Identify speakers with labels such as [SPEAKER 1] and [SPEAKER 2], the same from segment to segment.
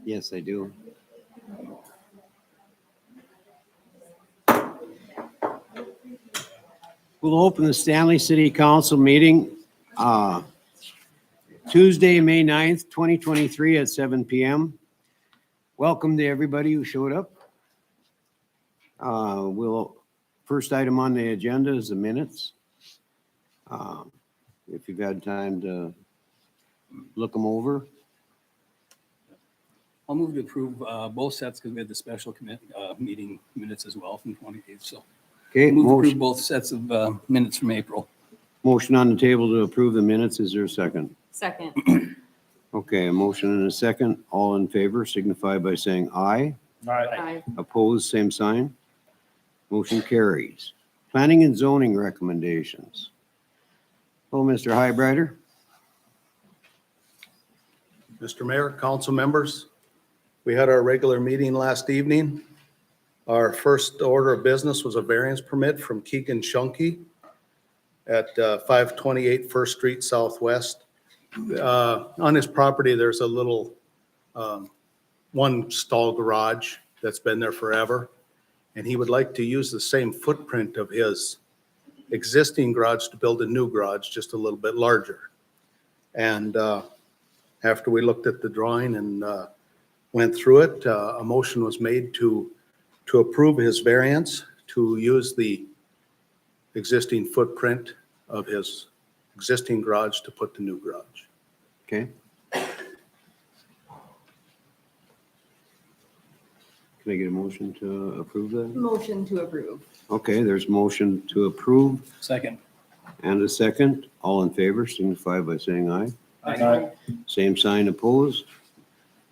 [SPEAKER 1] Yes, I do. We'll open the Stanley City Council meeting Tuesday, May 9th, 2023 at 7 p.m. Welcome to everybody who showed up. First item on the agenda is the minutes. If you've had time to look them over.
[SPEAKER 2] I'll move to approve both sets because we had the special meeting minutes as well from 28th. So
[SPEAKER 1] Okay,
[SPEAKER 2] move to approve
[SPEAKER 1] motion,
[SPEAKER 2] both sets of minutes from April.
[SPEAKER 1] motion on the table to approve the minutes. Is there a second?
[SPEAKER 3] Second.
[SPEAKER 1] Okay, a motion and a second. All in favor signify by saying aye.
[SPEAKER 3] Aye.
[SPEAKER 1] Opposed, same sign. Motion carries. Planning and zoning recommendations. Oh, Mr. Highbrider.
[SPEAKER 4] Mr. Mayor, council members, we had our regular meeting last evening. Our first order of business was a variance permit from Keegan Shunky at 528 First Street Southwest. On his property, there's a little one stall garage that's been there forever. And he would like to use the same footprint of his existing garage to build a new garage, just a little bit larger. And after we looked at the drawing and went through it, a motion was made to approve his variance to use the existing footprint of his existing garage to put the new garage.
[SPEAKER 1] Okay. Can I get a motion to approve that?
[SPEAKER 3] Motion to approve.
[SPEAKER 1] Okay, there's motion to approve
[SPEAKER 2] Second.
[SPEAKER 1] and a second. All in favor signify by saying aye.
[SPEAKER 3] Aye.
[SPEAKER 1] Same sign opposed.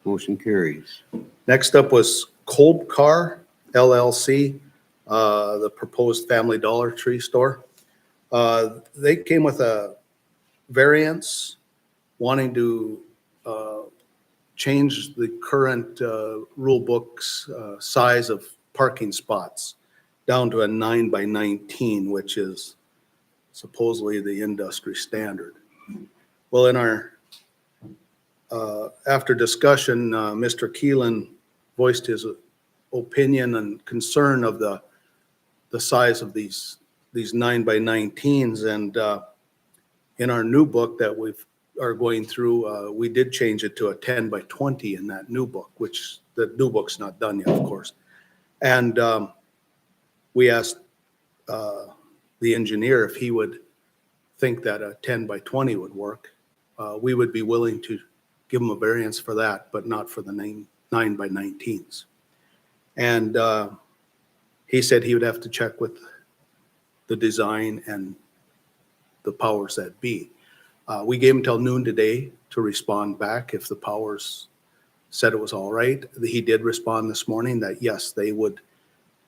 [SPEAKER 1] Motion carries.
[SPEAKER 4] Next up was Kolb Car LLC, the proposed Family Dollar Tree store. They came with a variance wanting to change the current rule book's size of parking spots down to a 9 by 19, which is supposedly the industry standard. Well, in our after discussion, Mr. Keelan voiced his opinion and concern of the size of these 9 by 19s. And in our new book that we are going through, we did change it to a 10 by 20 in that new book, which the new book's not done yet, of course. And we asked the engineer if he would think that a 10 by 20 would work. We would be willing to give him a variance for that, but not for the 9 by 19s. And he said he would have to check with the design and the powers that be. We gave him till noon today to respond back if the powers said it was all right. He did respond this morning that yes, they would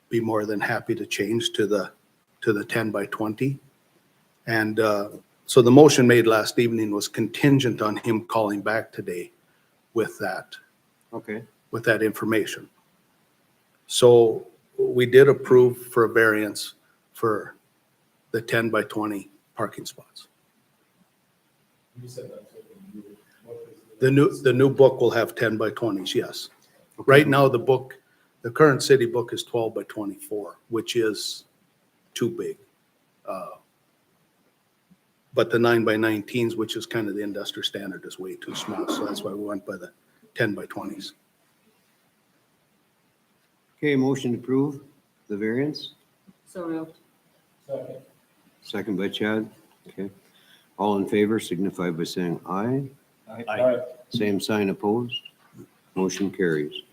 [SPEAKER 4] be more than happy to change to the 10 by 20. And so the motion made last evening was contingent on him calling back today with that.
[SPEAKER 1] Okay.
[SPEAKER 4] With that information. So we did approve for a variance for the 10 by 20 parking spots.
[SPEAKER 5] You said that's
[SPEAKER 4] The new book will have 10 by 20s, yes. Right now, the current city book is 12 by 24, which is too big. But the 9 by 19s, which is kind of the industry standard, is way too small. So that's why we went by the 10 by 20s.
[SPEAKER 1] Okay, motion to approve the variance.
[SPEAKER 3] So moved.
[SPEAKER 5] second.
[SPEAKER 1] Second by Chad. Okay. All in favor signify by saying aye.
[SPEAKER 5] Aye.
[SPEAKER 1] Same sign opposed. Motion carries.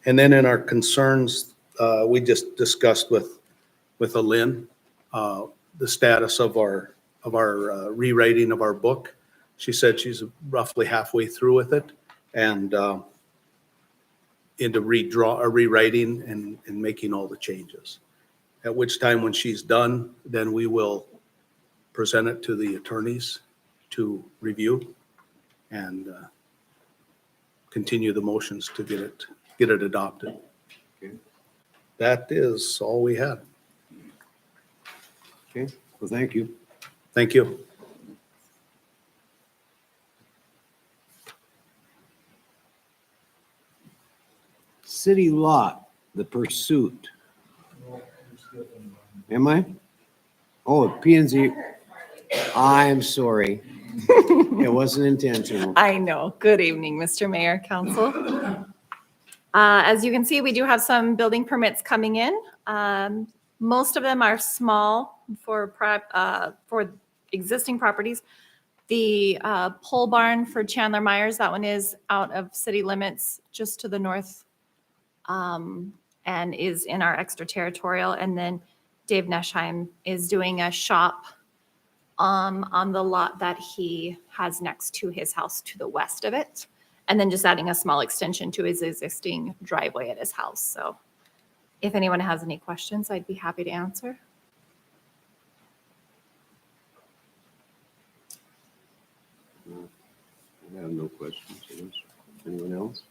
[SPEAKER 4] And then in our concerns, we just discussed with Lynn, the status of our rewriting of our book. She said she's roughly halfway through with it and into rewriting and making all the changes. At which time, when she's done, then we will present it to the attorneys to review and continue the motions to get it adopted.
[SPEAKER 1] Okay.
[SPEAKER 4] that is all we had.
[SPEAKER 1] Okay, well, thank you.
[SPEAKER 4] Thank you.
[SPEAKER 1] City lot, the pursuit.
[SPEAKER 5] No, you're skipping.
[SPEAKER 1] Am I? Oh, P and Z. I'm sorry. It wasn't intentional.
[SPEAKER 6] I know. Good evening, Mr. Mayor, Council. As you can see, we do have some building permits coming in. Most of them are small for existing properties. The pole barn for Chandler Myers, that one is out of city limits just to the north and is in our extraterritorial. And then Dave Neschheim is doing a shop on the lot that he has next to his house to the west of it. And then just adding a small extension to his existing driveway at his house. So if anyone has any questions, I'd be happy to answer.
[SPEAKER 1] I have no questions. I guess. Anyone else?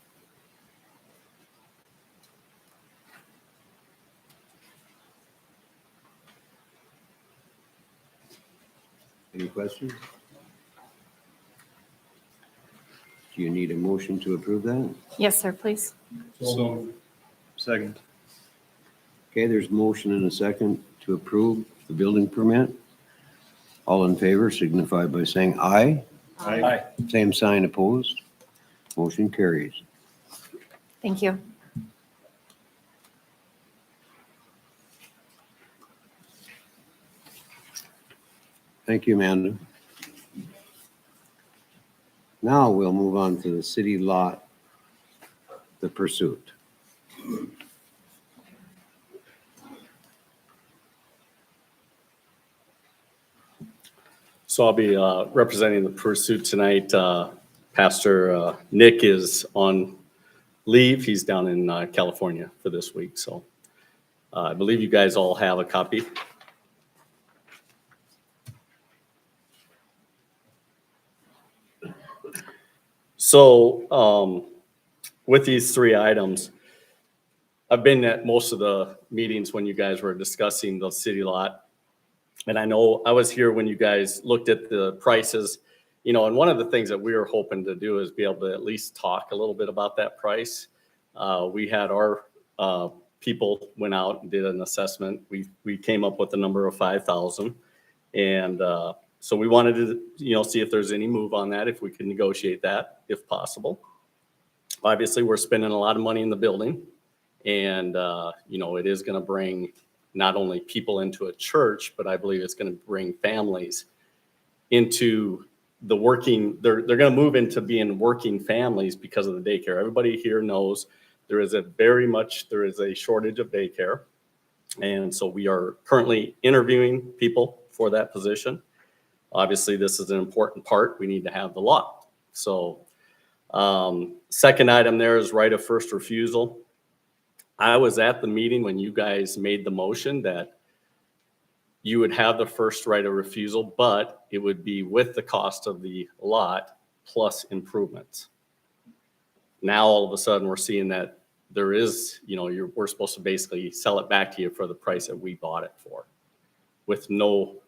[SPEAKER 1] Any questions? Do you need a motion to approve that?
[SPEAKER 6] Yes, sir, please.
[SPEAKER 5] So
[SPEAKER 2] Second.
[SPEAKER 1] Okay, there's motion and a second to approve the building permit. All in favor signify by saying aye.
[SPEAKER 2] Aye.
[SPEAKER 1] Same sign opposed. Motion carries.
[SPEAKER 6] Thank you.
[SPEAKER 1] Thank you, Amanda. Now we'll move on to the city lot, the pursuit.
[SPEAKER 7] So I'll be representing the pursuit tonight. Pastor Nick is on leave. He's down in California for this week. So I believe you guys all have a copy. So with these three items, I've been at most of the meetings when you guys were discussing the city lot. And I know I was here when you guys looked at the prices, you know, and one of the things that we were hoping to do is be able to at least talk a little bit about that price. We had our people went out and did an assessment. We came up with a number of 5,000. And so we wanted to, you know, see if there's any move on that, if we could negotiate that, if possible. Obviously, we're spending a lot of money in the building. And, you know, it is going to bring not only people into a church, but I believe it's going to bring families into the working, they're going to move into being working families because of the daycare. Everybody here knows there is a shortage of daycare. And so we are currently interviewing people for that position. Obviously, this is an important part. We need to have the lot. So second item there is right of first refusal. I was at the meeting when you guys made the motion that you would have the first right of refusal, but it would be with the cost of the lot plus improvements. Now, all of a sudden, we're seeing that there is, you know, we're supposed to basically sell it back to you for the price that we bought it for, with no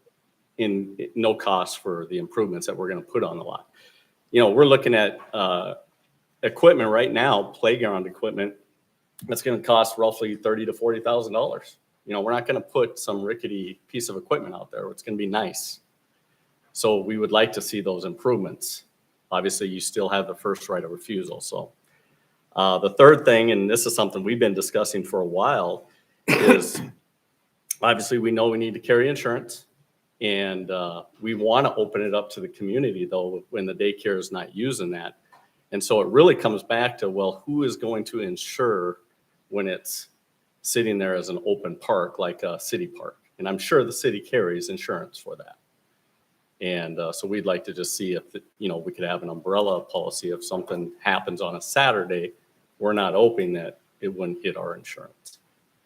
[SPEAKER 7] cost for the improvements that we're going to put on the lot. You know, we're looking at equipment right now, playground equipment, that's going to cost roughly $30,000 to $40,000. You know, we're not going to put some rickety piece of equipment out there. It's going to be nice. So we would like to see those improvements. Obviously, you still have the first right of refusal. So the third thing, and this is something we've been discussing for a while, is obviously we know we need to carry insurance. And we want to open it up to the community, though, when the daycare is not using that. And so it really comes back to, well, who is going to insure when it's sitting there as an open park, like a city park? And I'm sure the city carries insurance for that. And so we'd like to just see if, you know, we could have an umbrella policy. If something happens on a Saturday, we're not open, that it wouldn't hit our insurance.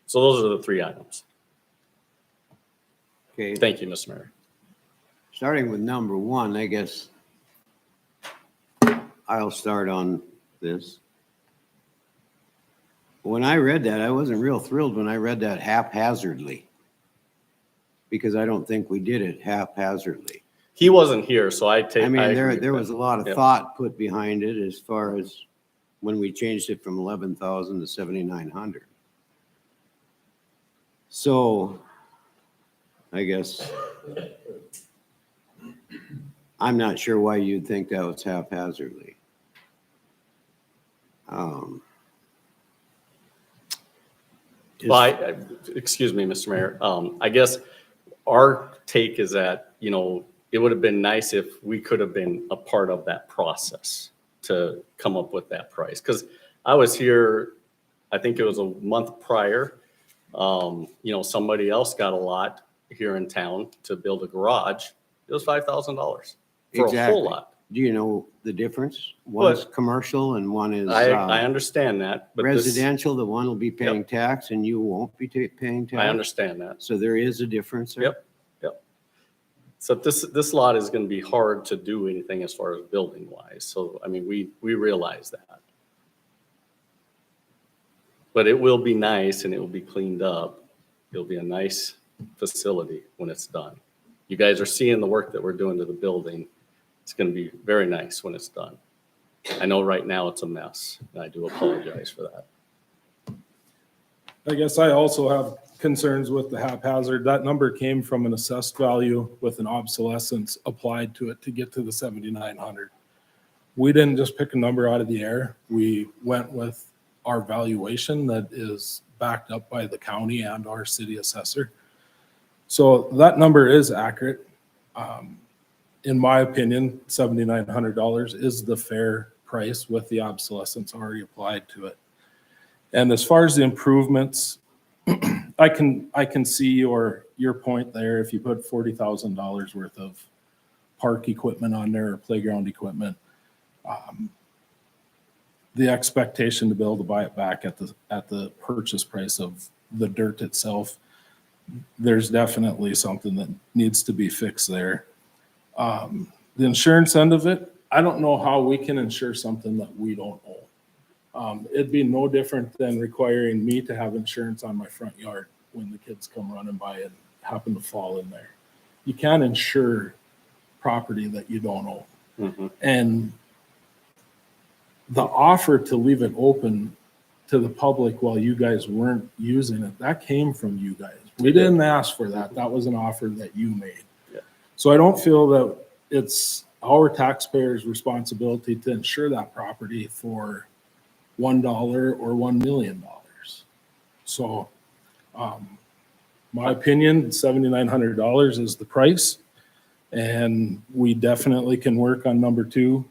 [SPEAKER 7] So those are the three items.
[SPEAKER 1] Okay,
[SPEAKER 7] Thank you, Mr. Mayor.
[SPEAKER 1] starting with number one, I guess I'll start on this. When I read that, I wasn't real thrilled when I read that haphazardly. Because I don't think we did it haphazardly.
[SPEAKER 7] He wasn't here, so I take.
[SPEAKER 1] I mean,
[SPEAKER 7] agree
[SPEAKER 1] there
[SPEAKER 7] with
[SPEAKER 1] was a
[SPEAKER 7] that.
[SPEAKER 1] lot of
[SPEAKER 7] Yep.
[SPEAKER 1] thought put behind it as far as when we changed it from 11,000 to 7,900. So I guess I'm not sure why you'd think that was haphazardly.
[SPEAKER 7] Well, excuse me, Mr. Mayor. I guess our take is that, it would have been nice if we could have been a part of that process to come up with that price. Because I was here, I think it was a month prior. Somebody else got a lot here in town to build a garage. It was $5,000 for a
[SPEAKER 1] Exactly.
[SPEAKER 7] whole lot.
[SPEAKER 1] Do you know the difference? One's commercial and one is
[SPEAKER 7] I understand that, but this,
[SPEAKER 1] residential. The one will be paying tax and you won't be paying tax.
[SPEAKER 7] I understand that.
[SPEAKER 1] So there is a difference there.
[SPEAKER 7] Yep. So this lot is going to be hard to do anything as far as building wise. So, I mean, we realize that. But it will be nice and it will be cleaned up. It'll be a nice facility when it's done. You guys are seeing the work that we're doing to the building. It's going to be very nice when it's done. I know right now it's a mess, and I do apologize for that.
[SPEAKER 5] I guess I also have concerns with the haphazard. That number came from an assessed value with an obsolescence applied to it to get to the 7,900. We didn't just pick a number out of the air. We went with our valuation that is backed up by the county and our city assessor. So that number is accurate. In my opinion, $7,900 is the fair price with the obsolescence already applied to it. And as far as the improvements, I can see your point there. If you put $40,000 worth of park equipment on there or playground equipment, the expectation to be able to buy it back at the purchase price of the dirt itself, there's definitely something that needs to be fixed there. The insurance end of it, I don't know how we can insure something that we don't own. It'd be no different than requiring me to have insurance on my front yard when the kids come running by and happen to fall in there. You can't insure property that you don't own.
[SPEAKER 7] Mm-hmm.
[SPEAKER 5] And the offer to leave it open to the public while you guys weren't using it, that came from you guys. We didn't ask for that. That was an offer that you made.
[SPEAKER 7] Yeah.
[SPEAKER 5] So I don't feel that it's our taxpayers' responsibility to insure that property for $1 or $1 million. So, my opinion, $7,900 is the price. And we definitely can work on number 2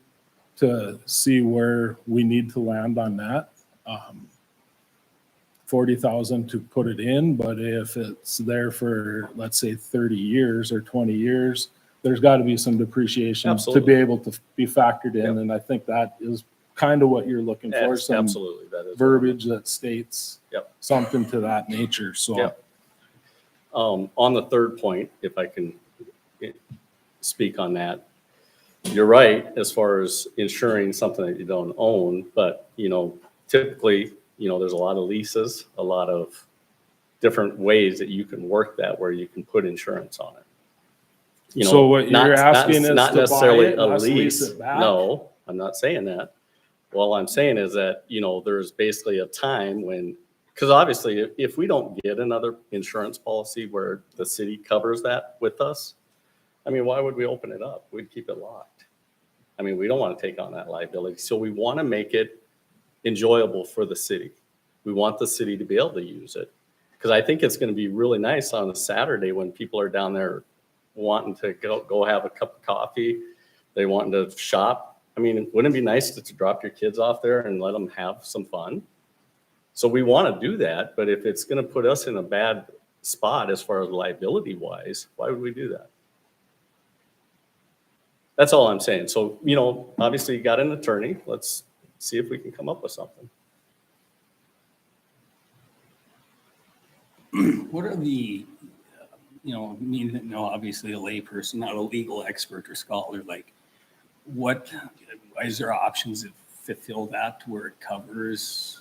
[SPEAKER 5] to see where we need to land on that. 40,000 to put it in, but if it's there for, let's say, 30 years or 20 years, there's got to be some depreciation
[SPEAKER 7] Absolutely.
[SPEAKER 5] to be able to be factored in.
[SPEAKER 7] Yep.
[SPEAKER 5] And I think that is kind of what you're looking for, some
[SPEAKER 7] Absolutely, that is.
[SPEAKER 5] verbiage that states
[SPEAKER 7] Yep.
[SPEAKER 5] something to that nature. So
[SPEAKER 7] Yep. On the third point, if I can speak on that, you're right as far as insuring something that you don't own, but typically, there's a lot of leases, a lot of different ways that you can work that where you can put insurance on it.
[SPEAKER 5] So what you're asking is
[SPEAKER 7] not
[SPEAKER 5] to buy
[SPEAKER 7] necessarily
[SPEAKER 5] it
[SPEAKER 7] a
[SPEAKER 5] and us
[SPEAKER 7] lease.
[SPEAKER 5] lease it back?
[SPEAKER 7] No, I'm not saying that. All I'm saying is that, there's basically a time when, because obviously if we don't get another insurance policy where the city covers that with us, I mean, why would we open it up? We'd keep it locked. I mean, we don't want to take on that liability. So we want to make it enjoyable for the city. We want the city to be able to use it. Because I think it's going to be really nice on a Saturday when people are down there wanting to go have a cup of coffee. They wanting to shop. I mean, wouldn't it be nice to drop your kids off there and let them have some fun? So we want to do that. But if it's going to put us in a bad spot as far as liability wise, why would we do that? That's all I'm saying. So, obviously you got an attorney. Let's see if we can come up with something.
[SPEAKER 2] What are the, obviously a layperson, not a legal expert or scholar, like is there options to fulfill that to where it covers,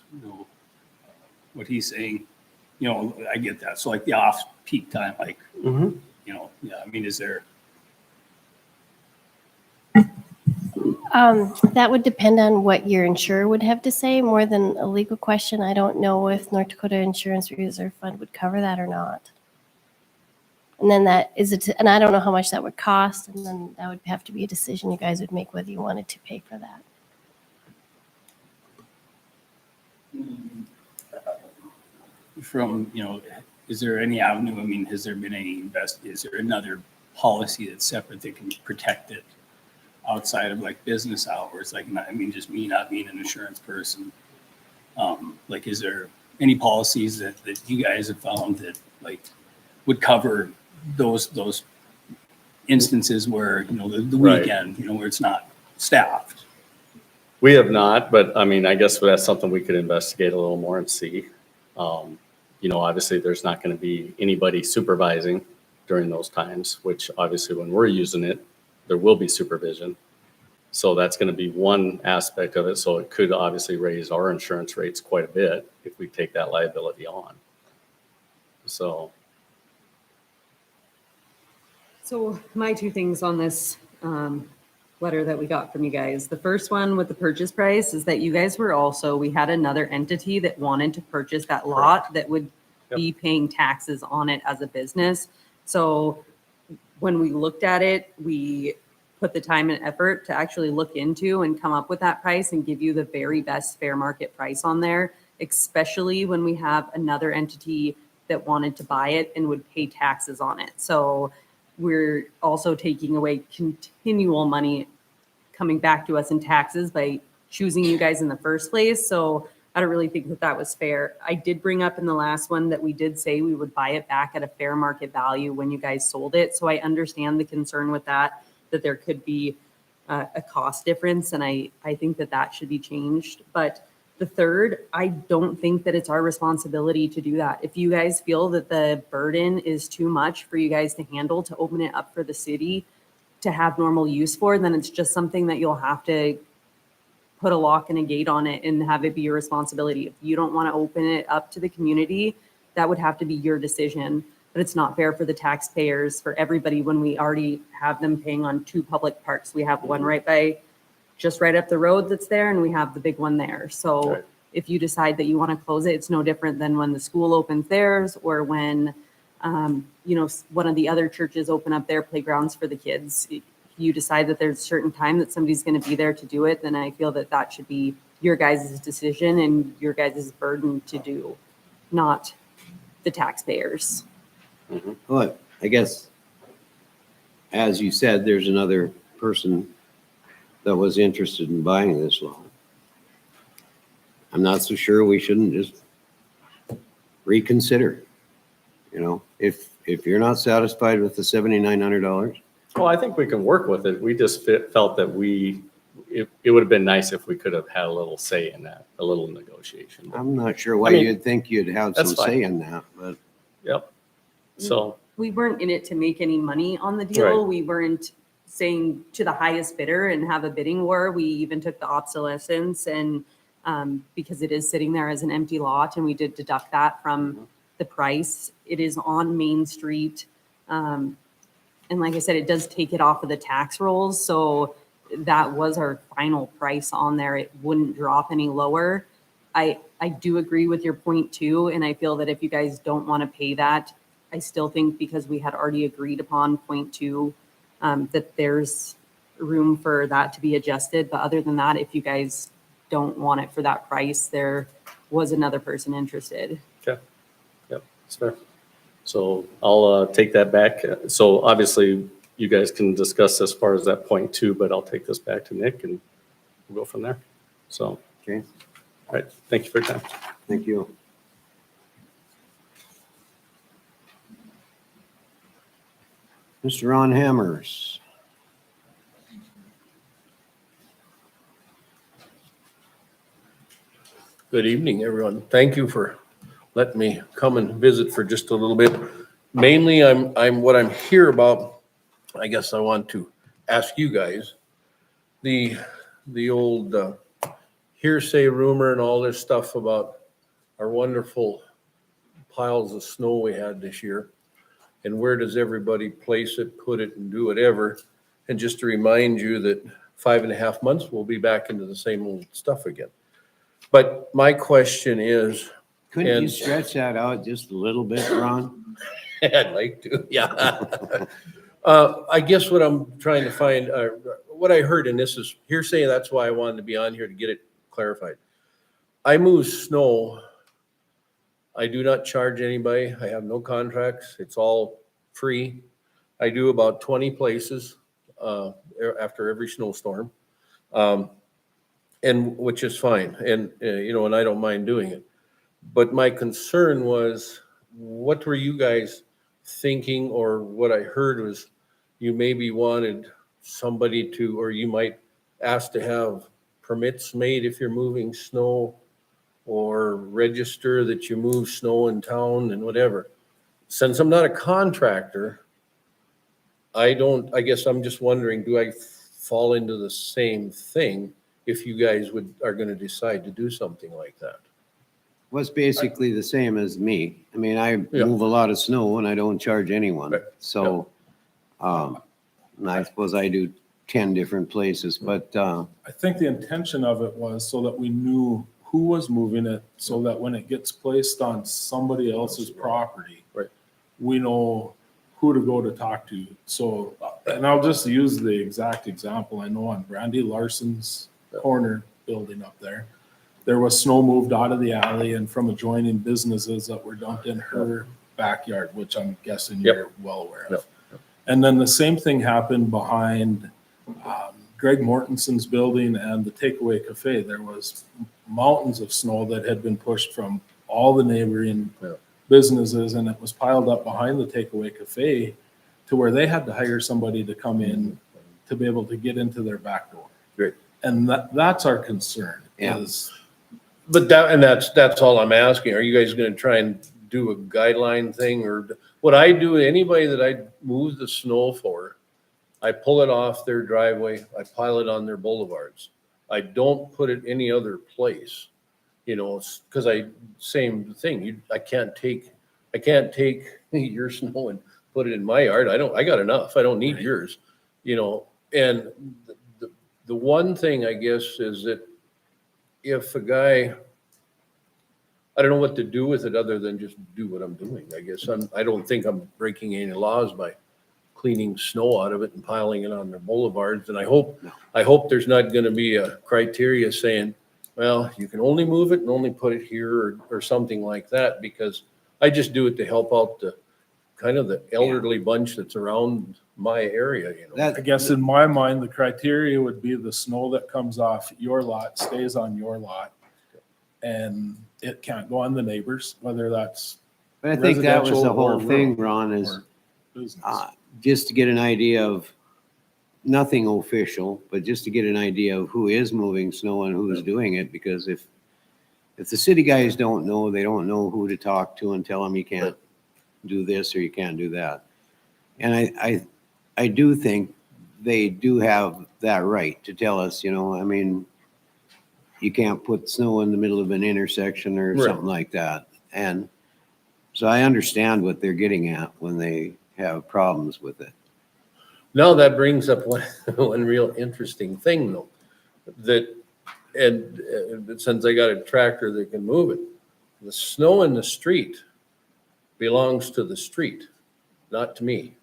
[SPEAKER 2] what he's saying, I get that. So like the off-peak time, like, yeah, I mean, is there,
[SPEAKER 8] That would depend on what your insurer would have to say more than a legal question. I don't know if North Dakota Insurance Reserve Fund would cover that or not. And then and I don't know how much that would cost, and then that would have to be a decision you guys would make whether you wanted to pay for that.
[SPEAKER 2] from, is there any avenue? I mean, has there been any is there another policy that's separate that can protect it outside of like business hours? Like, I mean, just me not being an insurance person. Like, is there any policies that you guys have found that like would cover those instances where, the
[SPEAKER 7] Right.
[SPEAKER 2] weekend, where it's not staffed?
[SPEAKER 7] We have not, but I mean, I guess that's something we could investigate a little more and see. Obviously there's not going to be anybody supervising during those times, which obviously when we're using it, there will be supervision. So that's going to be one aspect of it. So it could obviously raise our insurance rates quite a bit if we take that liability on. So,
[SPEAKER 3] So my two things on this letter that we got from you guys. The first one with the purchase price is that you guys we had another entity that wanted to purchase that lot that would be paying taxes on it as a business. So when we looked at it, we put the time and effort to actually look into and come up with that price and give you the very best fair market price on there, especially when we have another entity that wanted to buy it and would pay taxes on it. So we're also taking away continual money coming back to us in taxes by choosing you guys in the first place. So I don't really think that was fair. I did bring up in the last one that we did say we would buy it back at a fair market value when you guys sold it. So I understand the concern with that there could be a cost difference. And I think that should be changed. But the third, I don't think that it's our responsibility to do that. If you guys feel that the burden is too much for you guys to handle, to open it up for the city to have normal use for, then it's just something that you'll have to put a lock and a gate on it and have it be your responsibility. If you don't want to open it up to the community, that would have to be your decision. But it's not fair for the taxpayers, for everybody, when we already have them paying on two public parks. We have one just right up the road that's there, and we have the big one there. So
[SPEAKER 7] Right.
[SPEAKER 3] if you decide that you want to close it, it's no different than when the school opens theirs, or when one of the other churches open up their playgrounds for the kids. If you decide that there's a certain time that somebody's going to be there to do it, then I feel that should be your guys' decision and your guys' burden to do, not the taxpayers.
[SPEAKER 1] But I guess, as you said, there's another person that was interested in buying this lot. I'm not so sure we shouldn't just reconsider. If you're not satisfied with the $7,900,
[SPEAKER 7] well, I think we can work with it. We just felt that it would have been nice if we could have had a little say in that, a little negotiation.
[SPEAKER 1] I'm not sure why
[SPEAKER 7] I mean,
[SPEAKER 1] you'd think you'd have some
[SPEAKER 7] that's fine.
[SPEAKER 1] say in that, but
[SPEAKER 7] Yep. So,
[SPEAKER 3] We weren't in it to make any money on the deal.
[SPEAKER 7] Right.
[SPEAKER 3] We weren't saying to the highest bidder and have a bidding war. We even took the obsolescence and because it is sitting there as an empty lot, and we did deduct that from the price. It is on Main Street. And like I said, it does take it off of the tax rolls. So that was our final price on there. It wouldn't drop any lower. I do agree with your point too. And I feel that if you guys don't want to pay that, I still think because we had already agreed upon point two, that there's room for that to be adjusted. But other than that, if you guys don't want it for that price, there was another person interested.
[SPEAKER 7] okay. Yep, that's fair. So I'll take that back. So obviously you guys can discuss as far as that point too, but I'll take this back to Nick and we'll go from there. So,
[SPEAKER 1] okay,
[SPEAKER 7] all right. Thank you for your time.
[SPEAKER 1] thank you. Mr. Ron Hammers.
[SPEAKER 9] Good evening, everyone. Thank you for letting me come and visit for just a little bit. Mainly, what I'm here about, I guess I want to ask you guys, the old hearsay rumor and all this stuff about our wonderful piles of snow we had this year? And where does everybody place it, put it, and do whatever? And just to remind you that 5.5 months, we'll be back into the same old stuff again. But my question is,
[SPEAKER 1] Couldn't you
[SPEAKER 9] And-
[SPEAKER 1] stretch that out just a little bit, Ron?
[SPEAKER 9] I'd like to, yeah. I guess what I'm trying to find, what I heard, and this is hearsay, that's why I wanted to be on here to get it clarified. I move snow. I do not charge anybody. I have no contracts. It's all free. I do about 20 places after every snowstorm, and which is fine. And, and I don't mind doing it. But my concern was, what were you guys thinking, or what I heard was you maybe wanted somebody to, or you might ask to have permits made if you're moving snow, or register that you move snow in town and whatever. Since I'm not a contractor, I guess I'm just wondering, do I fall into the same thing if you guys are gonna decide to do something like that?
[SPEAKER 1] Was basically the same as me. I mean, I
[SPEAKER 9] Yeah.
[SPEAKER 1] move a lot of snow and I don't charge anyone.
[SPEAKER 9] Right.
[SPEAKER 1] So, and I suppose I do 10 different places, but,
[SPEAKER 5] I think the intention of it was so that we knew who was moving it, so that when it gets placed on somebody else's property,
[SPEAKER 9] Right.
[SPEAKER 5] we know who to go to talk to. So, and I'll just use the exact example. I know on Brandy Larson's corner building up there, there was snow moved out of the alley and from adjoining businesses that were dumped in her backyard, which I'm guessing
[SPEAKER 9] Yep.
[SPEAKER 5] you're well aware of.
[SPEAKER 9] Yep.
[SPEAKER 5] And then the same thing happened behind Greg Mortenson's building and the Takeaway Cafe. There was mountains of snow that had been pushed from all the neighboring
[SPEAKER 9] Yeah.
[SPEAKER 5] businesses, and it was piled up behind the Takeaway Cafe to where they had to hire somebody to come in to be able to get into their back door.
[SPEAKER 9] Great.
[SPEAKER 5] And that's our concern,
[SPEAKER 1] Yeah.
[SPEAKER 5] is
[SPEAKER 9] But that's all I'm asking. Are you guys gonna try and do a guideline thing, or what I do, anybody that I move the snow for, I pull it off their driveway, I pile it on their boulevards. I don't put it any other place, cause same thing, I can't take your snow and put it in my yard. I got enough. I don't need
[SPEAKER 5] Right.
[SPEAKER 9] yours, and the one thing I guess is that if a guy, I don't know what to do with it other than just do what I'm doing. I guess I don't think I'm breaking any laws by cleaning snow out of it and piling it on their boulevards. And I hope there's not going to be a criteria saying, well, you can only move it and only put it here or something like that, because I just do it to help out the kind of the elderly bunch that's around my area,
[SPEAKER 1] that,
[SPEAKER 5] I guess in my mind, the criteria would be the snow that comes off your lot stays on your lot. And it can't go on the neighbors, whether that's
[SPEAKER 1] but I think that was the
[SPEAKER 5] residential
[SPEAKER 1] whole
[SPEAKER 5] or
[SPEAKER 1] thing,
[SPEAKER 5] rural
[SPEAKER 1] Ron, is
[SPEAKER 5] or business.
[SPEAKER 1] just to get an idea of nothing official, but just to get an idea of who is moving snow and who's doing it. Because if the city guys don't know, they don't know who to talk to and tell them you can't do this or you can't do that. And I do think they do have that right to tell us, I mean, you can't put snow in the middle of an intersection or
[SPEAKER 9] Right.
[SPEAKER 1] something like that. And so I understand what they're getting at when they have problems with it.
[SPEAKER 9] Now that brings up one real interesting thing though, and since I got a tractor that can move it, the snow in the street belongs to the street, not to me.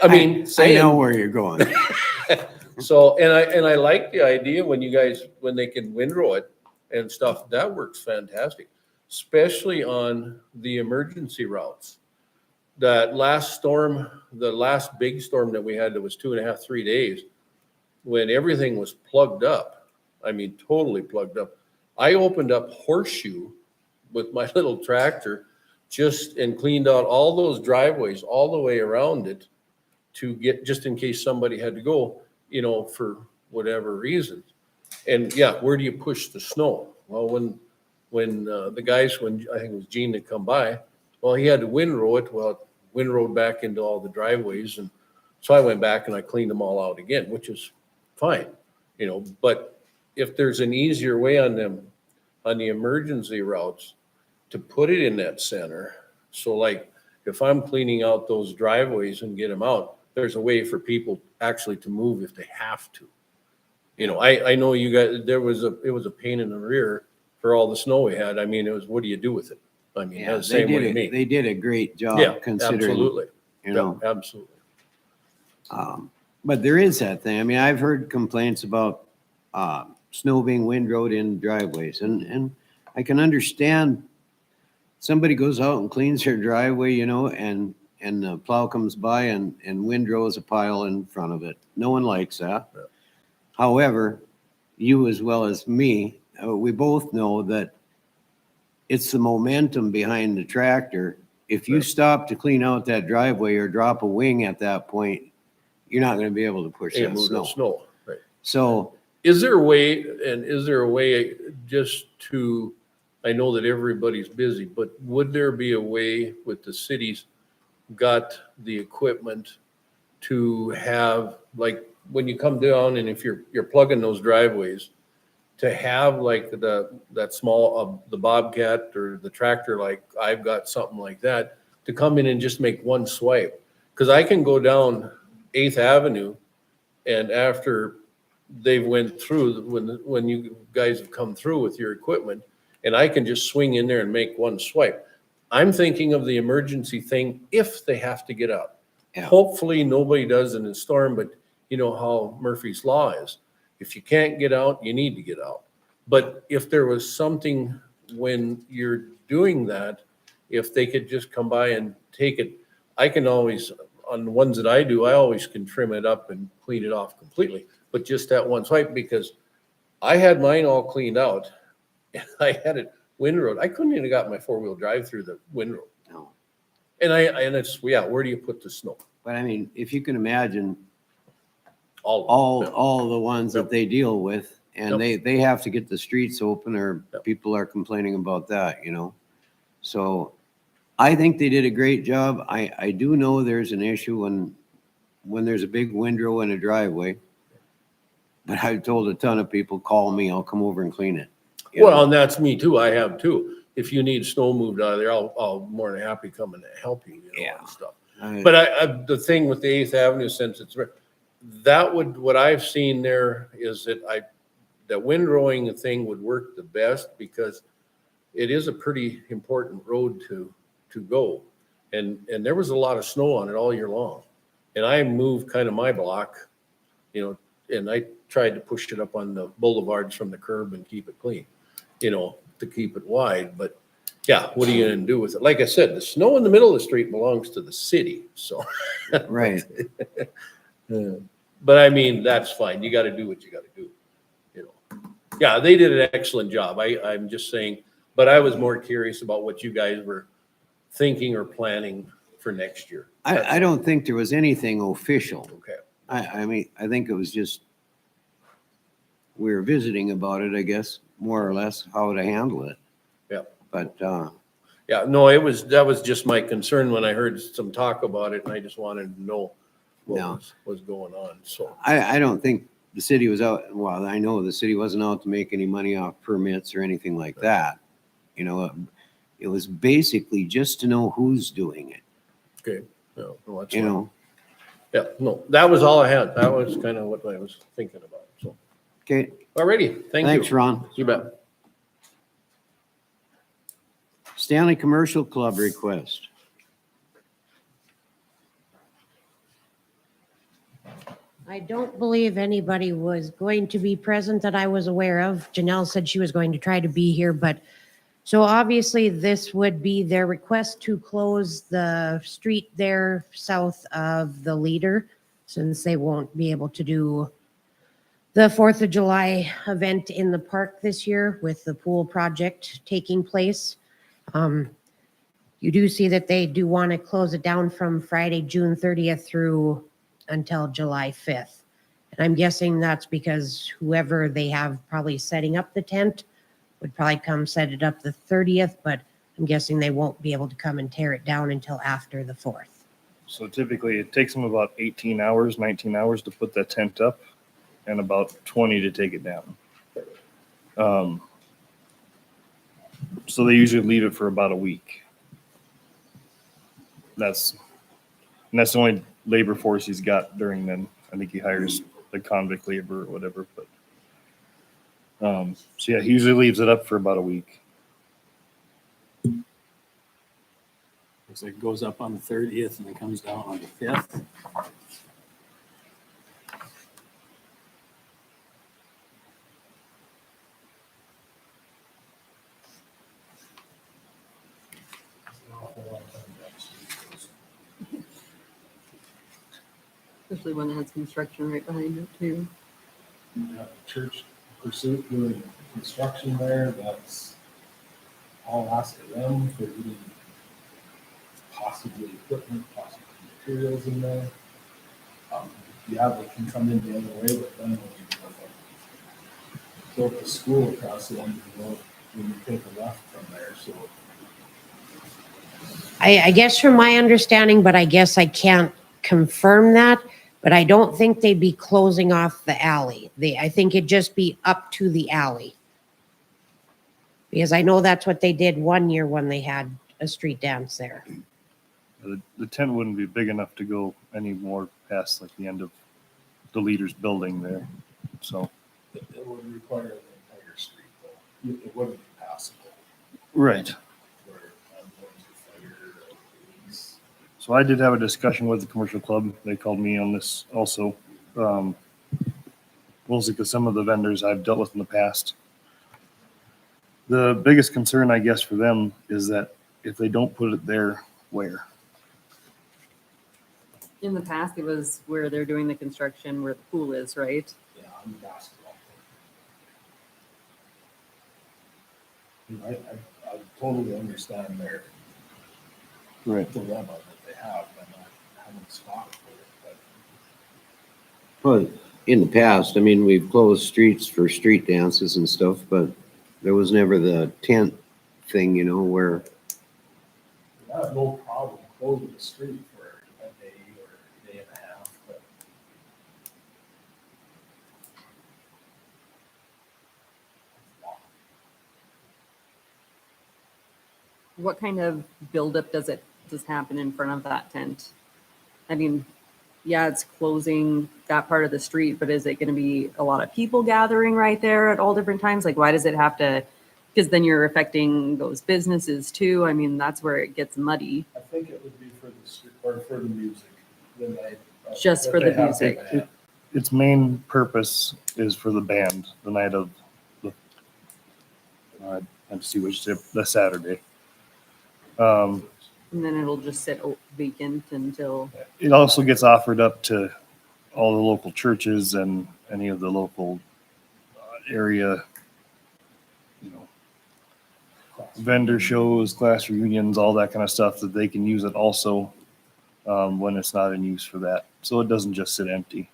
[SPEAKER 9] I mean,
[SPEAKER 1] I know where you're going.
[SPEAKER 9] so, and I like the idea when they can windrow it and stuff, that works fantastic, especially on the emergency routes. That last storm, the last big storm that we had, that was 2.5, 3 days, when everything was plugged up, I mean, totally plugged up. I opened up Horseshoe with my little tractor and cleaned out all those driveways all the way around it to get, just in case somebody had to go, for whatever reason. And yeah, where do you push the snow? Well, when the guys, when I think it was Gene that come by, well, he had to windrow it. Well, it windrowed back into all the driveways. And so I went back and I cleaned them all out again, which is fine, but if there's an easier way on them on the emergency routes to put it in that center. So like, if I'm cleaning out those driveways and get them out, there's a way for people actually to move if they have to. You know, I know you guys, it was a pain in the rear for all the snow we had. I mean, it was, what do you do with it? I mean,
[SPEAKER 1] Yeah,
[SPEAKER 9] that's the same way to me.
[SPEAKER 1] they did a great
[SPEAKER 9] Yeah,
[SPEAKER 1] job considering,
[SPEAKER 9] absolutely.
[SPEAKER 1] you know.
[SPEAKER 9] Yeah, absolutely.
[SPEAKER 1] But there is that thing. I mean, I've heard complaints about snow being windrowed in driveways, and I can understand somebody goes out and cleans their driveway, you know, and the plow comes by and windrows a pile in front of it. No one likes that.
[SPEAKER 9] Yeah.
[SPEAKER 1] However, you as well as me, we both know that it's the momentum behind the tractor. If you
[SPEAKER 9] Yeah.
[SPEAKER 1] stop to clean out that driveway or drop a wing at that point, you're not going to be able to push
[SPEAKER 9] Hey,
[SPEAKER 1] that
[SPEAKER 9] move the
[SPEAKER 1] snow.
[SPEAKER 9] snow, right.
[SPEAKER 1] So,
[SPEAKER 9] Is there a way just to, I know that everybody's busy, but would there be a way with the cities got the equipment to have, like, when you come down and if you're plugging those driveways, to have like that small, the Bobcat or the tractor, like I've got something like that, to come in and just make one swipe? Because I can go down 8th Avenue and after they've went through, when you guys have come through with your equipment, and I can just swing in there and make one swipe. I'm thinking of the emergency thing if they have to get out.
[SPEAKER 1] Yeah.
[SPEAKER 9] Hopefully nobody does in a storm, but you know how Murphy's Law is. If you can't get out, you need to get out. But if there was something when you're doing that, if they could just come by and take it, I can always, on the ones that I do, I always can trim it up and clean it off completely. But just that one swipe, because I had mine all cleaned out and I had it windrowed. I couldn't even got my 4-wheel drive through the windrow.
[SPEAKER 1] no.
[SPEAKER 9] And it's, yeah, where do you put the snow?
[SPEAKER 1] But I mean, if you can imagine
[SPEAKER 9] All
[SPEAKER 1] all the ones that they deal with, and they have to get the streets open or
[SPEAKER 9] Yep.
[SPEAKER 1] people are complaining about that, you know? So I think they did a great job. I do know there's an issue when there's a big windrow in a driveway. But I've told a ton of people, call me, I'll come over and clean it. You
[SPEAKER 9] Well,
[SPEAKER 1] know?
[SPEAKER 9] and that's me too. I have too. If you need snow moved out of there, I'll more than happy come and help you, you know,
[SPEAKER 1] Yeah.
[SPEAKER 9] and stuff.
[SPEAKER 1] I-
[SPEAKER 9] But the thing with the 8th Avenue, since it's, what I've seen there is that that windrowing thing would work the best because it is a pretty important road to go. And there was a lot of snow on it all year long. And I moved kind of my block, you know, and I tried to push it up on the boulevards from the curb and keep it clean, you know, to keep it wide. But yeah, what are you going to do with it? Like I said, the snow in the middle of the street belongs to the city. So,
[SPEAKER 1] Right.
[SPEAKER 9] but I mean, that's fine. You got to do what you got to do, you know. Yeah, they did an excellent job. I'm just saying, but I was more curious about what you guys were thinking or planning for next year.
[SPEAKER 1] I don't think there was anything official.
[SPEAKER 9] Okay.
[SPEAKER 1] I mean, I think it was just, we were visiting about it, I guess, more or less, how to handle it.
[SPEAKER 9] Yeah.
[SPEAKER 1] But,
[SPEAKER 9] Yeah, no, that was just my concern when I heard some talk about it and I just wanted to know
[SPEAKER 1] No.
[SPEAKER 9] what was going on, so.
[SPEAKER 1] I don't think the city was out, well, I know the city wasn't out to make any money off permits or anything like that. You know, it was basically just to know who's doing it,
[SPEAKER 9] Okay. No, that's
[SPEAKER 1] you
[SPEAKER 9] fine.
[SPEAKER 1] know?
[SPEAKER 9] Yeah, no, that was all I had. That was kind of what I was thinking about, so.
[SPEAKER 1] Okay,
[SPEAKER 9] Alrighty, thank you.
[SPEAKER 1] thanks, Ron.
[SPEAKER 9] You bet.
[SPEAKER 1] Stanley Commercial Club request.
[SPEAKER 10] I don't believe anybody was going to be present that I was aware of. Janelle said she was going to try to be here, but so obviously this would be their request to close the street there south of the leader, since they won't be able to do the 4th of July event in the park this year with the pool project taking place. You do see that they do want to close it down from Friday, June 30th through until July 5th. And I'm guessing that's because whoever they have probably setting up the tent would probably come set it up the 30th, but I'm guessing they won't be able to come and tear it down until after the 4th.
[SPEAKER 11] So typically it takes them about 18 hours, 19 hours to put that tent up and about 20 to take it down. So they usually leave it for about a week. That's the only labor force he's got during then. I think he hires the convict labor or whatever, but. So yeah, he usually leaves it up for about a week.
[SPEAKER 2] Looks like it goes up on the 30th and then comes down on the 5th.
[SPEAKER 3] Especially when it has construction right behind it too.
[SPEAKER 5] You have the church pursuit doing construction there, that's all asked of them for getting possibly equipment, possibly materials in there. Yeah, they can come in the other way, but then when you built the school across the end of the road, when you take a left from there, so.
[SPEAKER 10] I guess from my understanding, but I guess I can't confirm that, but I don't think they'd be closing off the alley. I think it'd just be up to the alley. Because I know that's what they did one year when they had a street dance there.
[SPEAKER 11] The tent wouldn't be big enough to go any more past like the end of the leader's building there. So.
[SPEAKER 5] It would require the entire street though. It wouldn't be passable.
[SPEAKER 11] Right.
[SPEAKER 5] Where ambulance or fire or police.
[SPEAKER 11] So I did have a discussion with the commercial club. They called me on this also. Mostly because some of the vendors I've dealt with in the past. The biggest concern, I guess, for them is that if they don't put it there, where?
[SPEAKER 3] In the past, it was where they're doing the construction, where the pool is, right?
[SPEAKER 5] Yeah, on the basketball court. I totally understand their dilemma that they have by not having a spot for it, but
[SPEAKER 1] Well, in the past, I mean, we've closed streets for street dances and stuff, but there was never the tent thing, you know, where,
[SPEAKER 5] I have no problem closing the street for a day or a day and a half, but
[SPEAKER 3] What kind of buildup does happen in front of that tent? I mean, yeah, it's closing that part of the street, but is it going to be a lot of people gathering right there at all different times? Like, why does it have to? Because then you're affecting those businesses too. I mean, that's where it gets muddy.
[SPEAKER 5] I think it would be for the street or for the music. The night,
[SPEAKER 3] Just
[SPEAKER 5] that
[SPEAKER 3] for
[SPEAKER 5] they
[SPEAKER 3] the
[SPEAKER 5] have
[SPEAKER 3] music.
[SPEAKER 5] big band.
[SPEAKER 11] Its main purpose is for the band, the night of the, I have to see which, the Saturday.
[SPEAKER 3] And then it'll just sit vacant until.
[SPEAKER 11] It also gets offered up to all the local churches and any of the local area, you know, vendor shows, class reunions, all that kind of stuff that they can use it also when it's not in use for that. So it doesn't just sit empty.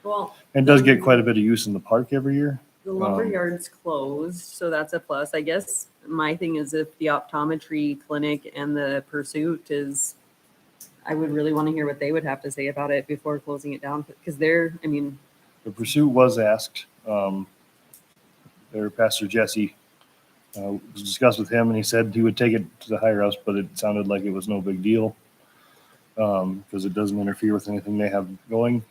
[SPEAKER 3] Well,
[SPEAKER 11] And it does get quite a bit of use in the park every year.
[SPEAKER 3] the lumber yard's closed, so that's a plus. I guess my thing is if the optometry clinic and the pursuit is, I would really want to hear what they would have to say about it before closing it down, because I mean,
[SPEAKER 11] The pursuit was asked. Their pastor Jesse was discussed with him, and he said he would take it to the higher house, but it sounded like it was no big deal because it doesn't interfere with anything they have going.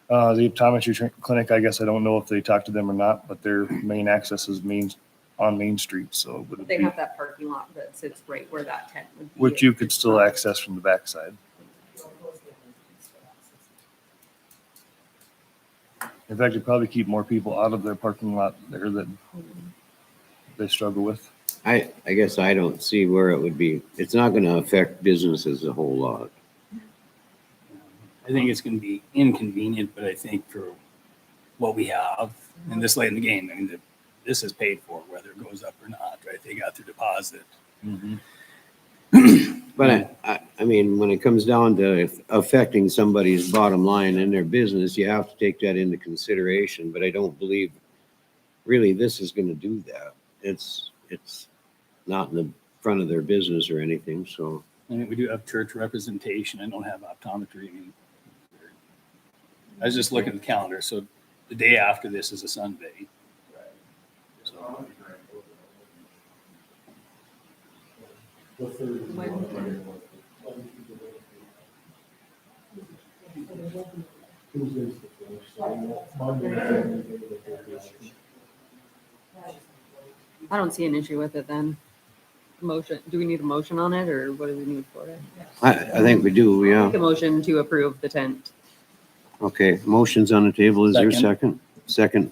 [SPEAKER 11] The optometry clinic, I guess I don't know if they talked to them or not, but their main access is on Main Street, so it would
[SPEAKER 3] they
[SPEAKER 11] be,
[SPEAKER 3] have that parking lot that sits right where that tent would be.
[SPEAKER 11] which you could still access from the backside. In fact, it'd probably keep more people out of their parking lot there that they struggle with.
[SPEAKER 1] I guess I don't see where it would be. It's not gonna affect businesses a whole lot.
[SPEAKER 2] I think it's going to be inconvenient, but I think for what we have and this late in the game, I mean, this is paid for whether it goes up or not, right? They got their deposit.
[SPEAKER 1] But I mean, when it comes down to affecting somebody's bottom line in their business, you have to take that into consideration, but I don't believe really this is gonna do that. It's not in the front of their business or anything, so.
[SPEAKER 2] I mean, we do have church representation. I don't have optometry. I mean, I was just looking at the calendar. So the day after this is a Sunday. So
[SPEAKER 3] I don't see an issue with it then. Motion, do we need a motion on it or what do we need for it?
[SPEAKER 1] I think we do, yeah.
[SPEAKER 3] Make a motion to approve the tent.
[SPEAKER 1] Okay, motion's on the table. Is there a second? Second.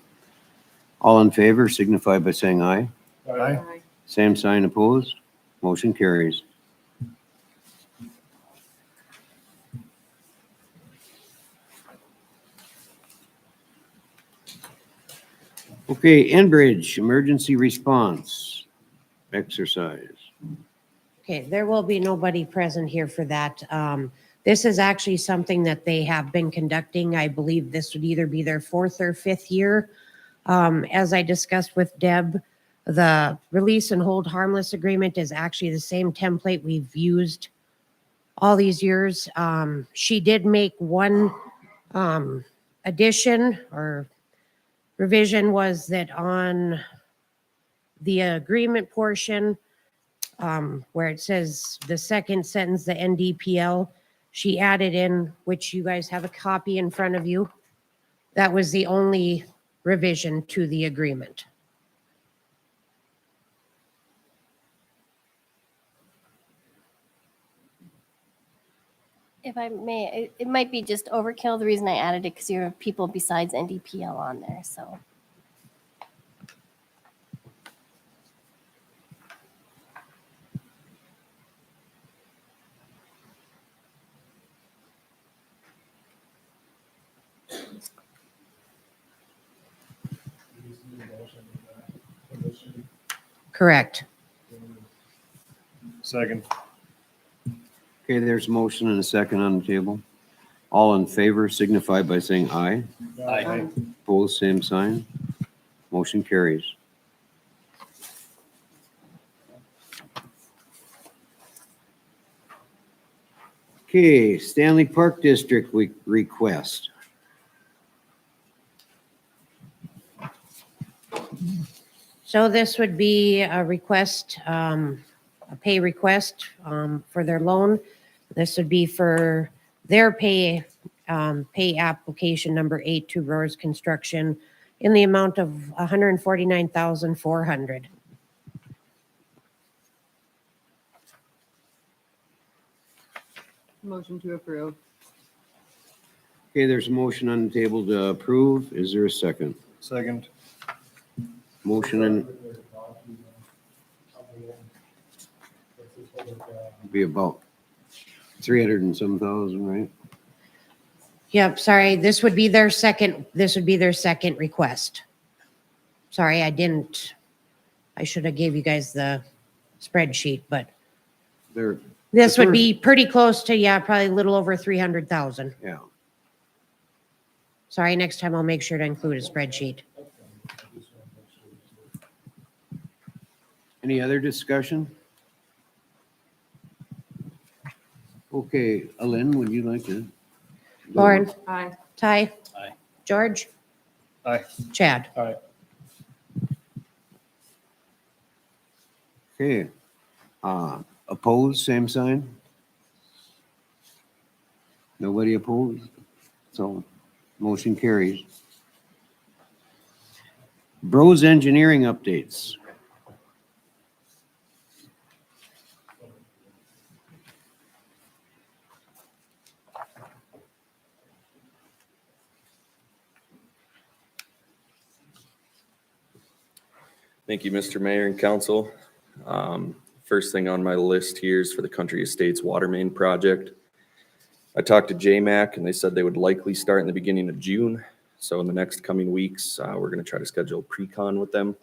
[SPEAKER 1] All in favor signify by saying aye.
[SPEAKER 11] Aye.
[SPEAKER 1] Same sign opposed. Motion carries. Okay, Enbridge Emergency Response Exercise.
[SPEAKER 10] Okay, there will be nobody present here for that. This is actually something that they have been conducting. I believe this would either be their 4th or 5th year. As I discussed with Deb, the release and hold harmless agreement is actually the same template we've used all these years. She did make one addition or revision, was that on the agreement portion, where it says the second sentence, the NDPL, she added in, which you guys have a copy in front of you. That was the only revision to the agreement.
[SPEAKER 8] If I may, it might be just overkill. The reason I added it because you have people besides NDPL on there, so.
[SPEAKER 10] Correct.
[SPEAKER 11] Second.
[SPEAKER 1] Okay, there's a motion and a second on the table. All in favor signify by saying aye.
[SPEAKER 2] Aye.
[SPEAKER 1] Opposed, same sign. Motion carries. Okay, Stanley Park District request.
[SPEAKER 10] So this would be a request, a pay request for their loan. This would be for their pay application number 8 to Roars Construction in the amount of $149,400.
[SPEAKER 3] Motion to approve.
[SPEAKER 1] Okay, there's a motion on the table to approve. Is there a second?
[SPEAKER 11] Second.
[SPEAKER 1] Motion and be about 300 and some thousand, right?
[SPEAKER 10] Yep, sorry, this would be their second request. Sorry, I should have gave you guys the spreadsheet, but
[SPEAKER 1] They're,
[SPEAKER 10] this
[SPEAKER 1] The
[SPEAKER 10] would
[SPEAKER 1] first-
[SPEAKER 10] be pretty close to, yeah, probably a little over 300,000.
[SPEAKER 1] yeah.
[SPEAKER 10] Sorry, next time I'll make sure to include a spreadsheet.
[SPEAKER 1] Any other discussion? Okay, Alin, would you like to?
[SPEAKER 10] Lauren,
[SPEAKER 3] Aye.
[SPEAKER 10] Ty?
[SPEAKER 2] Aye.
[SPEAKER 10] George?
[SPEAKER 11] Aye.
[SPEAKER 10] Chad?
[SPEAKER 5] Aye.
[SPEAKER 1] Okay. Opposed, same sign? Nobody opposed? So motion carries. Bros Engineering updates.
[SPEAKER 12] Thank you, Mr. Mayor and Council. First thing on my list here is for the Country Estates Water Main Project. I talked to JMAC and they said they would likely start in the beginning of June. So in the next coming weeks, we're going to try to schedule pre-con with them.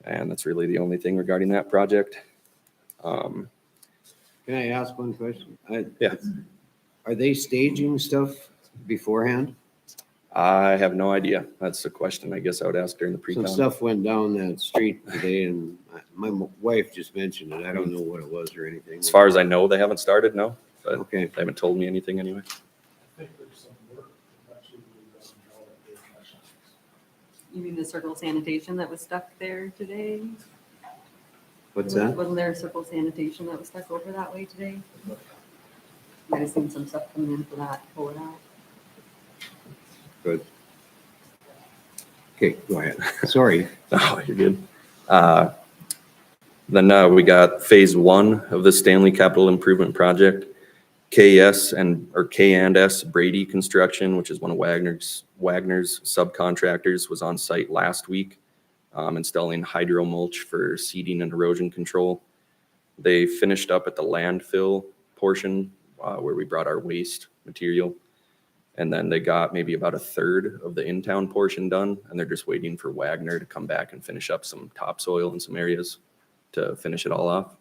[SPEAKER 12] And that's really the only thing regarding that project.
[SPEAKER 1] Can I ask one question?
[SPEAKER 12] Yeah.
[SPEAKER 1] Are they staging stuff beforehand?
[SPEAKER 12] I have no idea. That's a question I guess I would ask during the
[SPEAKER 1] Some
[SPEAKER 12] pre-con.
[SPEAKER 1] stuff went down that street today and my wife just mentioned it. I don't know what it was or anything.
[SPEAKER 12] As far as I know, they haven't started, no, but
[SPEAKER 1] Okay,
[SPEAKER 12] they haven't told me anything anyway.
[SPEAKER 3] You mean the circle sanitation that was stuck there today?
[SPEAKER 1] What's that?
[SPEAKER 3] Wasn't there a Circle Sanitation that was stuck over that way today? Might have seen some stuff coming in for that, pull it out.
[SPEAKER 1] Good. Okay, go ahead. Sorry.
[SPEAKER 12] Oh, you're good. Then we got phase one of the Stanley Capital Improvement Project. K&S Brady Construction, which is one of Wagner's subcontractors, was on site last week, installing hydro mulch for seeding and erosion control. They finished up at the landfill portion where we brought our waste material. And then they got maybe about a third of the in-town portion done, and they're just waiting for Wagner to come back and finish up some topsoil in some areas to finish it all off.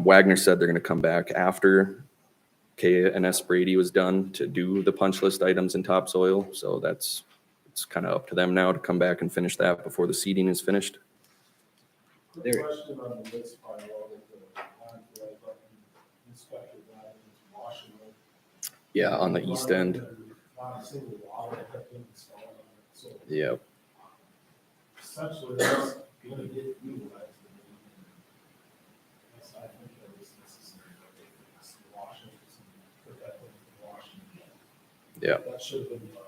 [SPEAKER 12] Wagner said they're going to come back after K&S Brady was done to do the punch list items in topsoil. So it's kind of up to them now to come back and finish that before the seeding is finished.
[SPEAKER 1] There.
[SPEAKER 5] Question on the list file, the landfill, but inspected that in Washington.
[SPEAKER 12] Yeah, on the east end.
[SPEAKER 5] Not a single water had been installed on it, so
[SPEAKER 12] Yeah.
[SPEAKER 5] essentially that's gonna get utilized. Yes, I think that is necessary, but it's Washington, put that in Washington.
[SPEAKER 12] Yeah.
[SPEAKER 5] That should have been done.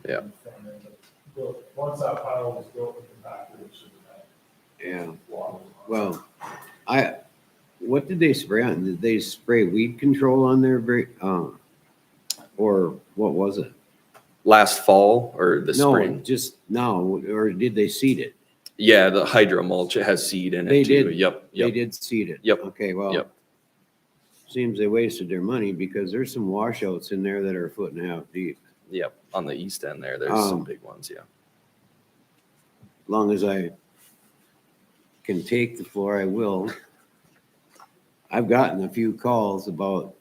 [SPEAKER 12] Yeah.
[SPEAKER 5] in the front end, but once that pile was built with the back, it should have
[SPEAKER 1] Yeah.
[SPEAKER 5] had water.
[SPEAKER 1] Well, what did they spray on? Did they spray weed control on there? Or what was it?
[SPEAKER 12] Last fall or the
[SPEAKER 1] No,
[SPEAKER 12] spring?
[SPEAKER 1] just now, or did they seed it?
[SPEAKER 12] Yeah, the hydro mulch, it has seed in it
[SPEAKER 1] They
[SPEAKER 12] too.
[SPEAKER 1] did.
[SPEAKER 12] Yep,
[SPEAKER 1] They
[SPEAKER 12] yep,
[SPEAKER 1] did seed it?
[SPEAKER 12] Yep.
[SPEAKER 1] Okay, well.
[SPEAKER 12] Yep.
[SPEAKER 1] Seems they wasted their money because there's some washouts in there that are a foot and a half deep.
[SPEAKER 12] yep. On the east end there, there's some big ones, yeah.
[SPEAKER 1] As long as I can take the floor, I will. I've gotten a few calls about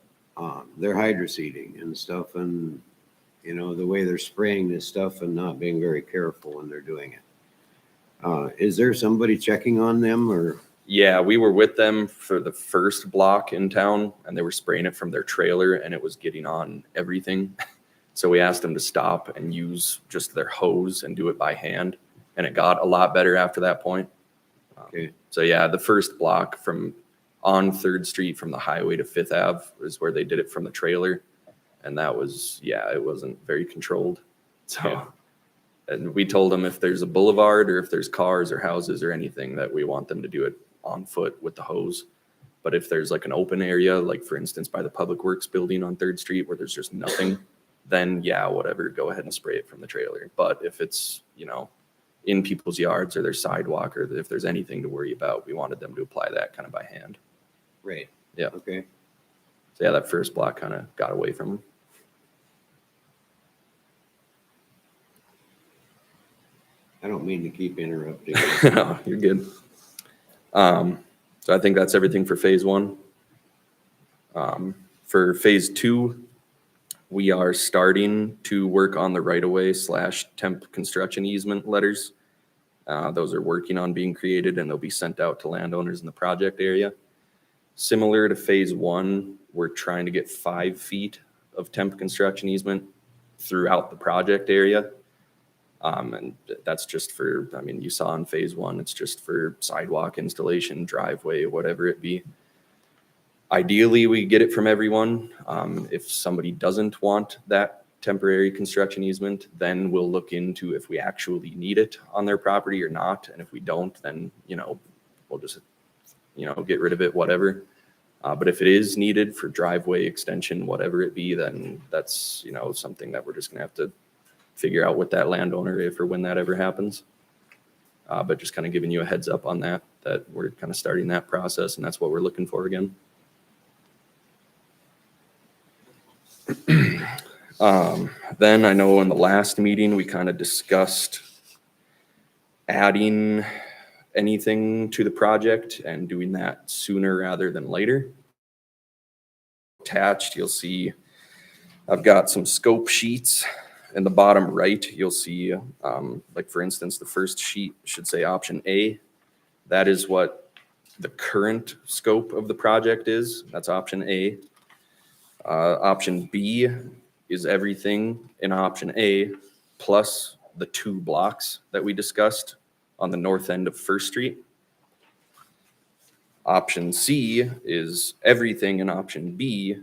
[SPEAKER 1] their hydro seeding and stuff, and you know, the way they're spraying this stuff and not being very careful when they're doing it. Is there somebody checking on them, or?
[SPEAKER 12] Yeah, we were with them for the first block in town, and they were spraying it from their trailer, and it was getting on everything. So we asked them to stop and use just their hose and do it by hand, and it got a lot better after that point.
[SPEAKER 1] Okay.
[SPEAKER 12] So yeah, the first block from on 3rd Street from the highway to 5th Ave is where they did it from the trailer, and that was, yeah, it wasn't very controlled. So,
[SPEAKER 1] Yeah.
[SPEAKER 12] and we told them if there's a boulevard or if there's cars or houses or anything, that we want them to do it on foot with the hose. But if there's like an open area, like for instance by the Public Works building on 3rd Street where there's just nothing, then yeah, whatever, go ahead and spray it from the trailer. But if it's, you know, in people's yards or their sidewalk, or if there's anything to worry about, we wanted them to apply that kind of by hand.
[SPEAKER 1] Right.
[SPEAKER 12] Yeah.
[SPEAKER 1] Okay.
[SPEAKER 12] So yeah, that first block kind of got away from them.
[SPEAKER 1] I don't mean to keep interrupting.
[SPEAKER 12] No, you're good. So I think that's everything for phase one. For phase two, we are starting to work on the right-of-way / temp construction easement letters. Those are working on being created, and they'll be sent out to landowners in the project area. Similar to phase one, we're trying to get 5 feet of temp construction easement throughout the project area. And that's just for, I mean, you saw in phase one, it's just for sidewalk installation, driveway, whatever it be. Ideally, we get it from everyone. If somebody doesn't want that temporary construction easement, then we'll look into if we actually need it on their property or not. And if we don't, then, you know, we'll just, you know, get rid of it, whatever. But if it is needed for driveway extension, whatever it be, then that's, you know, something that we're just gonna have to figure out with that landowner if or when that ever happens. But just kind of giving you a heads up on that we're kind of starting that process, and that's what we're looking for again. Then I know in the last meeting, we kind of discussed adding anything to the project and doing that sooner rather than later. Attached, you'll see I've got some scope sheets. In the bottom right, you'll see, like for instance, the first sheet should say option A. That is what the current scope of the project is. That's option A. Option B is everything in option A, plus the 2 blocks that we discussed on the north end of 1st Street. Option C is everything in option B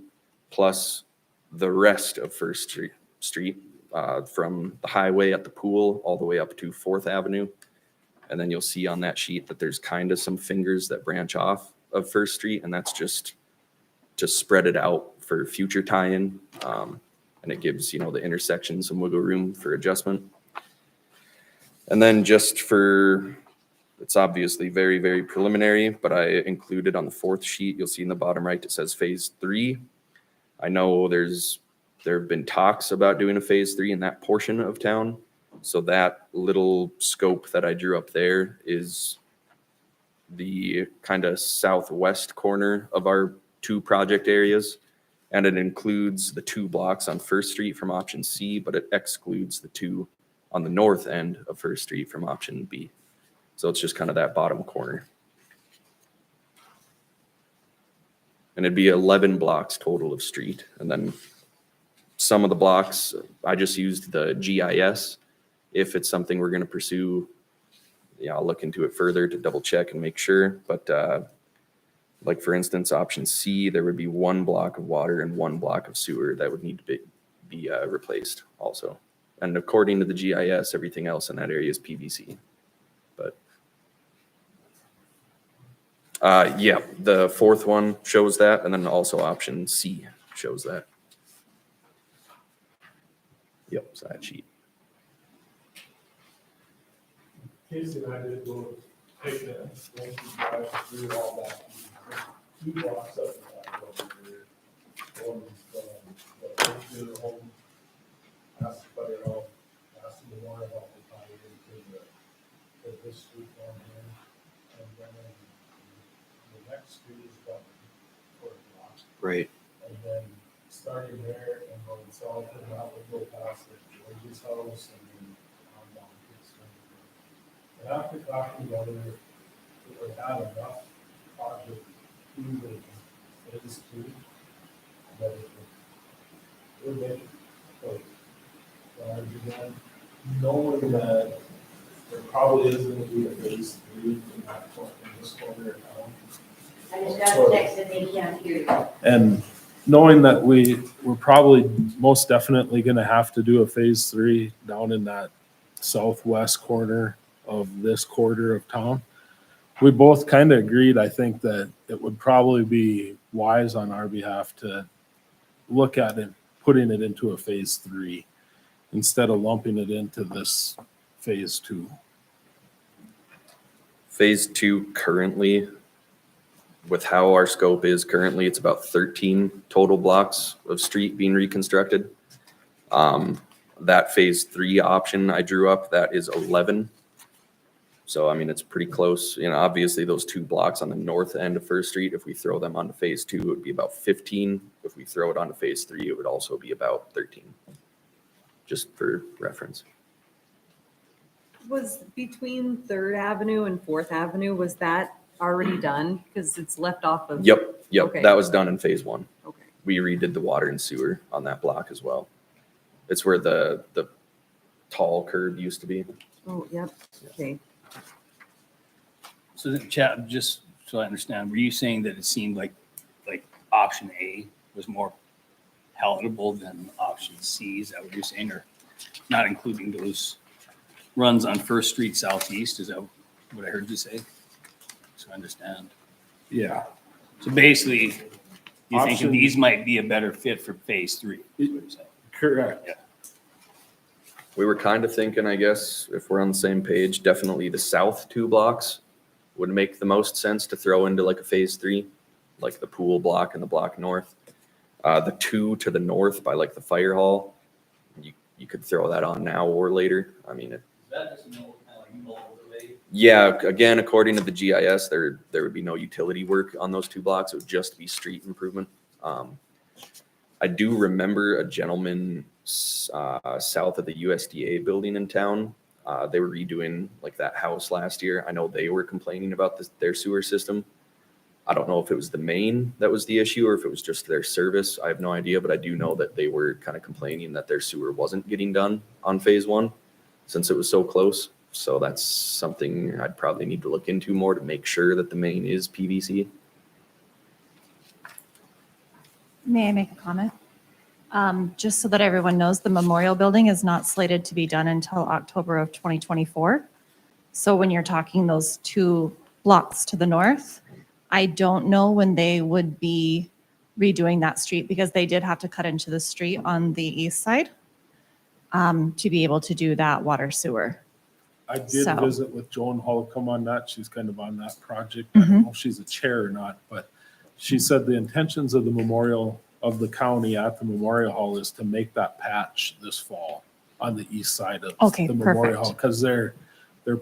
[SPEAKER 12] plus the rest of First Street, from the highway at the pool all the way up to 4th Avenue. And then you'll see on that sheet that there's kind of some fingers that branch off of First Street, and that's just to spread it out for future tie-in. And it gives, the intersection some wiggle room for adjustment. And then just for, it's obviously very, very preliminary, but I included on the 4th sheet, you'll see in the bottom right, it says phase 3. I know there have been talks about doing a phase 3 in that portion of town. So that little scope that I drew up there is the kind of southwest corner of our 2 project areas. And it includes the 2 blocks on First Street from option C, but it excludes the 2 on the north end of First Street from option B. So it's just kind of that bottom corner. And it'd be 11 blocks total of street. And then some of the blocks, I just used the GIS. If it's something we're going to pursue, I'll look into it further to double check and make sure. But like for instance, option C, there would be 1 block of water and 1 block of sewer that would need to be replaced also. And according to the GIS, everything else in that area is PVC. But yeah, the 4th one shows that, and then also option C shows that. Yep, so that sheet.
[SPEAKER 5] Casey and I did go take that, when you drive through all that, 2 blocks up that over there. One was, the home, asked somebody else, asked them more about the tie into this street down here. And then the next street is about 4 blocks.
[SPEAKER 1] Right.
[SPEAKER 5] And then starting there and going south, and that would go past the George's house and then on down to the Stanley. And after talking about it, it would have enough project to the phase 2 that it would make it close. And again, knowing that there probably is going to be a phase 3 in that point, in this corner of town.
[SPEAKER 10] I just got a text that they can't hear you.
[SPEAKER 5] And knowing that we're probably most definitely going to have to do a phase 3 down in that southwest corner of this quarter of town, we both kind of agreed, I think, that it would probably be wise on our behalf to look at it, putting it into a phase 3 instead of lumping it into this phase 2.
[SPEAKER 12] Phase 2 currently, with how our scope is currently, it's about 13 total blocks of street being reconstructed. That phase 3 option I drew up, that is 11. So, I mean, it's pretty close. Obviously those 2 blocks on the north end of First Street, if we throw them onto phase 2, it would be about 15. If we throw it onto phase 3, it would also be about 13, just for reference.
[SPEAKER 3] Was between 3rd Avenue and 4th Avenue, was that already done? Because it's left off of.
[SPEAKER 12] Yep.
[SPEAKER 3] Okay.
[SPEAKER 12] That was done in phase 1.
[SPEAKER 3] Okay.
[SPEAKER 12] We redid the water and sewer on that block as well. It's where the tall curb used to be.
[SPEAKER 3] Oh, yep. Okay.
[SPEAKER 2] So Chad, just so I understand, were you saying that it seemed like option A was more palatable than option C? Is that what you're saying? Or not including those runs on First Street Southeast? Is that what I heard you say? So I understand.
[SPEAKER 5] Yeah.
[SPEAKER 2] So basically, you think
[SPEAKER 5] Option-
[SPEAKER 2] these might be a better fit for phase 3? is what you're saying.
[SPEAKER 5] Correct.
[SPEAKER 2] Yeah.
[SPEAKER 12] We were kind of thinking, I guess, if we're on the same page, definitely the south 2 blocks would make the most sense to throw into like a phase 3, like the pool block and the block north. The 2 to the north by like the fire hall, you could throw that on now or later. I mean, yeah, again, according to the GIS, there would be no utility work on those 2 blocks. It would just be street improvement. I do remember a gentleman south of the USDA building in town. They were redoing like that house last year. I know they were complaining about their sewer system. I don't know if it was the main that was the issue or if it was just their service. I have no idea, but I do know that they were kind of complaining that their sewer wasn't getting done on phase 1 since it was so close. So that's something I'd probably need to look into more to make sure that the main is PVC.
[SPEAKER 6] May I make a comment? Just so that everyone knows, the memorial building is not slated to be done until October of 2024. So when you're talking those 2 blocks to the north, I don't know when they would be redoing that street because they did have to cut into the street on the east side to be able to do that water sewer.
[SPEAKER 5] I did
[SPEAKER 6] So-
[SPEAKER 5] visit with Joan Holcomb on that. She's kind of on that project. I don't know if she's a chair or not, but she said the intentions of the memorial of the county at the Memorial Hall is to make that patch this fall on the east side of
[SPEAKER 6] Okay,
[SPEAKER 5] the Memorial
[SPEAKER 6] perfect.
[SPEAKER 5] Hall. Because their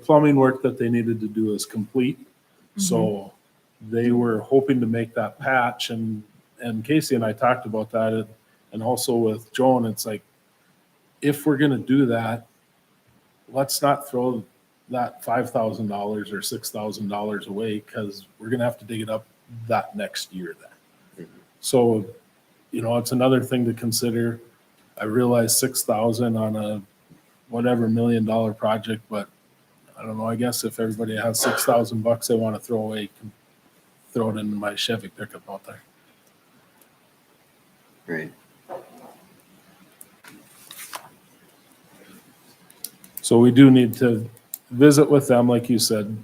[SPEAKER 5] plumbing work that they needed to do is complete. So they were hoping to make that patch and Casey and I talked about that and also with Joan, it's like, if we're gonna do that, let's not throw that $5,000 or $6,000 away because we're gonna have to dig it up that next year then. So, you know, it's another thing to consider. I realize 6,000 on a whatever $1 million project, but I don't know, I guess if everybody has $6,000 they want to throw away, can throw it in my Chevy pickup out there.
[SPEAKER 1] Right.
[SPEAKER 5] So we do need to visit with them, like you said,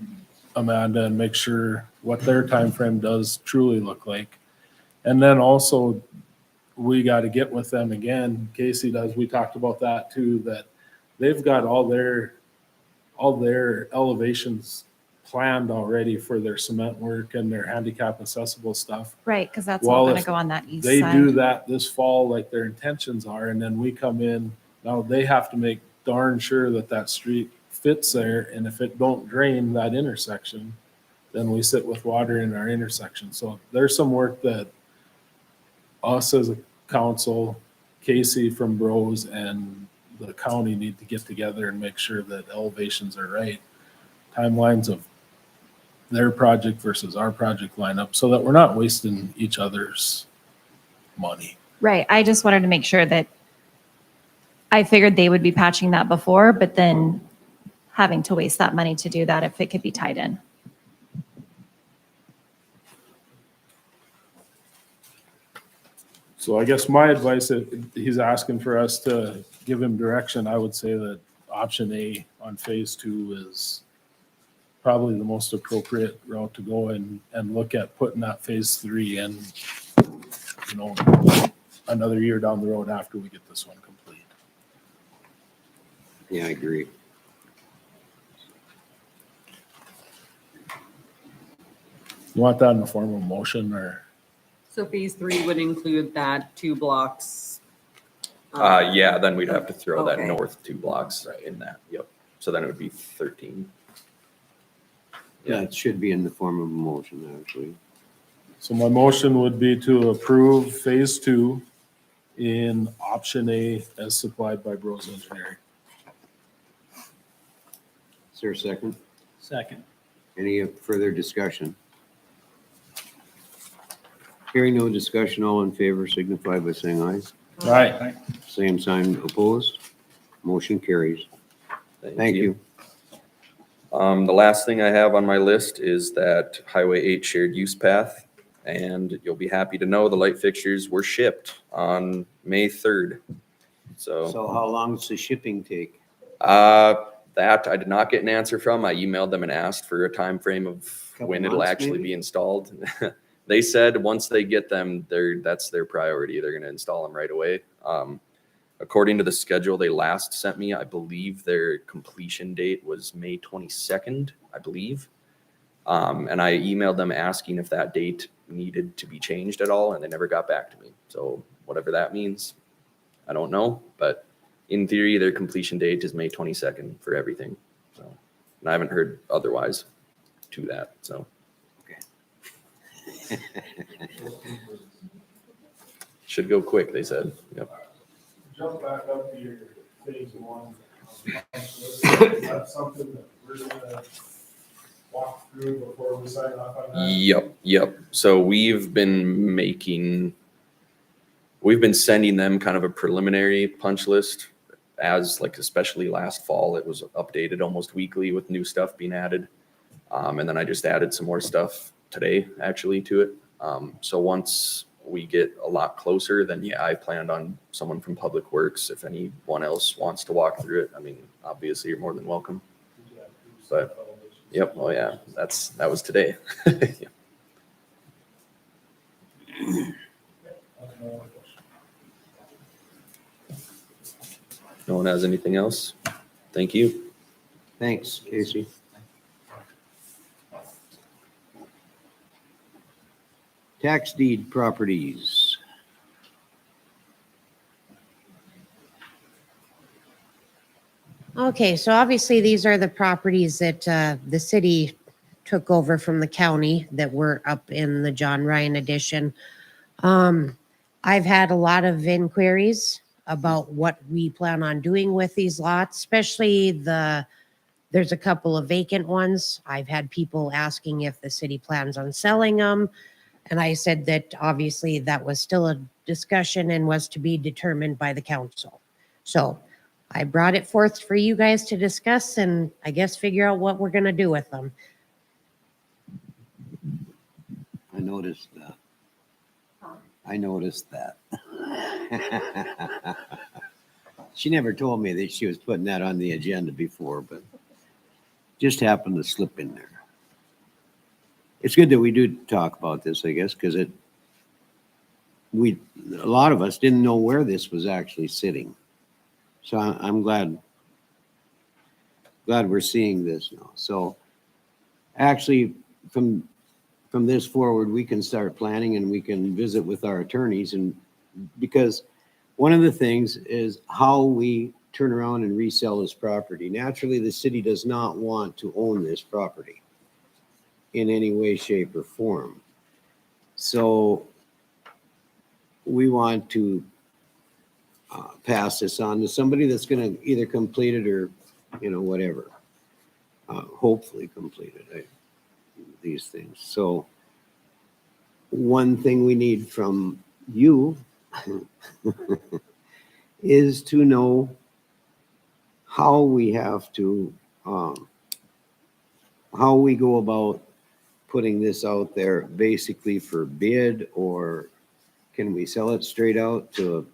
[SPEAKER 5] Amanda, and make sure what their time frame does truly look like. And then also, we got to get with them again. Casey does. We talked about that too, that they've got all their elevations planned already for their cement work and their handicap accessible stuff.
[SPEAKER 6] Right, because that's
[SPEAKER 5] Well,
[SPEAKER 6] all going to
[SPEAKER 5] if
[SPEAKER 6] go on that east
[SPEAKER 5] They
[SPEAKER 6] side.
[SPEAKER 5] do that this fall like their intentions are, and then we come in, now they have to make darn sure that that street fits there, and if it don't drain that intersection, then we sit with water in our intersection. So there's some work that us as a council, Casey from Bros and the county need to get together and make sure that elevations are right. Timelines of their project versus our project lineup so that we're not wasting each other's money.
[SPEAKER 6] Right, I just wanted to make sure that I figured they would be patching that before, but then having to waste that money to do that if it could be tied in.
[SPEAKER 5] So I guess my advice, if he's asking for us to give him direction, I would say that option A on phase 2 is probably the most appropriate route to go and look at putting that phase 3 in, you know, another year down the road after we get this one complete.
[SPEAKER 1] Yeah, I agree.
[SPEAKER 5] You want that in the form of a motion or?
[SPEAKER 3] So phase 3 would include that 2 blocks.
[SPEAKER 12] Yeah, then we'd have to throw that
[SPEAKER 3] Okay.
[SPEAKER 12] north 2 blocks in that. Yep. So then it would be 13.
[SPEAKER 1] Yeah, it should be in the form of a motion, actually.
[SPEAKER 5] So my motion would be to approve phase 2 in option A as supplied by Bros Engineering.
[SPEAKER 1] Is there a second?
[SPEAKER 2] Second.
[SPEAKER 1] Any further discussion? Hearing no discussion, all in favor signify by saying aye.
[SPEAKER 5] All right.
[SPEAKER 1] Same sign opposed. Motion carries. Thank you.
[SPEAKER 12] The last thing I have on my list is that Highway 8 shared use path. And you'll be happy to know the light fixtures were shipped on May 3rd. So
[SPEAKER 1] So how long does the shipping take?
[SPEAKER 12] that I did not get an answer from. I emailed them and asked for a time frame of
[SPEAKER 1] Couple
[SPEAKER 12] when it'll
[SPEAKER 1] months,
[SPEAKER 12] actually
[SPEAKER 1] maybe?
[SPEAKER 12] be installed. They said once they get them, that's their priority. They're going to install them right away. According to the schedule they last sent me, I believe their completion date was May 22nd, I believe. And I emailed them asking if that date needed to be changed at all, and they never got back to me. So whatever that means, I don't know. But in theory, their completion date is May 22nd for everything. So, and I haven't heard otherwise to that. So. Should go quick, they said. Yep.
[SPEAKER 5] Jump back up to your phase 1. That's something that we're gonna walk through before we sign off on that.
[SPEAKER 12] Yep. So we've been sending them kind of a preliminary punch list as like, especially last fall, it was updated almost weekly with new stuff being added. And then I just added some more stuff today actually to it. So once we get a lot closer, then yeah, I planned on someone from Public Works. If anyone else wants to walk through it, I mean, obviously you're more than welcome. But yep, oh yeah, that was today. Yeah. No one has anything else? Thank you.
[SPEAKER 1] Thanks, Casey. Tax deed properties.
[SPEAKER 10] Okay, so obviously these are the properties that the city took over from the county that were up in the John Ryan edition. I've had a lot of inquiries about what we plan on doing with these lots, especially there's a couple of vacant ones. I've had people asking if the city plans on selling them. And I said that obviously that was still a discussion and was to be determined by the council. So I brought it forth for you guys to discuss and I guess figure out what we're going to do with them.
[SPEAKER 1] I noticed that. I noticed that. She never told me that she was putting that on the agenda before, but just happened to slip in there. It's good that we do talk about this, I guess, because a lot of us didn't know where this was actually sitting. So I'm glad we're seeing this now. So actually, from this forward, we can start planning and we can visit with our attorneys, and because one of the things is how we turn around and resell this property. Naturally, the city does not want to own this property in any way, shape, or form. So we want to pass this on to somebody that's going to either complete it or, whatever. Hopefully complete it, these things. So one thing we need from you is to know how we have to, how we go about putting this out there basically for bid, or can we sell it straight out to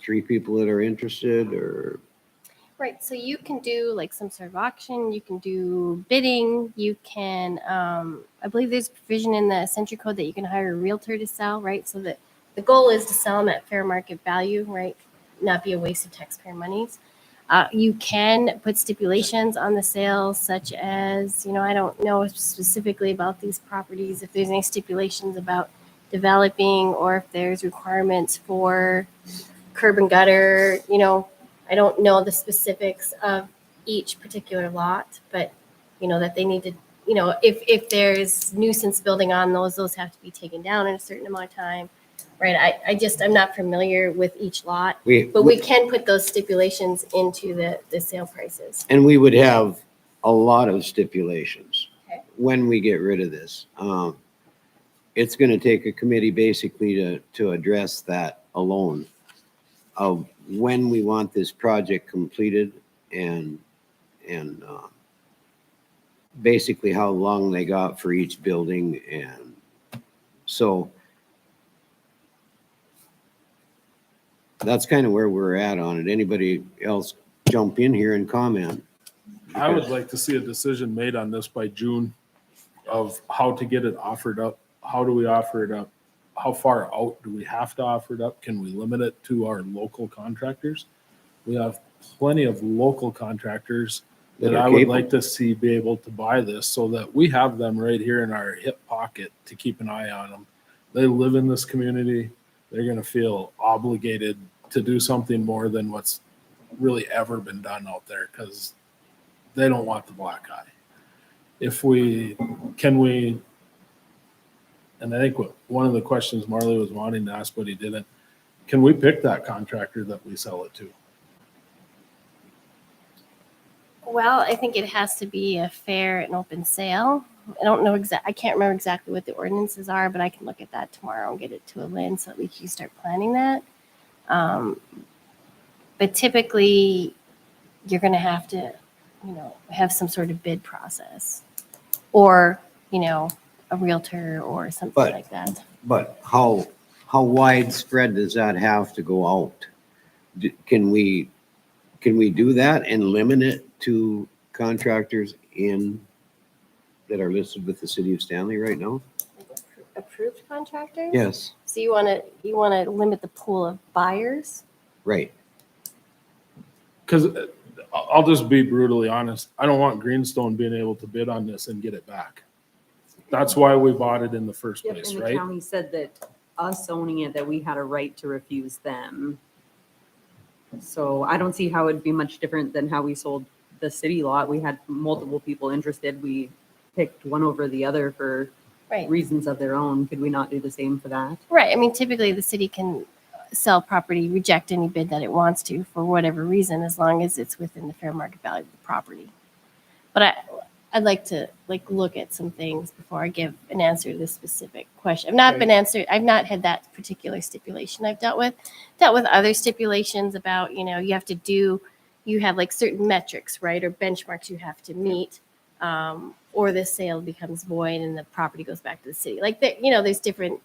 [SPEAKER 1] 3 people that are interested, or
[SPEAKER 8] Right, so you can do like some sort of auction, you can do bidding, you can, I believe there's provision in the Century Code that you can hire a realtor to sell, right? So that the goal is to sell them at fair market value, right? Not be a waste of taxpayer monies. You can put stipulations on the sales such as, I don't know specifically about these properties, if there's any stipulations about developing or if there's requirements for curb and gutter, I don't know the specifics of each particular lot, but that they need to, if there's nuisance building on those have to be taken down in a certain amount of time, right? I'm not familiar with each lot, but we can put those stipulations into the sale prices.
[SPEAKER 1] and we would have a lot of stipulations
[SPEAKER 8] Okay.
[SPEAKER 1] when we get rid of this. It's going to take a committee basically to address that alone, of when we want this project completed and basically how long they got for each building. And so that's kind of where we're at on it. Anybody else jump in here and comment?
[SPEAKER 5] I would like to see a decision made on this by June of how to get it offered up. How do we offer it up? How far out do we have to offer it up? Can we limit it to our local contractors? We have plenty of local contractors that I would like to see be able to buy this so that we have them right here in our hip pocket to keep an eye on them. They live in this community. They're going to feel obligated to do something more than what's really ever been done out there because they don't want the black eye. And I think one of the questions Marley was wanting to ask, but he didn't, can we pick that contractor that we sell it to?
[SPEAKER 8] Well, I think it has to be a fair and open sale. I can't remember exactly what the ordinances are, but I can look at that tomorrow and get it to a Lynn so that we can start planning that. But typically, you're gonna have to, have some sort of bid process. Or, a realtor or something
[SPEAKER 1] But-
[SPEAKER 8] like that.
[SPEAKER 1] But how widespread does that have to go out? Can we do that and limit it to contractors that are listed with the city of Stanley right now?
[SPEAKER 8] Approved contractors?
[SPEAKER 1] Yes,
[SPEAKER 8] So you wanna limit the pool of buyers?
[SPEAKER 1] right.
[SPEAKER 5] Because I'll just be brutally honest, I don't want Greenstone being able to bid on this and get it back. That's why we bought it in the first
[SPEAKER 3] Yep,
[SPEAKER 5] place,
[SPEAKER 3] and the
[SPEAKER 5] right?
[SPEAKER 3] county said that us owning it, that we had a right to refuse them. So I don't see how it'd be much different than how we sold the city lot. We had multiple people interested. We picked one over the other for
[SPEAKER 8] Right.
[SPEAKER 3] reasons of their own. Could we not do the same for that?
[SPEAKER 8] Right, I mean, typically the city can sell property, reject any bid that it wants to for whatever reason, as long as it's within the fair market value of the property. But I'd like to look at some things before I give an answer to this specific question. I've not had that particular stipulation I've dealt with other stipulations about, you have like certain metrics, right, or benchmarks you have to meet, or the sale becomes void and the property goes back to the city. Like, there's different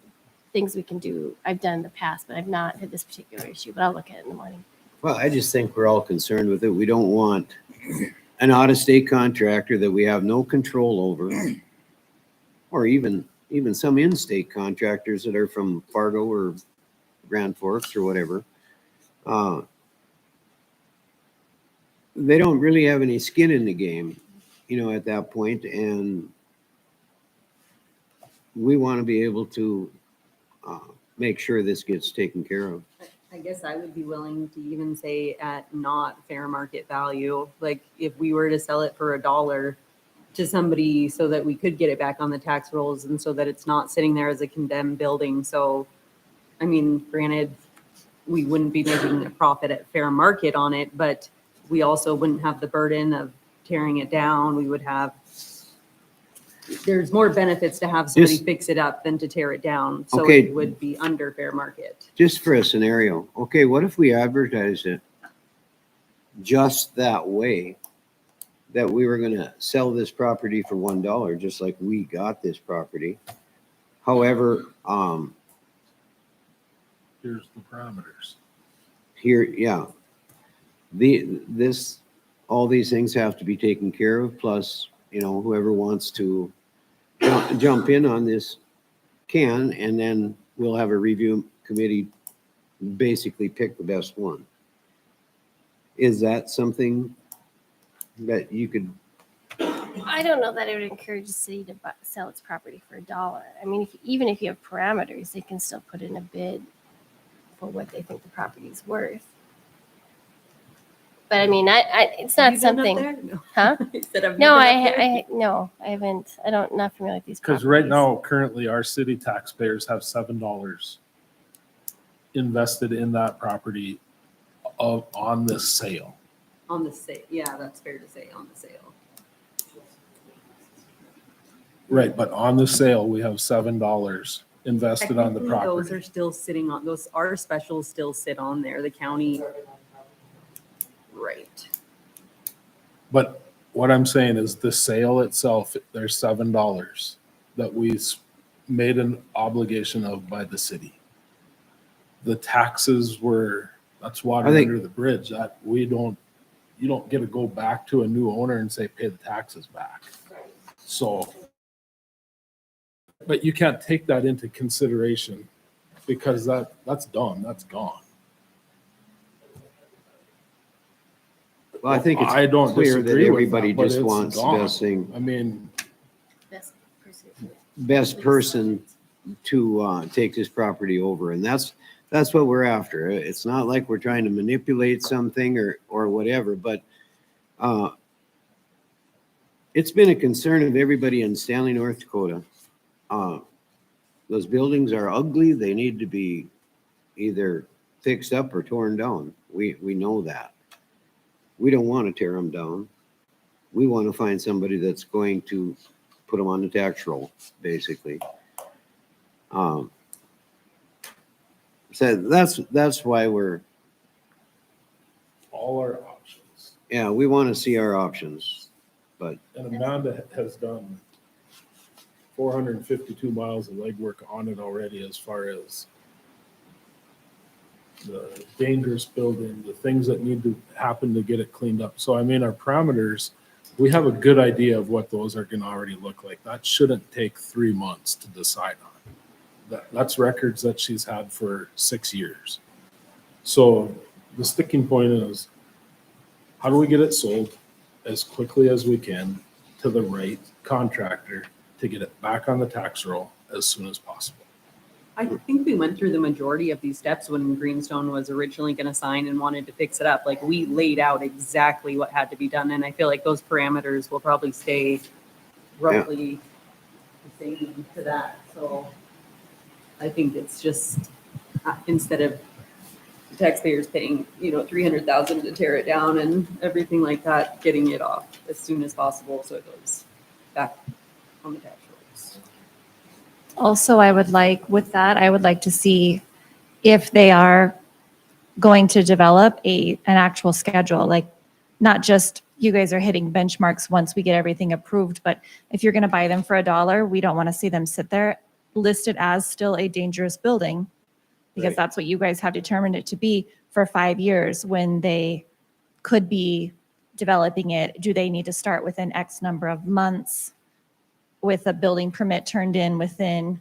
[SPEAKER 8] things we can do. I've done in the past, but I've not had this particular issue, but I'll look at it in the morning.
[SPEAKER 1] Well, I just think we're all concerned with it. We don't want an out-of-state contractor that we have no control over, or even some in-state contractors that are from Fargo or Grand Forks or whatever. They don't really have any skin in the game, at that point, and we want to be able to make sure this gets taken care of.
[SPEAKER 3] I guess I would be willing to even say at not fair market value, like if we were to sell it for $1 to somebody so that we could get it back on the tax rolls and so that it's not sitting there as a condemned building. So, I mean, granted, we wouldn't be making a profit at fair market on it, but we also wouldn't have the burden of tearing it down. We would have, there's more benefits to have somebody
[SPEAKER 1] Just-
[SPEAKER 3] fix it up than to tear it down. So
[SPEAKER 1] Okay.
[SPEAKER 3] it would be under fair market.
[SPEAKER 1] Just for a scenario, okay, what if we advertised it just that way? That we were gonna sell this property for $1, just like we got this property. However,
[SPEAKER 5] Here's the parameters.
[SPEAKER 1] here, yeah. All these things have to be taken care of, plus, whoever wants to jump in on this can, and then we'll have a review committee basically pick the best one. Is that something that you could,
[SPEAKER 8] I don't know that I would encourage the city to sell its property for $1. I mean, even if you have parameters, they can still put in a bid for what they think the property is worth. But I mean, it's not
[SPEAKER 3] Have you been up
[SPEAKER 8] something,
[SPEAKER 3] there? No.
[SPEAKER 8] huh?
[SPEAKER 3] I said, have you
[SPEAKER 8] No,
[SPEAKER 3] been up there?
[SPEAKER 8] no, I haven't. Not familiar with these
[SPEAKER 5] Because
[SPEAKER 8] properties.
[SPEAKER 5] right now, currently, our city taxpayers have $7 invested in that property on this sale.
[SPEAKER 3] On the sale, yeah, that's fair to say, on the sale.
[SPEAKER 5] Right, but on the sale, we have $7 invested on the
[SPEAKER 3] Technically, Those
[SPEAKER 5] property.
[SPEAKER 3] are still sitting on, our specials still sit on there, the county. Right.
[SPEAKER 5] But what I'm saying is the sale itself, there's $7 that we made an obligation of by the city. The taxes that's water
[SPEAKER 1] I think-
[SPEAKER 5] under the bridge, that you don't get to go back to a new owner and say, pay the taxes back. So, but you can't take that into consideration because that's done, that's gone.
[SPEAKER 1] well, I think
[SPEAKER 5] I
[SPEAKER 1] it's
[SPEAKER 5] don't
[SPEAKER 1] clear that
[SPEAKER 5] disagree with
[SPEAKER 1] everybody
[SPEAKER 5] that, but
[SPEAKER 1] just
[SPEAKER 5] it's
[SPEAKER 1] wants the
[SPEAKER 5] gone.
[SPEAKER 1] best thing,
[SPEAKER 5] I mean,
[SPEAKER 1] best person to take this property over, and that's what we're after. It's not like we're trying to manipulate something or whatever, but it's been a concern of everybody in Stanley, North Dakota. Those buildings are ugly. They need to be either fixed up or torn down. We know that. We don't want to tear them down. We want to find somebody that's going to put them on the tax roll, basically. So So that's why we're,
[SPEAKER 5] All our options.
[SPEAKER 1] yeah, we want to see our options.
[SPEAKER 5] And Amanda has done 452 miles of legwork on it already as far as the dangerous building, the things that need to happen to get it cleaned up. So I mean, our parameters, we have a good idea of what those are gonna already look like. That shouldn't take 3 months to decide on. That's records that she's had for 6 years. So the sticking point is, how do we get it sold as quickly as we can to the right contractor to get it back on the tax roll as soon as possible?
[SPEAKER 3] I think we went through the majority of these steps when Greenstone was originally going to sign and wanted to fix it up. Like, we laid out exactly what had to be done, and I feel like those parameters will probably stay roughly the same to that. So I think it's just, instead of the taxpayers paying, $300,000 to tear it down and everything like that, getting it off as soon as possible so it goes back on the tax rolls.
[SPEAKER 6] Also, I would like to see if they are going to develop an actual schedule, like not just you guys are hitting benchmarks once we get everything approved, but if you're going to buy them for $1, we don't want to see them sit there listed as still a dangerous building, because
[SPEAKER 1] Right.
[SPEAKER 6] that's what you guys have determined it to be for 5 years when they could be developing it. Do they need to start within X number of months with a building permit turned in within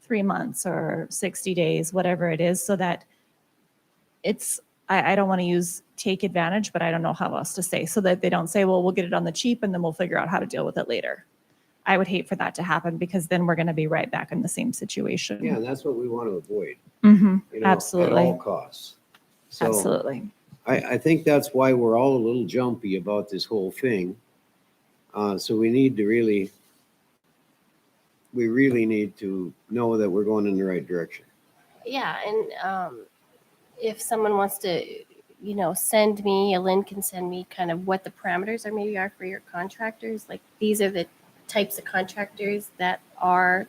[SPEAKER 6] 3 months or 60 days, whatever it is, so that it's, I don't want to use take advantage, but I don't know how else to say, so that they don't say, well, we'll get it on the cheap and then we'll figure out how to deal with it later. I would hate for that to happen, because then we're going to be right back in the same situation.
[SPEAKER 1] Yeah, that's what we want to avoid,
[SPEAKER 6] Mhm.
[SPEAKER 1] at
[SPEAKER 6] Absolutely.
[SPEAKER 1] all costs. So
[SPEAKER 6] Absolutely.
[SPEAKER 1] I think that's why we're all a little jumpy about this whole thing. So we need to really need to know that we're going in the right direction.
[SPEAKER 8] Yeah, and if someone wants to, send me, Lynn can send me kind of what the parameters are for your contractors. Like, these are the types of contractors that are,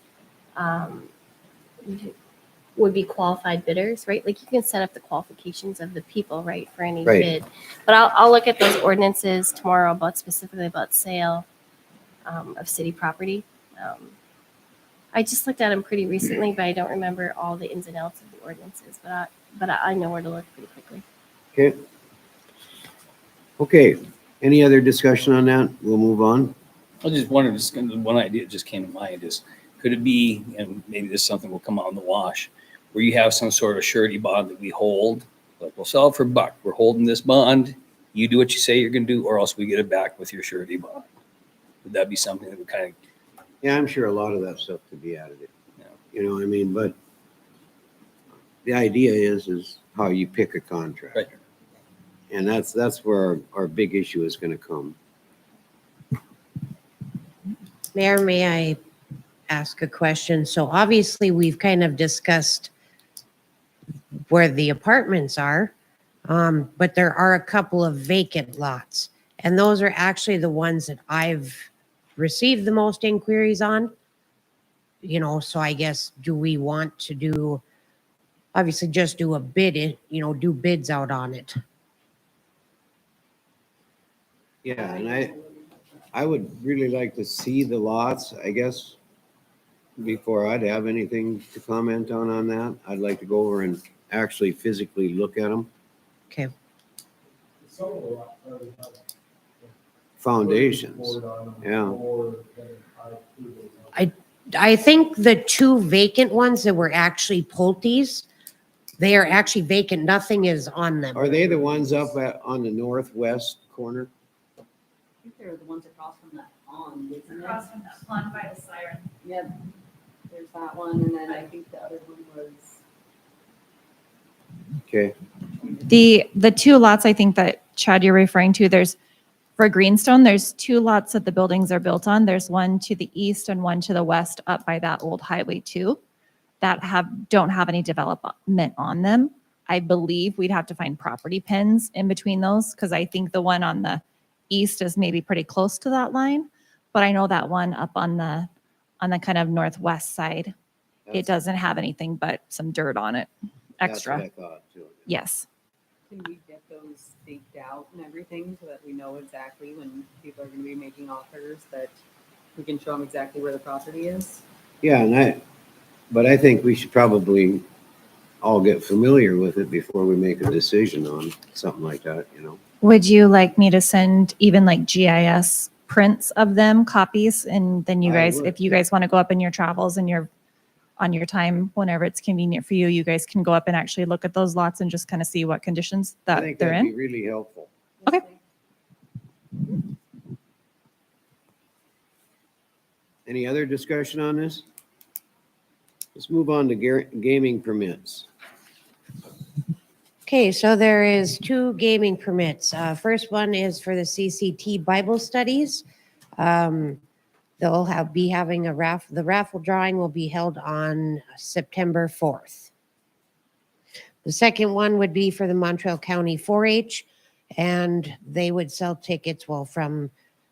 [SPEAKER 8] would be qualified bidders, right? Like, you can set up the qualifications of the people, right, for any
[SPEAKER 1] Right.
[SPEAKER 8] bid. But I'll look at those ordinances tomorrow specifically about sale of city property. I just looked at them pretty recently, but I don't remember all the ins and outs of the ordinances, but I know where to look pretty quickly.
[SPEAKER 1] Okay. Okay, any other discussion on that? We'll move on.
[SPEAKER 2] I just wondered, one idea that just came to mind is, could it be, and maybe this is something will come out in the wash, where you have some sort of surety bond that we hold, like we'll sell it for $1. We're holding this bond. You do what you say you're going to do, or else we get it back with your surety bond. Would that be something that would kind of,
[SPEAKER 1] Yeah, I'm sure a lot of that stuff could be added in.
[SPEAKER 2] Yeah.
[SPEAKER 1] You know what I mean? But the idea is how you pick a contractor.
[SPEAKER 2] Right.
[SPEAKER 1] And that's where our big issue is going to come.
[SPEAKER 10] Mayor, may I ask a question? So obviously, we've kind of discussed where the apartments are, but there are a couple of vacant lots. And those are actually the ones that I've received the most inquiries on. So I guess, do we want to obviously just do a bid, do bids out on it?
[SPEAKER 1] Yeah, and I would really like to see the lots, I guess, before I'd have anything to comment on that. I'd like to go over and actually physically look at them.
[SPEAKER 10] Okay.
[SPEAKER 5] Some of the lots already have
[SPEAKER 1] Foundations.
[SPEAKER 5] board on them,
[SPEAKER 1] Yeah.
[SPEAKER 5] or that are tied to those.
[SPEAKER 10] I think the two vacant ones that were actually Pulte's, they are actually vacant. Nothing is on them.
[SPEAKER 1] Are they the ones up on the northwest corner?
[SPEAKER 3] I think they're the ones across from that pond, isn't it?
[SPEAKER 6] Across from that pond by the siren.
[SPEAKER 3] Yep. There's that one, and then I think the other one was.
[SPEAKER 1] Okay,
[SPEAKER 6] The two lots I think that Chad you're referring to, there's for Greenstone, there's 2 lots that the buildings are built on. There's one to the east and one to the west up by that old highway 2 that don't have any development on them. I believe we'd have to find property pins in between those, because I think the one on the east is maybe pretty close to that line. But I know that one up on the kind of northwest side, it doesn't have anything but some dirt on it.
[SPEAKER 1] That's what
[SPEAKER 6] extra.
[SPEAKER 1] I thought too.
[SPEAKER 6] Yes.
[SPEAKER 3] Can we get those staked out and everything so that we know exactly when people are gonna be making offers, that we can show them exactly where the property is?
[SPEAKER 1] Yeah, but I think we should probably all get familiar with it before we make a decision on something like that, you know?
[SPEAKER 6] Would you like me to send even like GIS prints of them, copies? And then you
[SPEAKER 1] I
[SPEAKER 6] guys,
[SPEAKER 1] would.
[SPEAKER 6] if you guys want to go up in your travels and on your time, whenever it's convenient for you, you guys can go up and actually look at those lots and just kind of see what conditions
[SPEAKER 1] I
[SPEAKER 6] that
[SPEAKER 1] think
[SPEAKER 6] they're
[SPEAKER 1] that'd be
[SPEAKER 6] in.
[SPEAKER 1] really helpful.
[SPEAKER 6] Okay.
[SPEAKER 1] Any other discussion on this? Let's move on to gaming permits.
[SPEAKER 10] Okay, so there is 2 gaming permits. First one is for the CCT Bible studies. They'll be having a raffle. The raffle drawing will be held on September 4th. The second one would be for the Montreal County 4-H, and they would sell tickets, well, from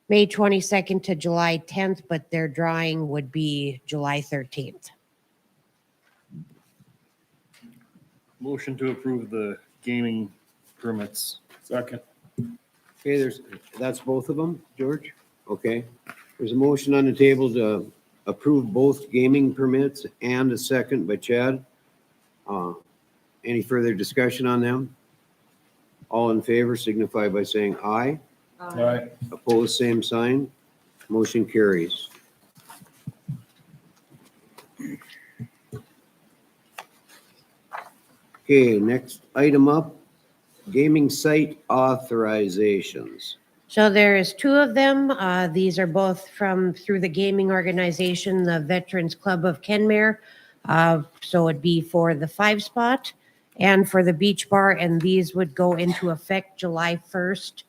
[SPEAKER 10] May 22nd to July 10th, but their drawing would be July 13th.
[SPEAKER 11] Motion to approve the gaming permits.
[SPEAKER 5] Second.
[SPEAKER 1] Okay, that's both of them, George? Okay. There's a motion on the table to approve both gaming permits and a second by Chad. Any further discussion on them? All in favor signify by saying aye.
[SPEAKER 5] All right.
[SPEAKER 1] Opposed, same sign. Motion carries. Okay, next item up, gaming site authorizations.
[SPEAKER 10] So there is 2 of them. These are both through the gaming organization, the Veterans Club of Kenmare. So it'd be for the 5 spot and for the beach bar, and these would go into effect July 1st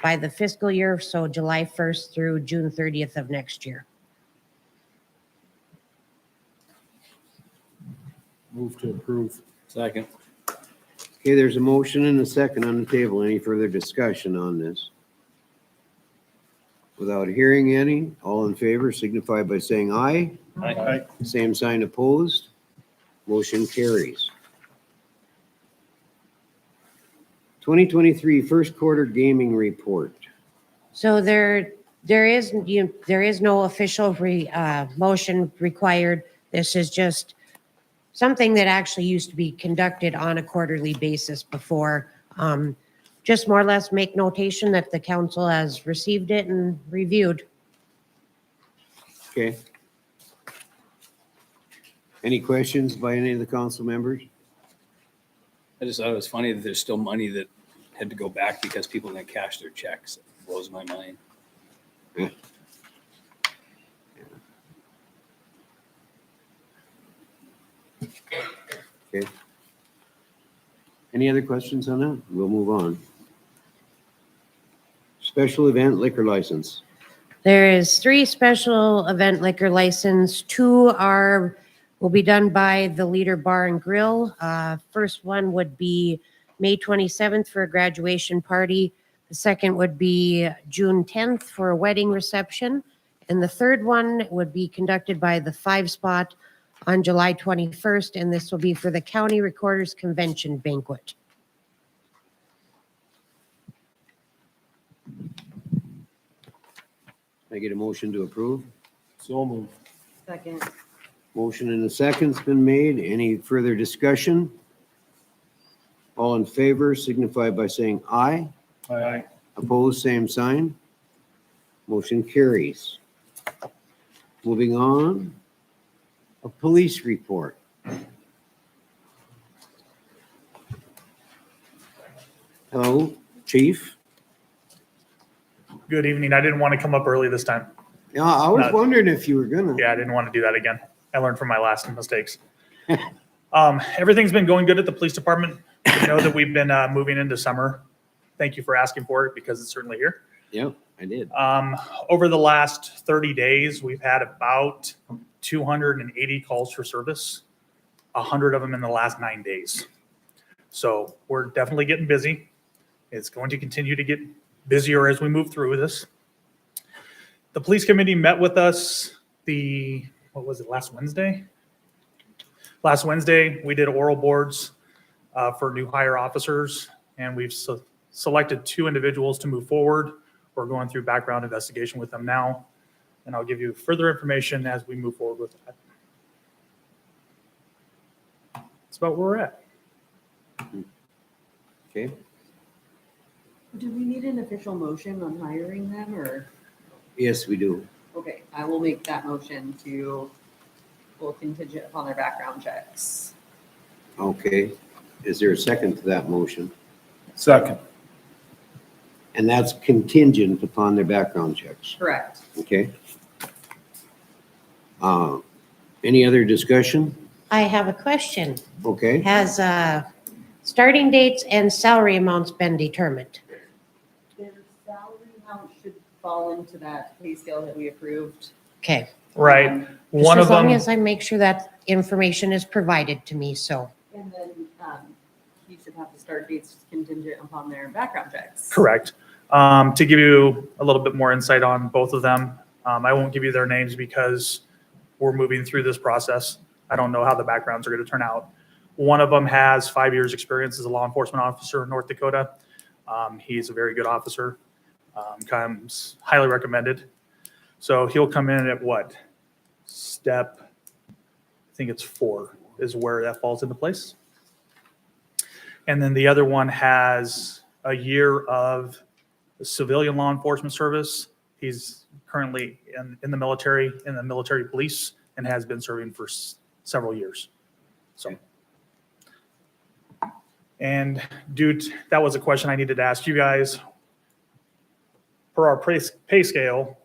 [SPEAKER 10] by the fiscal year, so July 1st through June 30th of next year.
[SPEAKER 5] Move to approve.
[SPEAKER 7] Second.
[SPEAKER 1] Okay, there's a motion and a second on the table. Any further discussion on this? Without hearing any, all in favor signify by saying aye.
[SPEAKER 11] Aye.
[SPEAKER 1] Same sign opposed. Motion carries. 2023 first quarter gaming report.
[SPEAKER 10] So there is no official motion required. This is just something that actually used to be conducted on a quarterly basis before. Just more or less make notation that the council has received it and reviewed.
[SPEAKER 1] Okay. Any questions by any of the council members?
[SPEAKER 2] I just thought it was funny that there's still money that had to go back because people didn't cash their checks. It blows my mind.
[SPEAKER 1] Yeah. Okay. Any other questions on that? We'll move on. Special event liquor license.
[SPEAKER 10] There is 3 special event liquor license. 2 will be done by the Leader Bar and Grill. First one would be May 27th for a graduation party. The second would be June 10th for a wedding reception. And the third one would be conducted by the 5 spot on July 21st, and this will be for the County Recorder's Convention Banquet.
[SPEAKER 1] Can I get a motion to approve?
[SPEAKER 5] So move.
[SPEAKER 3] Second.
[SPEAKER 1] Motion and a second's been made. Any further discussion? All in favor signify by saying aye.
[SPEAKER 5] Aye.
[SPEAKER 1] Opposed, same sign. Motion carries. Moving on. A police report. Hello, chief?
[SPEAKER 13] Good evening. I didn't want to come up early this time.
[SPEAKER 1] Yeah, I was
[SPEAKER 13] Not-
[SPEAKER 1] wondering if you were gonna.
[SPEAKER 13] Yeah, I didn't want to do that again. I learned from my last mistakes. Everything's been going good at the police department. I know that we've been moving into summer. Thank you for asking for it because it's certainly here.
[SPEAKER 1] Yep, I did.
[SPEAKER 13] Over the last 30 days, we've had about 280 calls for service, 100 of them in the last 9 days. So we're definitely getting busy. It's going to continue to get busier as we move through this. The police committee met with us last Wednesday? Last Wednesday, we did oral boards for new hire officers, and we've selected 2 individuals to move forward. We're going through background investigation with them now, and I'll give you further information as we move forward with that. That's about where we're at.
[SPEAKER 1] Okay,
[SPEAKER 3] Do we need an official motion on hiring them or?
[SPEAKER 1] yes, we do.
[SPEAKER 3] Okay, I will make that motion to, will contingent upon their background checks.
[SPEAKER 1] Okay, is there a second to that motion?
[SPEAKER 5] Second.
[SPEAKER 1] And that's contingent upon their background checks,
[SPEAKER 3] Correct.
[SPEAKER 1] okay? Any other discussion?
[SPEAKER 10] I have a question.
[SPEAKER 1] Okay,
[SPEAKER 10] Has starting dates and salary amounts been determined?
[SPEAKER 3] Their salary amount should fall into that pay scale that we approved.
[SPEAKER 10] Okay.
[SPEAKER 13] Right.
[SPEAKER 10] Just
[SPEAKER 13] One
[SPEAKER 10] as
[SPEAKER 13] of
[SPEAKER 10] long
[SPEAKER 13] them,
[SPEAKER 10] as I make sure that information is provided to me, so.
[SPEAKER 3] And then he should have the start dates contingent upon their background checks.
[SPEAKER 13] correct. To give you a little bit more insight on both of them, I won't give you their names because we're moving through this process. I don't know how the backgrounds are going to turn out. One of them has 5 years experience as a law enforcement officer in North Dakota. He's a very good officer, comes highly recommended. So he'll come in at what? Step, I think it's 4 is where that falls into place. And then the other one has a year of civilian law enforcement service. He's currently in the military police, and has been serving for several years. So, and that was a question I needed to ask you guys. Per our pay scale,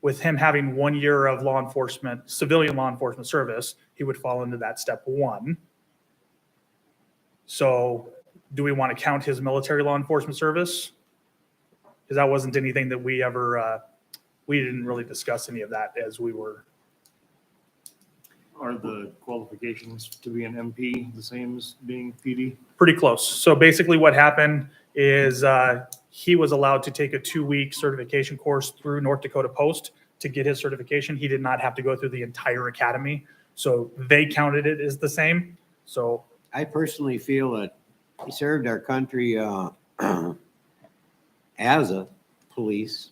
[SPEAKER 13] with him having 1 year of law enforcement, civilian law enforcement service, he would fall into that step 1. So do we want to count his military law enforcement service? Because that wasn't anything that we ever, we didn't really discuss any of that as we were.
[SPEAKER 11] Are the qualifications to be an MP the same as being PD?
[SPEAKER 13] Pretty close. So basically what happened is he was allowed to take a 2-week certification course through North Dakota Post to get his certification. He did not have to go through the entire academy. So they counted it as the same. So
[SPEAKER 1] I personally feel that he served our country as a police,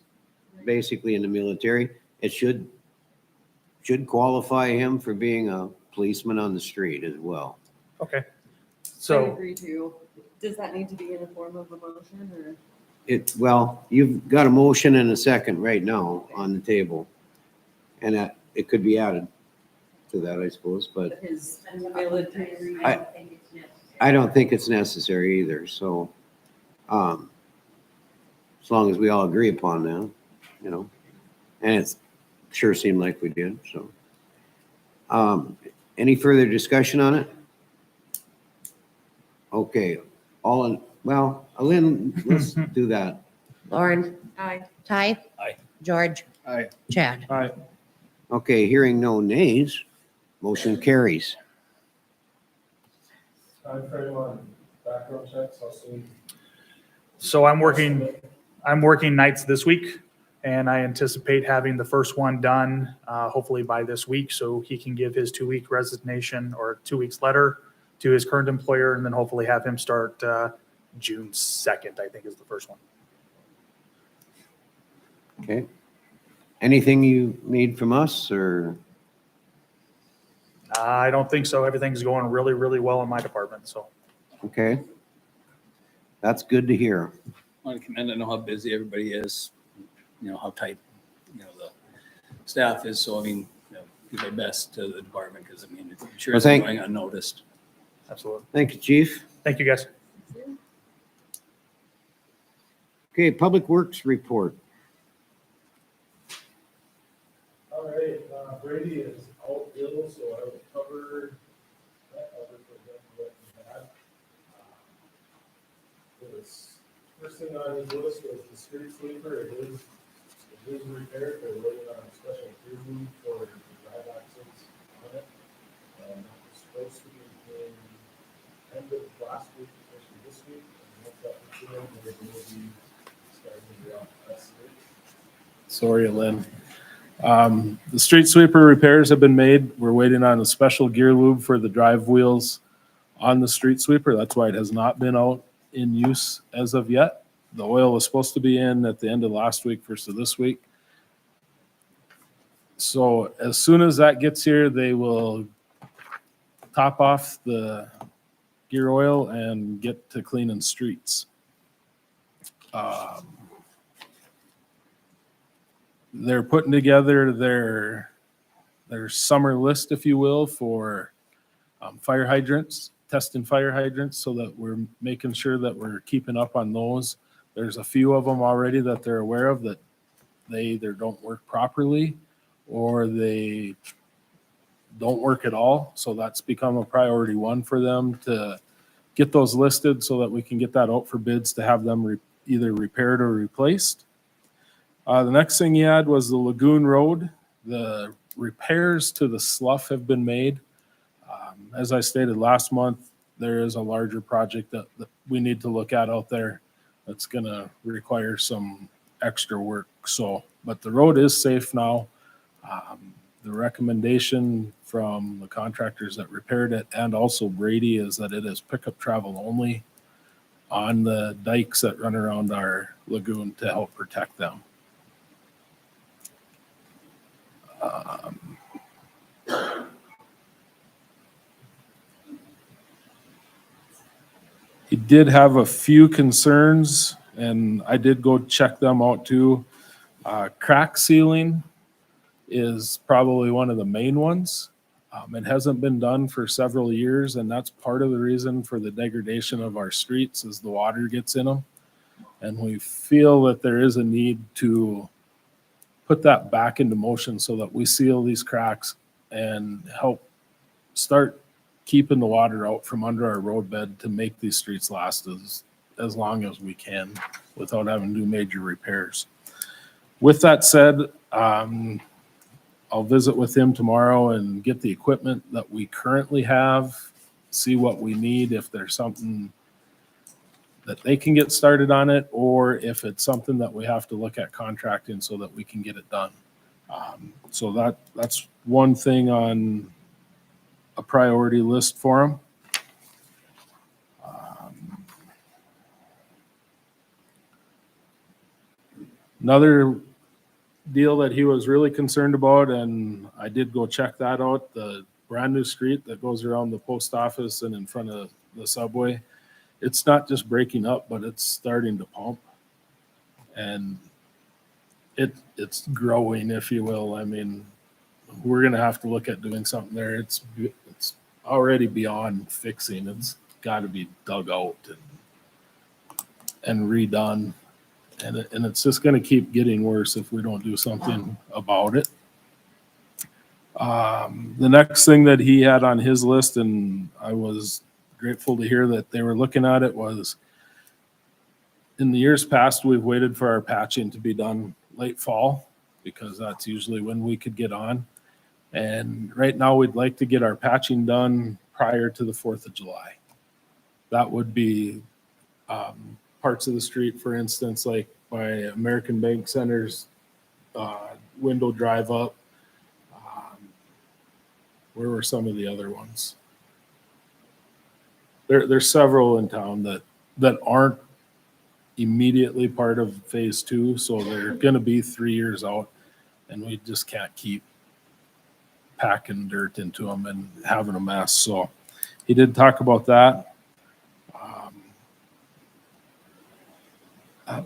[SPEAKER 1] basically in the military. It should qualify him for being a policeman on the street as well.
[SPEAKER 13] okay.
[SPEAKER 3] I
[SPEAKER 13] So
[SPEAKER 3] agree too. Does that need to be in the form of a motion or?
[SPEAKER 1] Well, you've got a motion and a second right now on the table. And that, it could be added to that, I suppose, but
[SPEAKER 3] His military.
[SPEAKER 1] I don't think it's necessary either, so, as long as we all agree upon that, you know, and it sure seemed like we did, so. Any further discussion on it? Okay, Lynn, let's do that.
[SPEAKER 10] Lauren,
[SPEAKER 3] Aye.
[SPEAKER 10] Ty?
[SPEAKER 2] Aye.
[SPEAKER 10] George?
[SPEAKER 5] Aye.
[SPEAKER 10] Chad?
[SPEAKER 5] All right.
[SPEAKER 1] Okay, hearing no nays, motion carries.
[SPEAKER 5] Time frame on background checks, I'll see.
[SPEAKER 13] So I'm working nights this week, and I anticipate having the first one done hopefully by this week, so he can give his 2-week resignation or 2 weeks letter to his current employer, and then hopefully have him start June 2nd, I think is the first one.
[SPEAKER 1] Okay. Anything you need from us, or?
[SPEAKER 13] I don't think so. Everything's going really, really well in my department, so.
[SPEAKER 1] Okay. That's good to hear.
[SPEAKER 2] I want to commend, I know how busy everybody is, you know, how tight, you know, the staff is. So, I mean, you know, do their best to the department because, I mean, I'm sure
[SPEAKER 1] Well,
[SPEAKER 2] it's going unnoticed.
[SPEAKER 13] Absolutely.
[SPEAKER 1] Thank you, Chief.
[SPEAKER 13] Thank you, guys.
[SPEAKER 1] Okay, Public Works report.
[SPEAKER 5] All right, Brady is out ill, so I will cover that other for him what he had. First thing on his list was the street sweeper. It is repaired. They're waiting on a special crew for the drive axles on it. And that was supposed to be in end of last week, especially this week. And once that gets in, they will be starting to be off this week. Sorry, Lynn. The street sweeper repairs have been made. We're waiting on a special gear lube for the drive wheels on the street sweeper. That's why it has not been out in use as of yet. The oil was supposed to be in at the end of last week, first of this week. So as soon as that gets here, they will top off the gear oil and get to cleaning streets. They're putting together their summer list, if you will, for fire hydrants, testing fire hydrants, so that we're making sure that we're keeping up on those. There's a few of them already that they're aware of that they either don't work properly or they don't work at all. So that's become a priority one for them to get those listed so that we can get that out for bids to have them either repaired or replaced. The next thing he had was the Lagoon Road. The repairs to the slough have been made. As I stated last month, there is a larger project that we need to look at out there that's going to require some extra work. So, but the road is safe now. The recommendation from the contractors that repaired it and also Brady is that it is pickup travel only on the dikes that run around our lagoon to help protect them. He did have a few concerns, and I did go check them out too. Crack sealing is probably one of the main ones. It hasn't been done for several years, and that's part of the reason for the degradation of our streets as the water gets in them. And we feel that there is a need to put that back into motion so that we seal these cracks and help start keeping the water out from under our roadbed to make these streets last as long as we can without having to do major repairs. With that said, I'll visit with him tomorrow and get the equipment that we currently have, see what we need, if there's something that they can get started on it, or if it's something that we have to look at contracting so that we can get it done. So that's one thing on a priority list for them. Another deal that he was really concerned about, and I did go check that out, the brand new street that goes around the post office and in front of the subway. It's not just breaking up, but it's starting to pump. And it's growing, if you will. I mean, we're going to have to look at doing something there. It's already beyond fixing. It's got to be dug out and redone. And it's just going to keep getting worse if we don't do something about it. The next thing that he had on his list, and I was grateful to hear that they were looking at it, was in the years past, we've waited for our patching to be done late fall because that's usually when we could get on. And right now we'd like to get our patching done prior to the 4th of July. That would be parts of the street, for instance, like by American Bank Center's window drive up. Where were some of the other ones? There's several in town that aren't immediately part of phase 2, so they're going to be 3 years out, and we just can't keep packing dirt into them and having a mess. So he did talk about that.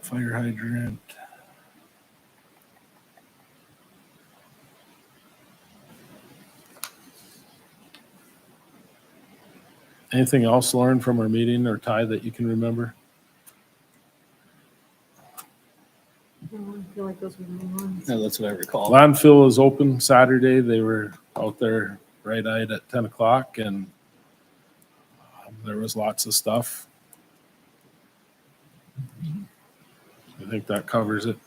[SPEAKER 5] Fire hydrant. Anything else, Lauren, from our meeting or Ty that you can remember?
[SPEAKER 3] I feel like those were the main ones.
[SPEAKER 2] Yeah, that's what I recall.
[SPEAKER 5] Landfill is open Saturday. They were out there bright-eyed at 10 o'clock, and there was lots of stuff. I think that covers it.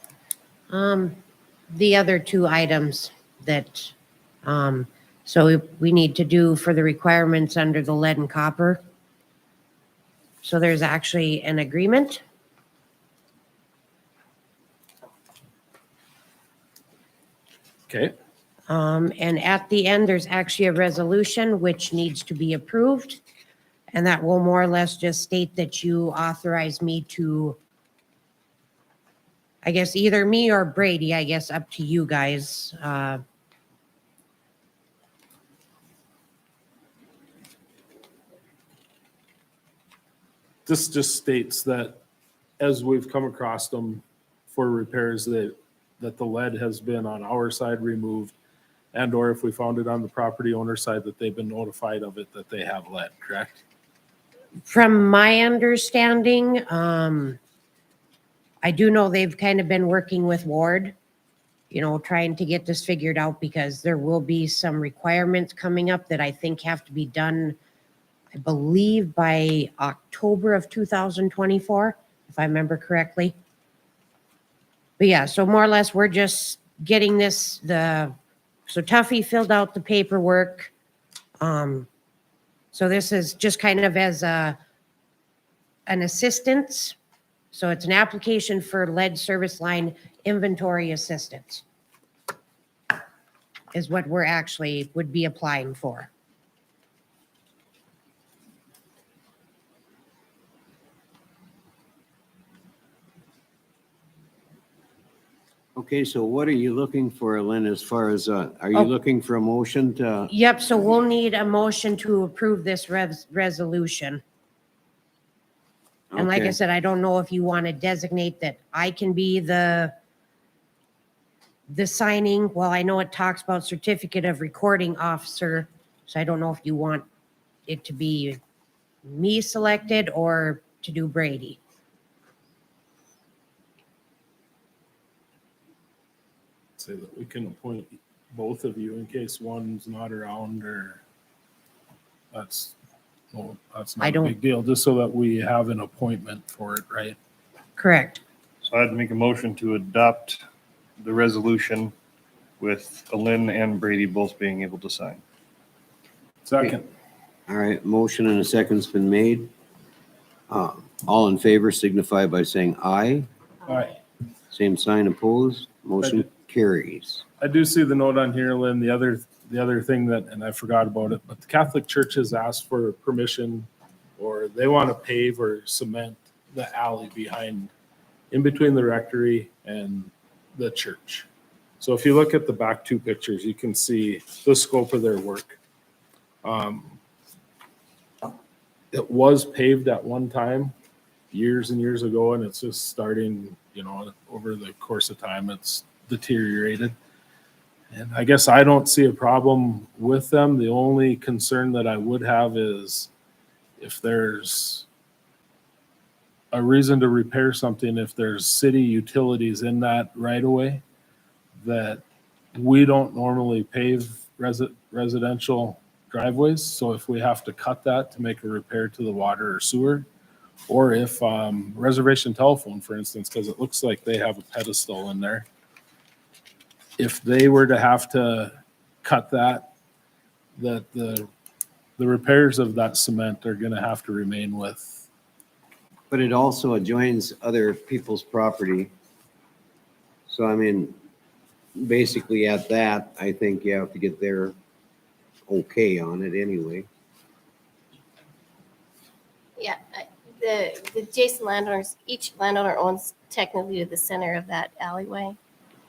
[SPEAKER 10] The other two items that, so we need to do for the requirements under the lead and copper. So there's actually an agreement.
[SPEAKER 5] Okay,
[SPEAKER 10] And at the end, there's actually a resolution which needs to be approved. And that will more or less just state that you authorize me to, I guess, either me or Brady, I guess, up to you guys.
[SPEAKER 5] this just states that as we've come across them for repairs, that the lead has been on our side removed, and or if we found it on the property owner side, that they've been notified of it, that they have lead, correct?
[SPEAKER 10] From my understanding, I do know they've kind of been working with Ward, trying to get this figured out because there will be some requirements coming up that I think have to be done, I believe, by October of 2024, if I remember correctly. But yeah, so more or less, we're just getting this, so Tuffy filled out the paperwork. So this is just kind of as an assistance. So it's an application for lead service line inventory assistance is what we're actually would be applying for.
[SPEAKER 1] Okay, so what are you looking for, Lynn, as far as, are you
[SPEAKER 10] Oh.
[SPEAKER 1] looking for a motion to,
[SPEAKER 10] Yep, so we'll need a motion to approve this resolution. And like I
[SPEAKER 1] okay,
[SPEAKER 10] said, I don't know if you want to designate that I can be the signing. Well, I know it talks about certificate of recording officer, so I don't know if you want it to be me selected or to do Brady.
[SPEAKER 5] Say that we can appoint both of you in case one's not around, or that's not
[SPEAKER 10] I
[SPEAKER 5] a
[SPEAKER 10] don't-
[SPEAKER 5] big deal, just so that we have an appointment for it, right?
[SPEAKER 10] Correct.
[SPEAKER 11] So I'd make a motion to adopt the resolution with Lynn and Brady both being able to sign.
[SPEAKER 5] Second.
[SPEAKER 1] all right, motion and a second's been made. All in favor signify by saying aye.
[SPEAKER 5] All right.
[SPEAKER 1] Same sign opposed, motion carries.
[SPEAKER 5] I do see the note on here, Lynn, the other thing that, and I forgot about it, but the Catholic Church has asked for permission, or they want to pave or cement the alley behind, in between the rectory and the church. So if you look at the back two pictures, you can see the scope of their work. It was paved at one time, years and years ago, and it's just starting, over the course of time, it's deteriorated. And I guess I don't see a problem with them. The only concern that I would have is if there's a reason to repair something, if there's city utilities in that right away, that we don't normally pave residential driveways. So if we have to cut that to make a repair to the water or sewer, or if reservation telephone, for instance, because it looks like they have a pedestal in there, if they were to have to cut that, that the repairs of that cement are going to have to remain with.
[SPEAKER 1] But it also adjoins other people's property. So I mean, basically at that, I think you have to get their okay on it anyway.
[SPEAKER 8] Yeah, the adjacent landowners, each landowner owns technically to the center of that alleyway,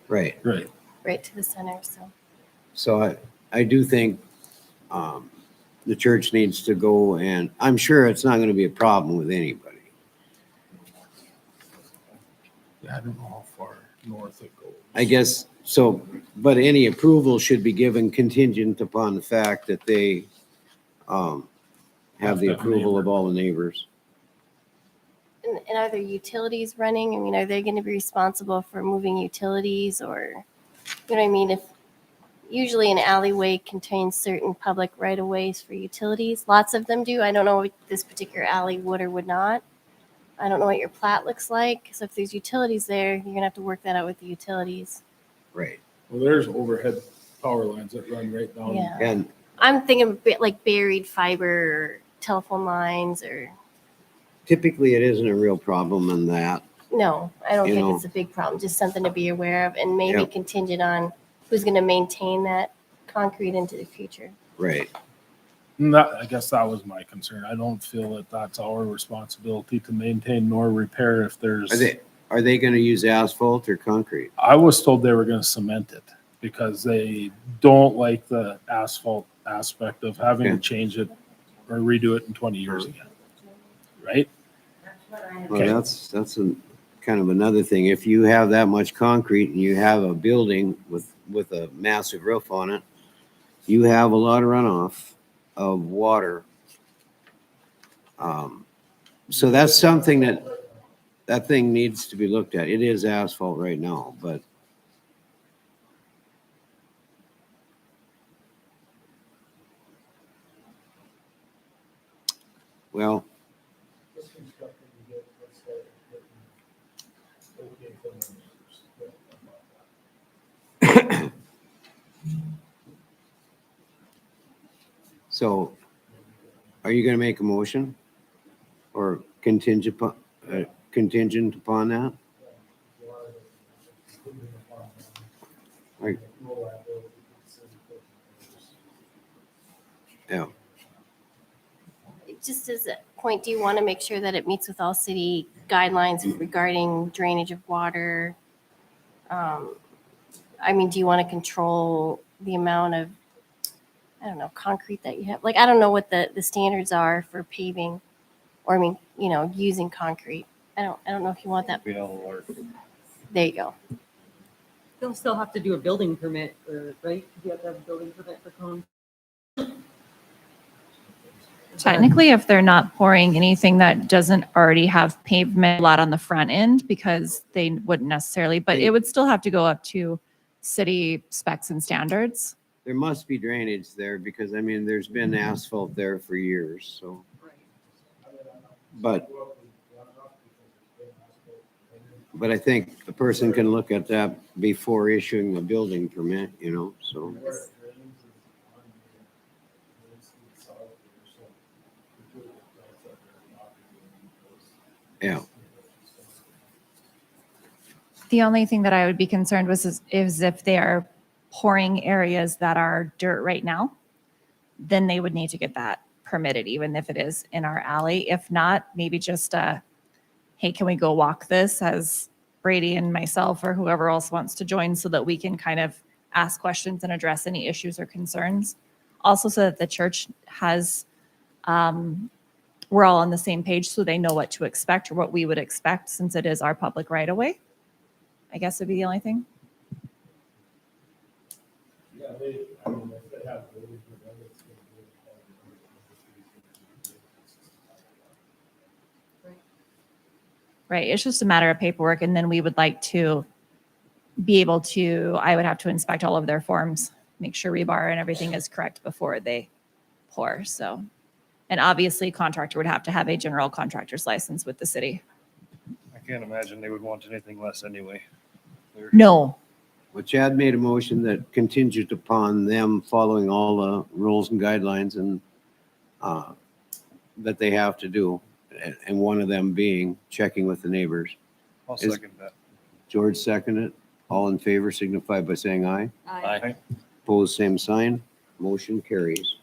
[SPEAKER 1] Right.
[SPEAKER 5] Right.
[SPEAKER 8] right to the center, so.
[SPEAKER 1] So I do think the church needs to go, and I'm sure it's not going to be a problem with anybody.
[SPEAKER 5] I don't know how far north it goes.
[SPEAKER 1] I guess, so, but any approval should be given contingent upon the fact that they have the
[SPEAKER 5] Have to have a
[SPEAKER 1] approval of
[SPEAKER 5] neighbor.
[SPEAKER 1] all the neighbors.
[SPEAKER 8] And are there utilities running? I mean, are they going to be responsible for moving utilities or, you know what I mean? If usually an alleyway contains certain public right of ways for utilities, lots of them do. I don't know if this particular alley would or would not. I don't know what your plat looks like. So if there's utilities there, you're gonna have to work that out with the utilities.
[SPEAKER 1] Right.
[SPEAKER 5] Well, there's overhead power lines that run right down.
[SPEAKER 8] Yeah.
[SPEAKER 1] And
[SPEAKER 8] I'm thinking a bit like buried fiber or telephone lines or,
[SPEAKER 1] typically it isn't a real problem in that.
[SPEAKER 8] no, I don't
[SPEAKER 1] You
[SPEAKER 8] think
[SPEAKER 1] know.
[SPEAKER 8] it's a big problem, just something to be aware of and maybe
[SPEAKER 1] Yep.
[SPEAKER 8] contingent on who's going to maintain that concrete into the future.
[SPEAKER 1] Right.
[SPEAKER 5] And that, I guess that was my concern. I don't feel that that's our responsibility to maintain nor repair if there's.
[SPEAKER 1] Are they gonna use asphalt or concrete?
[SPEAKER 5] I was told they were gonna cement it because they don't like the asphalt aspect of having to
[SPEAKER 1] Okay.
[SPEAKER 5] change it or redo it in 20 years again. Right?
[SPEAKER 1] Well,
[SPEAKER 5] Okay.
[SPEAKER 1] that's a kind of another thing. If you have that much concrete and you have a building with a massive roof on it, you have a lot of runoff of water. So that's something that thing needs to be looked at. It is asphalt right now, but well, so are you gonna make a motion or contingent upon that? Like, yeah,
[SPEAKER 8] Just as a point, do you want to make sure that it meets with all city guidelines regarding drainage of water? I mean, do you want to control the amount of, I don't know, concrete that you have? Like, I don't know what the standards are for paving, or I mean, using concrete. I don't know if you want that. There you go.
[SPEAKER 3] They'll still have to do a building permit, right? You have to have a building permit for con.
[SPEAKER 6] Technically, if they're not pouring anything that doesn't already have pavement a lot on the front end, because they wouldn't necessarily, but it would still have to go up to city specs and standards.
[SPEAKER 1] there must be drainage there because I mean, there's been asphalt there for years, so. But I think the person can look at that before issuing a building permit, so. Yeah,
[SPEAKER 6] The only thing that I would be concerned with is if they are pouring areas that are dirt right now, then they would need to get that permitted, even if it is in our alley. If not, maybe just hey, can we go walk this as Brady and myself or whoever else wants to join so that we can kind of ask questions and address any issues or concerns. Also so that the church has, we're all on the same page so they know what to expect or what we would expect since it is our public right of way. I guess would be the only thing. Right. It's just a matter of paperwork. And then we would like to be able to, I would have to inspect all of their forms, make sure rebar and everything is correct before they pour. So, and obviously contractor would have to have a general contractor's license with the city.
[SPEAKER 11] I can't imagine they would want anything less anyway.
[SPEAKER 6] No.
[SPEAKER 1] well, Chad made a motion that contingent upon them following all the rules and guidelines and that they have to do. And one of them being checking with the neighbors.
[SPEAKER 11] I'll second that.
[SPEAKER 1] George seconded. All in favor signify by saying aye.
[SPEAKER 11] Aye.
[SPEAKER 1] Opposed, same sign. Motion carries.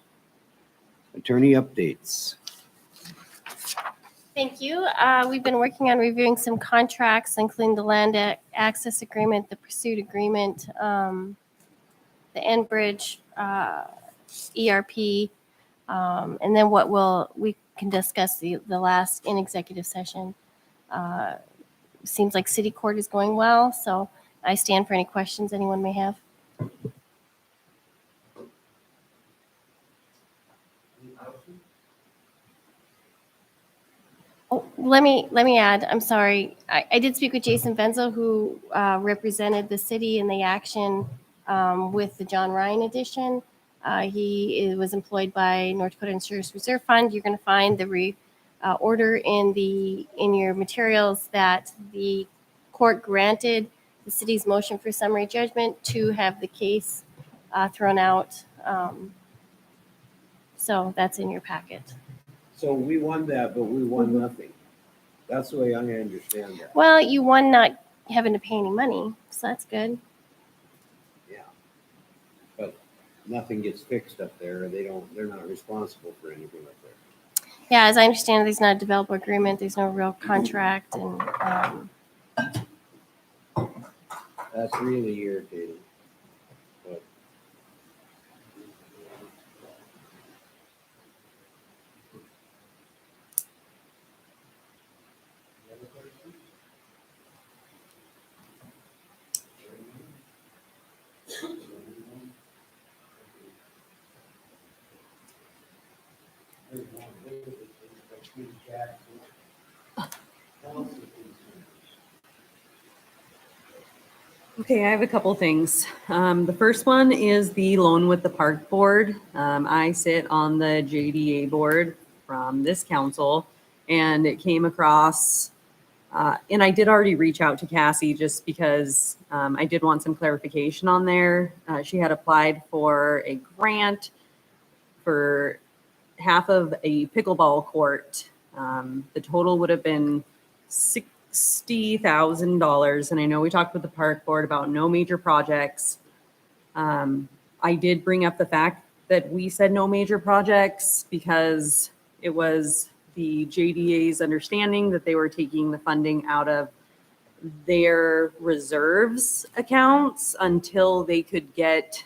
[SPEAKER 1] Attorney updates.
[SPEAKER 8] Thank you. We've been working on reviewing some contracts, including the land access agreement, the pursuit agreement, the Enbridge ERP, and then we can discuss the last in executive session. Seems like city court is going well, so I stand for any questions anyone may have. Oh, let me add, I'm sorry. I did speak with Jason Benzo, who represented the city in the action with the John Ryan edition. Was employed by North Dakota Insurance Reserve Fund. You're going to find the order in your materials that the court granted the city's motion for summary judgment to have the case thrown out. So that's in your packet.
[SPEAKER 1] So we won that, but we won nothing. That's the way I understand that.
[SPEAKER 8] Well, you won not having to pay any money, so that's good.
[SPEAKER 1] Yeah. nothing gets fixed up there, they're not responsible for anything up there.
[SPEAKER 8] Yeah, as I understand it, there's not a developer agreement, there's no real contract, and,
[SPEAKER 1] That's really irritating. But
[SPEAKER 3] Okay, I have a couple things. The first one is the loan with the park board. I sit on the JDA board from this council, and it came across, and I did already reach out to Cassie just because I did want some clarification on there. She had applied for a grant for half of a pickleball court. The total would have been $60,000. And I know we talked with the park board about no major projects. I did bring up the fact that we said no major projects because it was the JDA's understanding that they were taking the funding out of their reserves accounts until they could get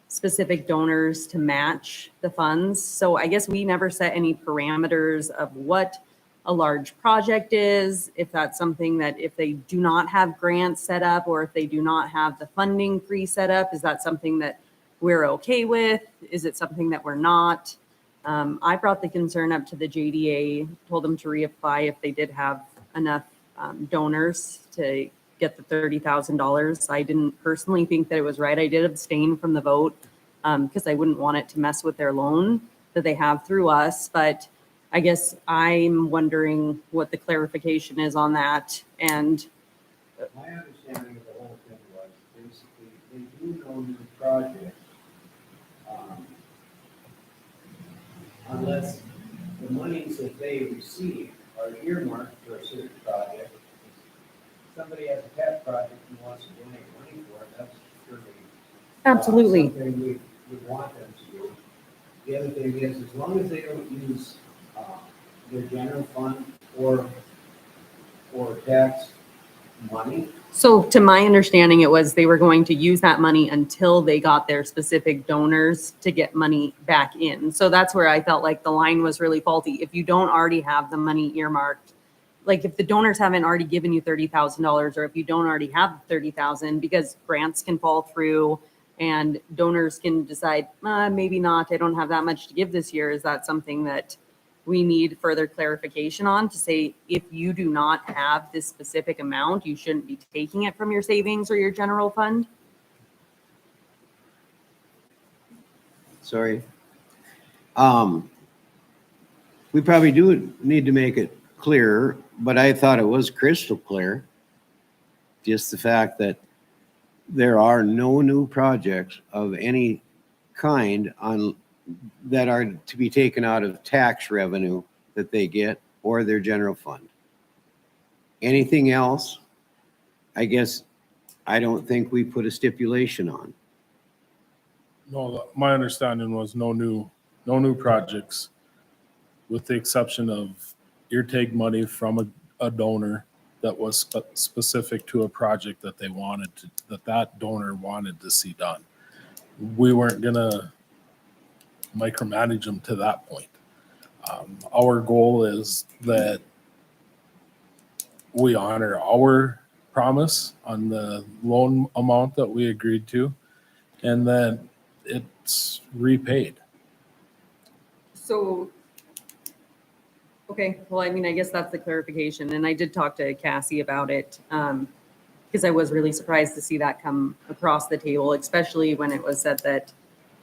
[SPEAKER 3] specific donors to match the funds. So I guess we never set any parameters of what a large project is, if that's something that if they do not have grants set up or if they do not have the funding pre-set up, is that something that we're okay with? Is it something that we're not? I brought the concern up to the JDA, told them to reapply if they did have enough donors to get the $30,000. I didn't personally think that it was right. I did abstain from the vote because I wouldn't want it to mess with their loan that they have through us. But I guess I'm wondering what the clarification is on that. And
[SPEAKER 1] my understanding of the whole thing was basically they do no new projects unless the monies that they receive are earmarked for a certain project. Somebody has a pet project and wants to donate money for it, that's surely
[SPEAKER 3] absolutely.
[SPEAKER 1] something we would want them to do. The other thing is, as long as they don't use their general fund or tax money.
[SPEAKER 3] So to my understanding, it was they were going to use that money until they got their specific donors to get money back in. So that's where I felt like the line was really faulty. If you don't already have the money earmarked, like if the donors haven't already given you $30,000, or if you don't already have 30,000, because grants can fall through and donors can decide, maybe not, I don't have that much to give this year. Is that something that we need further clarification on to say, if you do not have this specific amount, you shouldn't be taking it from your savings or your general fund?
[SPEAKER 1] Sorry. We probably do need to make it clearer, but I thought it was crystal clear. Just the fact that there are no new projects of any kind on that are to be taken out of tax revenue that they get or their general fund. Anything else, I guess, I don't think we put a stipulation on.
[SPEAKER 5] No, my understanding was no new projects, with the exception of ear-take money from a donor that was specific to a project that they wanted to, that donor wanted to see done. We weren't gonna micromanage them to that point. Our goal is that we honor our promise on the loan amount that we agreed to, and then it's repaid.
[SPEAKER 3] So, okay, well, I mean, I guess that's the clarification. And I did talk to Cassie about it because I was really surprised to see that come across the table, especially when it was said that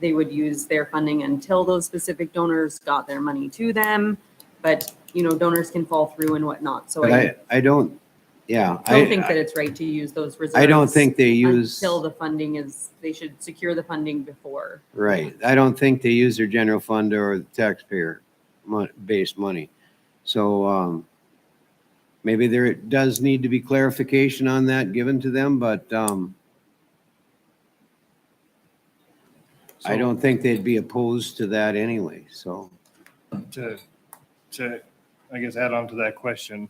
[SPEAKER 3] they would use their funding until those specific donors got their money to them. But, you know, donors can fall through and whatnot. So
[SPEAKER 1] But I don't, yeah.
[SPEAKER 3] don't think that it's right to use those reserves.
[SPEAKER 1] I don't think they use.
[SPEAKER 3] Until the funding is, they should secure the funding before.
[SPEAKER 1] Right. I don't think they use their general fund or the taxpayer based money. So maybe there does need to be clarification on that given to them, but I don't think they'd be opposed to that anyway, so.
[SPEAKER 11] To, I guess, add on to that question.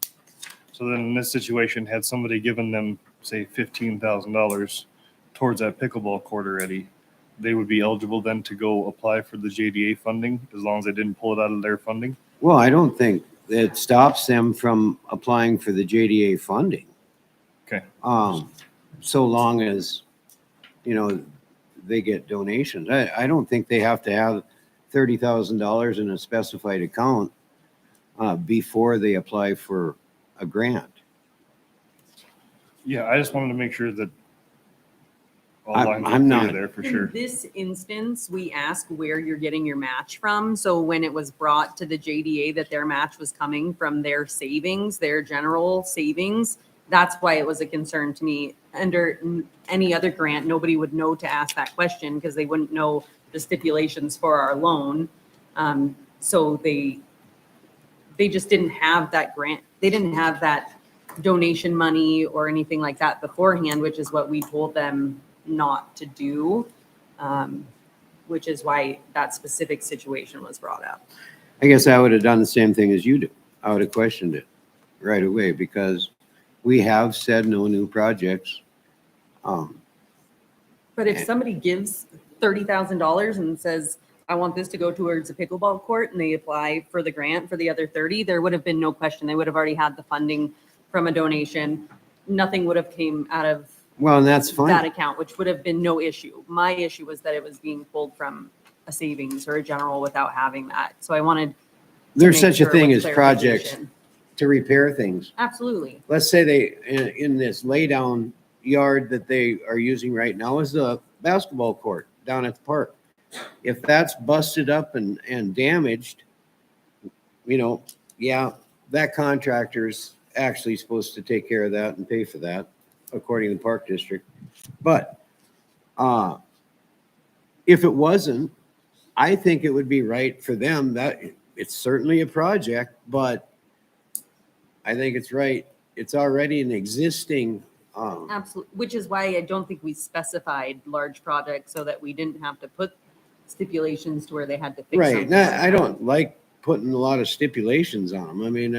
[SPEAKER 11] So then in this situation, had somebody given them, say, $15,000 towards that pickleball court already, they would be eligible then to go apply for the JDA funding as long as they didn't pull it out of their funding?
[SPEAKER 1] Well, I don't think it stops them from applying for the JDA funding.
[SPEAKER 11] Okay.
[SPEAKER 1] So long as, they get donations. I don't think they have to have $30,000 in a specified account before they apply for a grant.
[SPEAKER 11] Yeah, I just wanted to make sure that all
[SPEAKER 1] I'm
[SPEAKER 11] lines are clear
[SPEAKER 1] not-
[SPEAKER 11] there for
[SPEAKER 3] In
[SPEAKER 11] sure.
[SPEAKER 3] this instance, we ask where you're getting your match from. So when it was brought to the JDA that their match was coming from their savings, their general savings, that's why it was a concern to me. Under any other grant, nobody would know to ask that question because they wouldn't know the stipulations for our loan. So they just didn't have that grant. They didn't have that donation money or anything like that beforehand, which is what we told them not to do, which is why that specific situation was brought up.
[SPEAKER 1] I guess I would have done the same thing as you do. I would have questioned it right away because we have said no new projects.
[SPEAKER 3] But if somebody gives $30,000 and says, I want this to go towards a pickleball court, and they apply for the grant for the other 30, there would have been no question. They would have already had the funding from a donation. Nothing would have came out of
[SPEAKER 1] Well, and that's
[SPEAKER 3] that
[SPEAKER 1] fine.
[SPEAKER 3] account, which would have been no issue. My issue was that it was being pulled from a savings or a general without having that. So I wanted. to
[SPEAKER 1] There's
[SPEAKER 3] make
[SPEAKER 1] such a
[SPEAKER 3] sure
[SPEAKER 1] thing
[SPEAKER 3] with
[SPEAKER 1] as projects
[SPEAKER 3] clarification.
[SPEAKER 1] to repair things.
[SPEAKER 3] Absolutely.
[SPEAKER 1] Let's say they, in this laydown yard that they are using right now is a basketball court down at the park. If that's busted up and damaged, that contractor's actually supposed to take care of that and pay for that, according to the park district. But if it wasn't, I think it would be right for them that it's certainly a project, but I think it's right. It's already an existing,
[SPEAKER 3] Absolutely. Which is why I don't think we specified large projects so that we didn't have to put stipulations to where they had to fix
[SPEAKER 1] right.
[SPEAKER 3] something.
[SPEAKER 1] Now,
[SPEAKER 3] like
[SPEAKER 1] I
[SPEAKER 3] that.
[SPEAKER 1] don't like putting a lot of stipulations on them. I mean,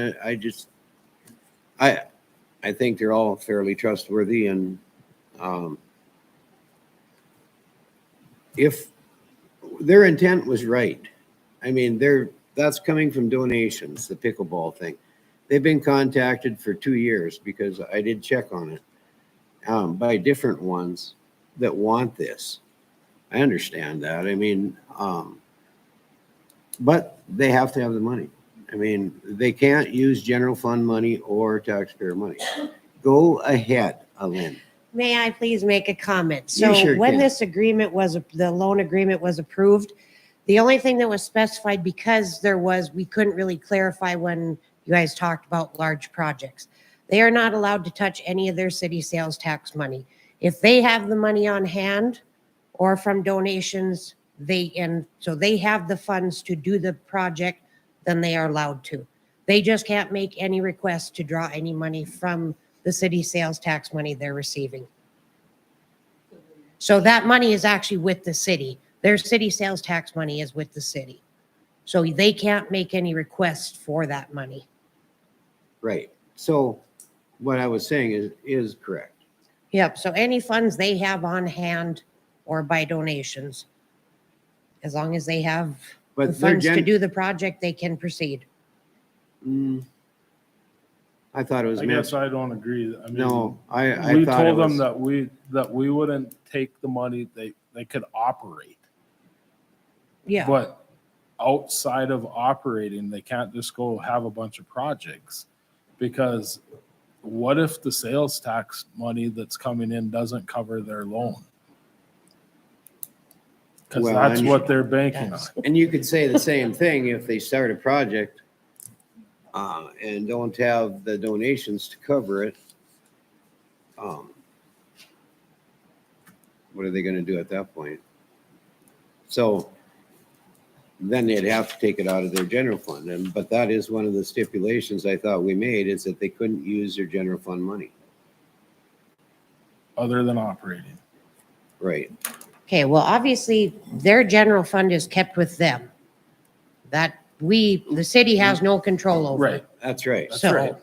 [SPEAKER 1] I think they're all fairly trustworthy and if their intent was right, I mean, that's coming from donations, the pickleball thing. They've been contacted for 2 years because I did check on it by different ones that want this. I understand that. I mean, but they have to have the money. I mean, they can't use general fund money or taxpayer money. Go ahead, Alin.
[SPEAKER 10] May I please make a comment?
[SPEAKER 1] You
[SPEAKER 10] So
[SPEAKER 1] sure
[SPEAKER 10] when
[SPEAKER 1] can.
[SPEAKER 10] this agreement was, the loan agreement was approved, the only thing that was specified, because we couldn't really clarify when you guys talked about large projects. They are not allowed to touch any of their city sales tax money. If they have the money on hand or from donations, so they have the funds to do the project, then they are allowed to. They just can't make any requests to draw any money from the city sales tax money they're receiving. So that money is actually with the city. Their city sales tax money is with the city. So they can't make any requests for that money.
[SPEAKER 1] Right. So what I was saying is correct.
[SPEAKER 10] Yep, so any funds they have on hand or by donations, as long as they have the
[SPEAKER 1] But they're
[SPEAKER 10] funds to do the project, they can proceed.
[SPEAKER 1] I thought it was
[SPEAKER 5] I
[SPEAKER 1] meant.
[SPEAKER 5] guess I don't agree. I mean,
[SPEAKER 1] No, I
[SPEAKER 5] we
[SPEAKER 1] thought it
[SPEAKER 5] told them
[SPEAKER 1] was.
[SPEAKER 5] that we wouldn't take the money, they could operate.
[SPEAKER 10] Yeah,
[SPEAKER 5] But outside of operating, they can't just go have a bunch of projects. Because what if the sales tax money that's coming in doesn't cover their loan? Because
[SPEAKER 1] Well,
[SPEAKER 5] that's
[SPEAKER 1] and-
[SPEAKER 5] what they're banking on.
[SPEAKER 1] And you could say the same thing if they start a project and don't have the donations to cover it. What are they gonna do at that point? So then they'd have to take it out of their general fund. But that is one of the stipulations I thought we made, is that they couldn't use their general fund money.
[SPEAKER 5] Other than operating.
[SPEAKER 1] Right.
[SPEAKER 10] Okay, well, obviously, their general fund is kept with them. That the city has no control over.
[SPEAKER 2] Right.
[SPEAKER 1] That's right.
[SPEAKER 2] That's
[SPEAKER 10] So,
[SPEAKER 2] right.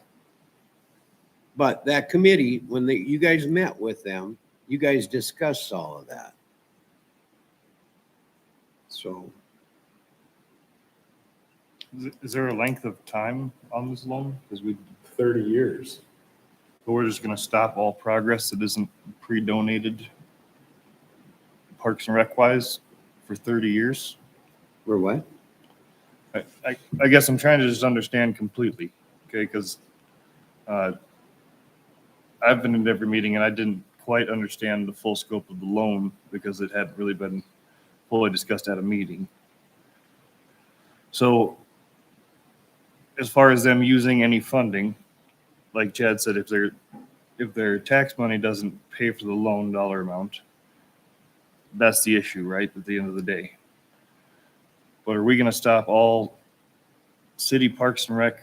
[SPEAKER 1] But that committee, when you guys met with them, you guys discussed all of that. So,
[SPEAKER 11] Is there a length of time on this loan? Because
[SPEAKER 5] 30 years.
[SPEAKER 11] but we're just gonna stop all progress that isn't pre-donated Parks and Rec wise for 30 years?
[SPEAKER 1] we're what?
[SPEAKER 11] I guess I'm trying to just understand completely, okay, because I've been in every meeting and I didn't quite understand the full scope of the loan because it hadn't really been fully discussed at a meeting. So as far as them using any funding, like Chad said, if their tax money doesn't pay for the loan dollar amount, that's the issue, right, at the end of the day. But are we gonna stop all city Parks and Rec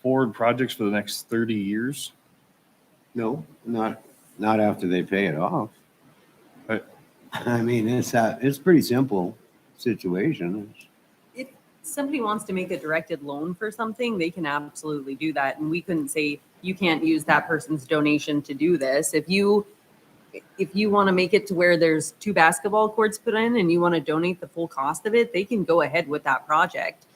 [SPEAKER 11] forward projects for the next 30 years?
[SPEAKER 1] No, not after they pay it off.
[SPEAKER 11] Right.
[SPEAKER 1] I mean, it's pretty simple situation.
[SPEAKER 3] If somebody wants to make a directed loan for something, they can absolutely do that. And we couldn't say, you can't use that person's donation to do this. If you want to make it to where there's 2 basketball courts put in and you want to donate the full cost of it, they can go ahead with that project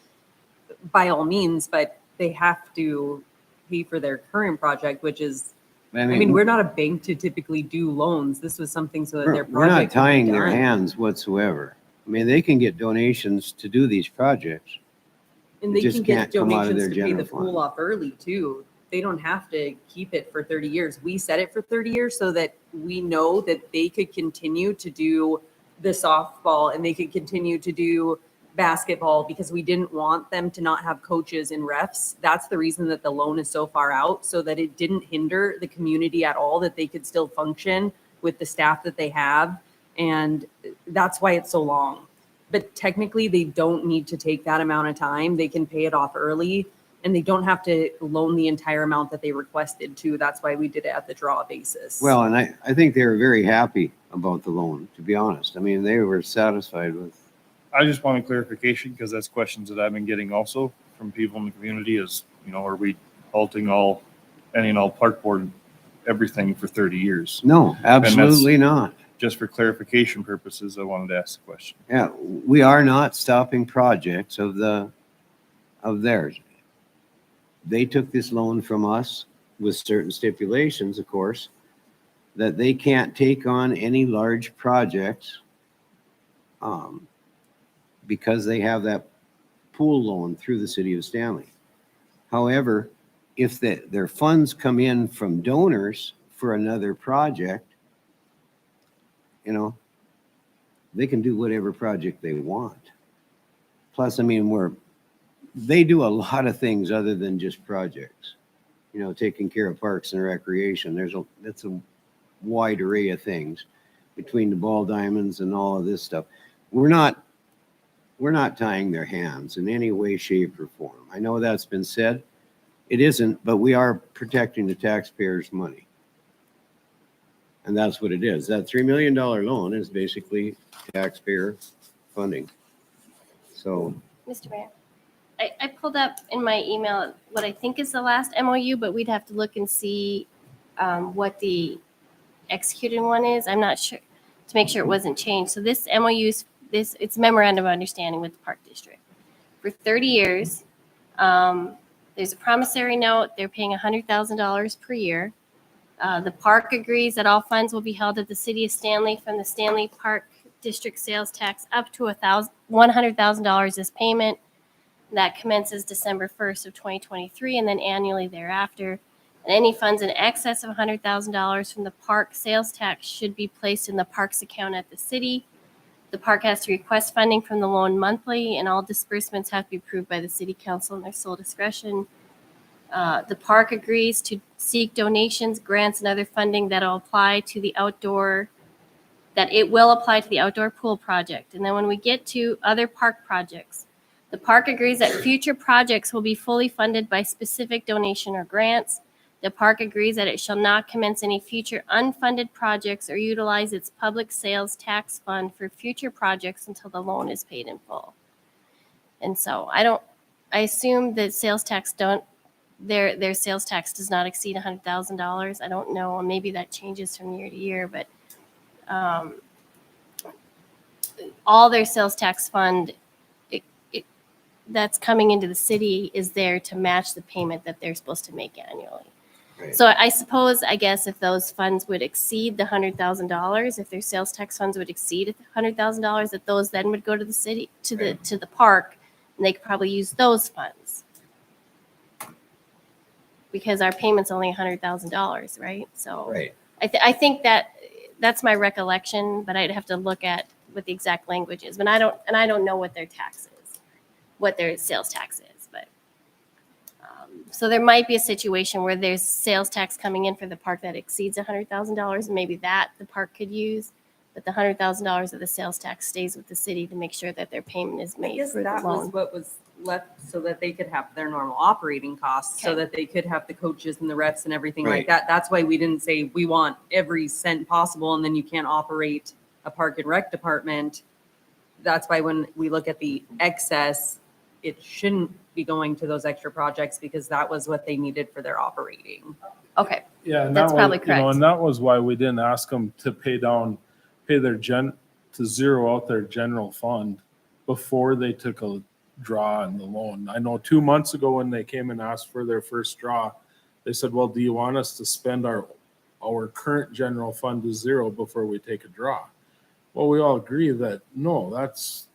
[SPEAKER 3] by all means, but they have to pay for their current project, which is, I mean, we're not a bank to typically do loans. This was something so that their project
[SPEAKER 1] we're not
[SPEAKER 3] could be
[SPEAKER 1] tying their
[SPEAKER 3] done.
[SPEAKER 1] hands whatsoever. I mean, they can get donations to do these projects.
[SPEAKER 3] And
[SPEAKER 1] It
[SPEAKER 3] they
[SPEAKER 1] just
[SPEAKER 3] can get
[SPEAKER 1] can't come out of
[SPEAKER 3] donations
[SPEAKER 1] their
[SPEAKER 3] to pay the
[SPEAKER 1] general fund.
[SPEAKER 3] pool off early too. They don't have to keep it for 30 years. We set it for 30 years so that we know that they could continue to do the softball and they could continue to do basketball because we didn't want them to not have coaches and refs. That's the reason that the loan is so far out, so that it didn't hinder the community at all, that they could still function with the staff that they have. And that's why it's so long. But technically, they don't need to take that amount of time. They can pay it off early and they don't have to loan the entire amount that they requested to. That's why we did it at the draw basis.
[SPEAKER 1] Well, and I think they were very happy about the loan, to be honest. I mean, they were satisfied with.
[SPEAKER 11] I just want a clarification because that's questions that I've been getting also from people in the community is, are we halting any and all park board, everything for 30 years?
[SPEAKER 1] No, absolutely not.
[SPEAKER 11] Just for clarification purposes, I wanted to ask the question.
[SPEAKER 1] Yeah, we are not stopping projects of theirs. They took this loan from us with certain stipulations, of course, that they can't take on any large projects because they have that pool loan through the city of Stanley. However, if their funds come in from donors for another project, they can do whatever project they want. Plus, I mean, they do a lot of things other than just projects. Taking care of parks and recreation. That's a wide array of things between the ball diamonds and all of this stuff. We're not tying their hands in any way, shape, or form. I know that's been said. It isn't, but we are protecting the taxpayers' money. And that's what it is. That $3 million loan is basically taxpayer funding. So,
[SPEAKER 8] Mr. Mayor, I pulled up in my email what I think is the last MOU, but we'd have to look and see what the executed one is. I'm not sure, to make sure it wasn't changed. So this MOU it's memorandum of understanding with the Park District. For 30 years, there's a promissory note. They're paying $100,000 per year. The park agrees that all funds will be held at the city of Stanley from the Stanley Park District sales tax up to $100,000 as payment. That commences December 1st of 2023 and then annually thereafter. And any funds in excess of $100,000 from the park sales tax should be placed in the parks account at the city. The park has to request funding from the loan monthly, and all disbursements have to be approved by the city council in their sole discretion. The park agrees to seek donations, grants, and other funding that it will apply to the outdoor pool project. And then when we get to other park projects, the park agrees that future projects will be fully funded by specific donation or grants. The park agrees that it shall not commence any future unfunded projects or utilize its public sales tax fund for future projects until the loan is paid in full. And so I assume that sales tax their sales tax does not exceed $100,000. I don't know, maybe that changes from year to year, but all their sales tax fund that's coming into the city is there to match the payment that they're supposed to make annually.
[SPEAKER 1] Right.
[SPEAKER 8] So I guess if those funds would exceed the $100,000, if their sales tax funds would exceed $100,000, that those then would go to the city, to the park, and they could probably use those funds. Because our payment's only $100,000, right? So
[SPEAKER 1] Right.
[SPEAKER 8] I think that's my recollection, but I'd have to look at what the exact language is. But I don't know what their tax is, what their sales tax is. But so there might be a situation where there's sales tax coming in for the park that exceeds $100,000, and maybe that the park could use. But the $100,000 of the sales tax stays with the city to make sure that their payment is
[SPEAKER 3] I
[SPEAKER 8] made
[SPEAKER 3] guess
[SPEAKER 8] for the
[SPEAKER 3] that was
[SPEAKER 8] loan.
[SPEAKER 3] what was left so that they could have their normal operating costs, so
[SPEAKER 8] Okay.
[SPEAKER 3] that they could have the coaches and the refs and everything
[SPEAKER 1] Right.
[SPEAKER 3] like that. That's why we didn't say we want every cent possible and then you can't operate a park and rec department. That's why when we look at the excess, it shouldn't be going to those extra projects because that was what they needed for their operating.
[SPEAKER 8] Okay,
[SPEAKER 5] Yeah, and
[SPEAKER 8] That's
[SPEAKER 5] that
[SPEAKER 8] probably
[SPEAKER 5] was, you know,
[SPEAKER 8] correct.
[SPEAKER 5] and that was why we didn't ask them to pay their to zero out their general fund before they took a draw on the loan. I know 2 months ago when they came and asked for their first draw, they said, well, do you want us to spend our current general fund to zero before we take a draw? Well, we all agree that, no, that's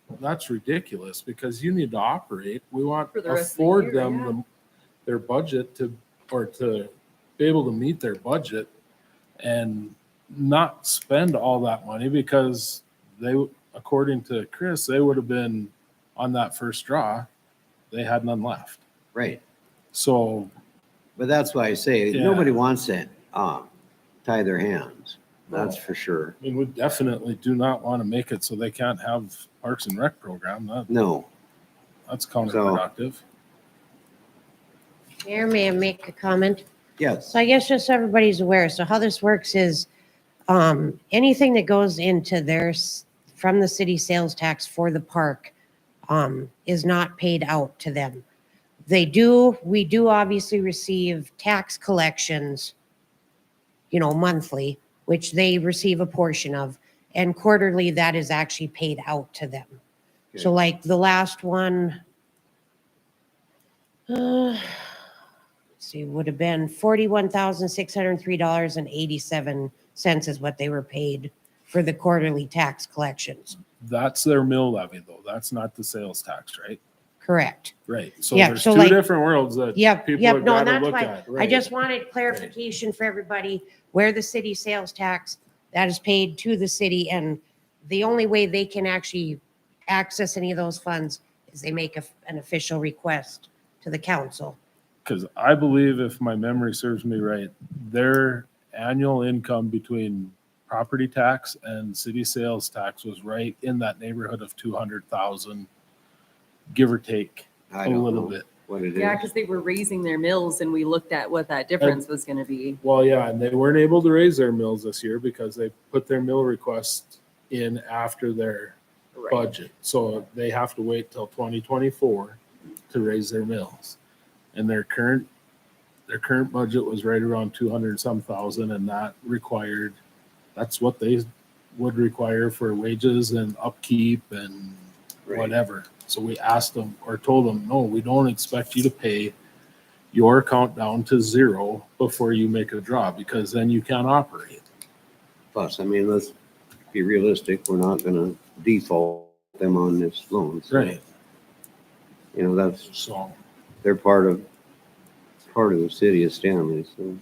[SPEAKER 5] ridiculous because you need to operate. We want
[SPEAKER 3] For
[SPEAKER 5] to
[SPEAKER 3] the rest of the
[SPEAKER 5] afford
[SPEAKER 3] year,
[SPEAKER 5] them their budget to be able to meet their budget and not spend all that money because they, according to Chris, they would have been on that first draw. They had none left.
[SPEAKER 1] Right.
[SPEAKER 5] So,
[SPEAKER 1] But that's why I say,
[SPEAKER 5] Yeah.
[SPEAKER 1] nobody wants to tie their hands. That's for sure.
[SPEAKER 5] I mean, we definitely do not want to make it so they can't have Parks and Rec program.
[SPEAKER 1] No.
[SPEAKER 5] That's counterproductive.
[SPEAKER 10] Mayor, may I make a comment?
[SPEAKER 1] Yes.
[SPEAKER 10] So I guess just so everybody's aware, so how this works is anything that goes into from the city sales tax for the park is not paid out to them. We do obviously receive tax collections, monthly, which they receive a portion of, and quarterly that is actually paid out to them. So like the last one, let's see, would have been $41,603.87 is what they were paid for the quarterly tax collections.
[SPEAKER 5] That's their mill levy though. That's not the sales tax, right?
[SPEAKER 10] Correct.
[SPEAKER 5] Right. So
[SPEAKER 10] Yeah,
[SPEAKER 5] there's
[SPEAKER 10] so
[SPEAKER 5] two
[SPEAKER 10] like-
[SPEAKER 5] different worlds that
[SPEAKER 10] Yep,
[SPEAKER 5] people
[SPEAKER 10] yep,
[SPEAKER 5] have
[SPEAKER 10] no,
[SPEAKER 5] got
[SPEAKER 10] and
[SPEAKER 5] to
[SPEAKER 10] that's
[SPEAKER 5] look
[SPEAKER 10] why
[SPEAKER 5] at.
[SPEAKER 10] I just wanted clarification for everybody where the city sales tax that is paid to the city, and the only way they can actually access any of those funds is they make an official request to the council.
[SPEAKER 5] Because I believe if my memory serves me right, their annual income between property tax and city sales tax was right in that neighborhood of 200,000, give or take
[SPEAKER 1] I
[SPEAKER 5] a
[SPEAKER 1] don't
[SPEAKER 5] little
[SPEAKER 1] know
[SPEAKER 5] bit.
[SPEAKER 1] what it is.
[SPEAKER 3] Yeah, because they were raising their mills and we looked at what that difference was going to be.
[SPEAKER 5] Well, yeah, and they weren't able to raise their mills this year because they put their mill request in after their
[SPEAKER 3] Right.
[SPEAKER 5] budget. So they have to wait till 2024 to raise their mills. And their current budget was right around 200 some thousand, and that's what they would require for wages and upkeep and
[SPEAKER 1] Right.
[SPEAKER 5] whatever. So we asked them or told them, no, we don't expect you to pay your account down to zero before you make a draw because then you can't operate.
[SPEAKER 1] Plus, I mean, let's be realistic. We're not going to default them on this loan. So,
[SPEAKER 5] Right.
[SPEAKER 1] That's,
[SPEAKER 5] So,
[SPEAKER 1] they're part of the city of Stanley. So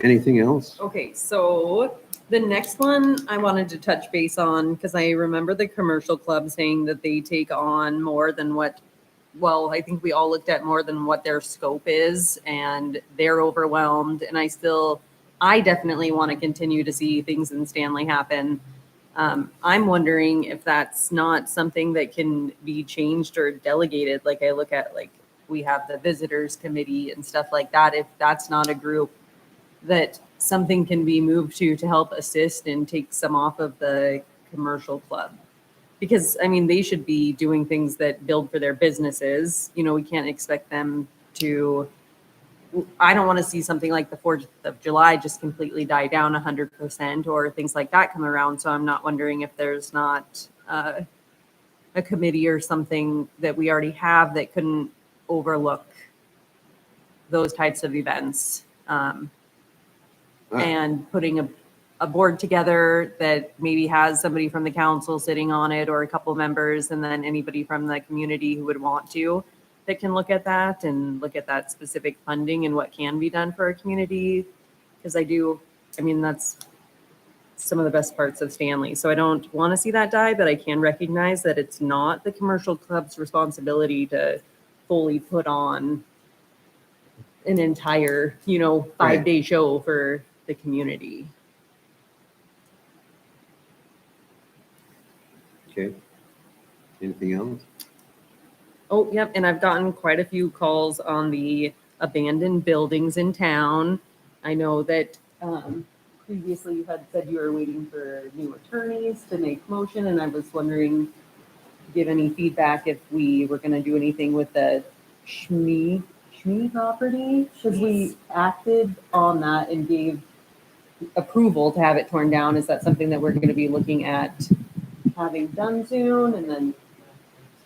[SPEAKER 1] anything else?
[SPEAKER 3] Okay, so the next one I wanted to touch base on because I remember the commercial club saying that they take on more than I think we all looked at more than what their scope is and they're overwhelmed. And I definitely want to continue to see things in Stanley happen. I'm wondering if that's not something that can be changed or delegated. Like I look at we have the visitors committee and stuff like that, if that's not a group that something can be moved to help assist and take some off of the commercial club. Because, I mean, they should be doing things that build for their businesses. You know, we can't expect them to, I don't want to see something like the 4th of July just completely die down 100% or things like that come around. So I'm not wondering if there's not a committee or something that we already have that couldn't overlook those types of events. And putting a board together that maybe has somebody from the council sitting on it or a couple members, and then anybody from the community who would want to, that can look at that and look at that specific funding and what can be done for a community. Because that's some of the best parts of Stanley. So I don't want to see that die, but I can recognize that it's not the commercial club's responsibility to fully put on an entire, 5-day show for the community.
[SPEAKER 1] Okay. Anything else?
[SPEAKER 3] Oh, yep. And I've gotten quite a few calls on the abandoned buildings in town. I know that previously you had said you were waiting for new attorneys to make motion, and I was wondering, give any feedback if we were going to do anything with the Schmee property, because we acted on that and gave approval to have it torn down. Is that something that we're going to be looking at having done soon? And then